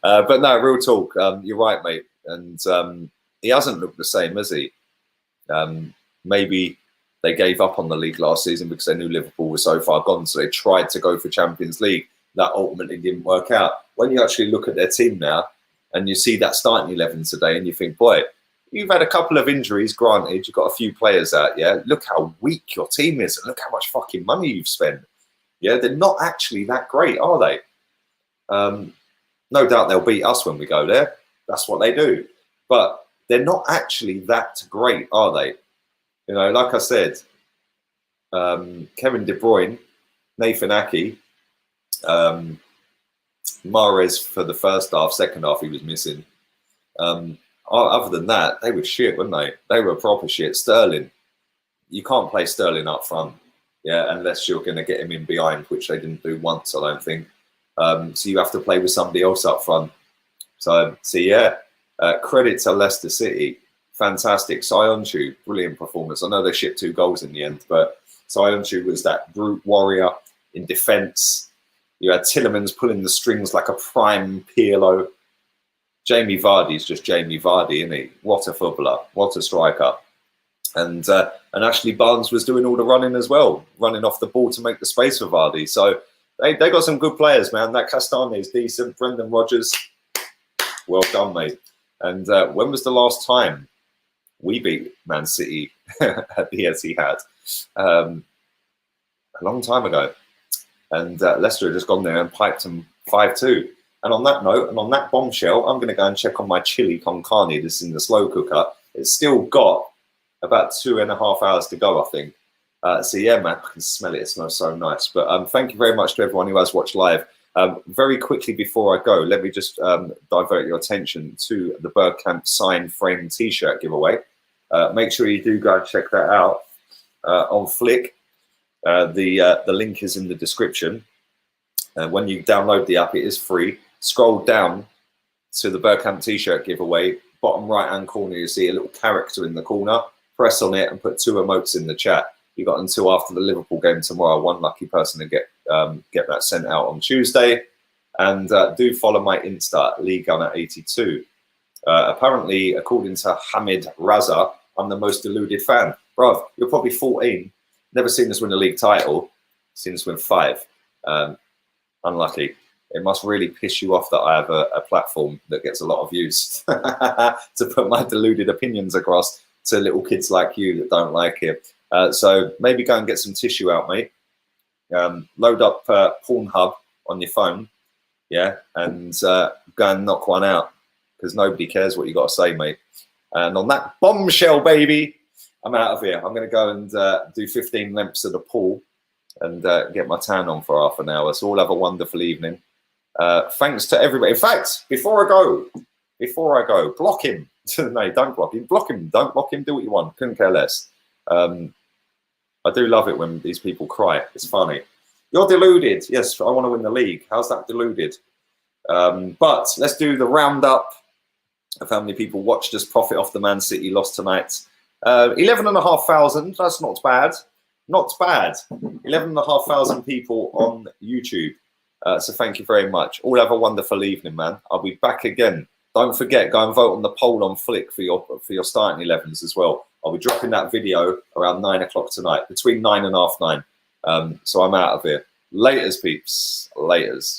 But no, real talk. You're right, mate. And he hasn't looked the same, has he? Maybe they gave up on the league last season because they knew Liverpool was so far gone. So they tried to go for Champions League. That ultimately didn't work out. When you actually look at their team now and you see that starting 11 today and you think, boy, you've had a couple of injuries, granted, you've got a few players out, yeah? Look how weak your team is and look how much fucking money you've spent. Yeah, they're not actually that great, are they? No doubt they'll beat us when we go there. That's what they do. But they're not actually that great, are they? You know, like I said, Kevin De Bruyne, Nathan Ake, Mahrez for the first half, second half he was missing. Other than that, they were shit, weren't they? They were proper shit. Sterling, you can't play Sterling up front, yeah, unless you're going to get him in behind, which they didn't do once, I don't think. So you have to play with somebody else up front. So yeah, credit to Leicester City. Fantastic. Sionchu, brilliant performance. I know they shipped 2 goals in the end, but Sionchu was that brute warrior in defence. You had Tillemans pulling the strings like a prime Pirlo. Jamie Vardy's just Jamie Vardy, isn't he? What a footballer. What a striker. And Ashley Barnes was doing all the running as well, running off the ball to make the space for Vardy. So they got some good players, man. That Castagne is decent. Brendan Rodgers, well done, mate. And when was the last time we beat Man City at the Etihad? A long time ago. And Leicester had just gone there and piped them 5-2. And on that note, and on that bombshell, I'm going to go and check on my chili con carne. This is in the slow cooker. It's still got about 2.5 hours to go, I think. So yeah, man, I can smell it. It smells so nice. But thank you very much to everyone who has watched live. Very quickly before I go, let me just divert your attention to the Bergkamp sign frame T-shirt giveaway. Make sure you do go and check that out on Flick. The link is in the description. When you download the app, it is free. Scroll down to the Bergkamp T-shirt giveaway. Bottom right-hand corner, you see a little character in the corner. Press on it and put 2 emotes in the chat. You got until after the Liverpool game tomorrow. One lucky person to get that sent out on Tuesday. And do follow my Insta, LeeGunner82. Apparently, according to Hamid Raza, I'm the most deluded fan. Bruv, you're probably 14. Never seen us win a league title. Seen us win 5. Unlucky. It must really piss you off that I have a platform that gets a lot of views to put my deluded opinions across to little kids like you that don't like it. So maybe go and get some tissue out, mate. Load up Pornhub on your phone, yeah, and go and knock one out because nobody cares what you got to say, mate. And on that bombshell, baby, I'm out of here. I'm going to go and do 15 laps at the pool and get my tan on for half an hour. So all have a wonderful evening. Thanks to everybody. In fact, before I go, block him. No, don't block him. Block him. Don't block him. Do what you want. Couldn't care less. I do love it when these people cry. It's funny. You're deluded. Yes, I want to win the league. How's that deluded? But let's do the roundup of how many people watched us profit off the Man City loss tonight. 11,500. That's not bad. Not bad. 11,500 people on YouTube. So thank you very much. All have a wonderful evening, man. I'll be back again. Don't forget, go and vote on the poll on Flick for your starting 11s as well. I'll be dropping that video around 9 o'clock tonight, between 9 and half 9. So I'm out of here. Laters, peeps. Laters.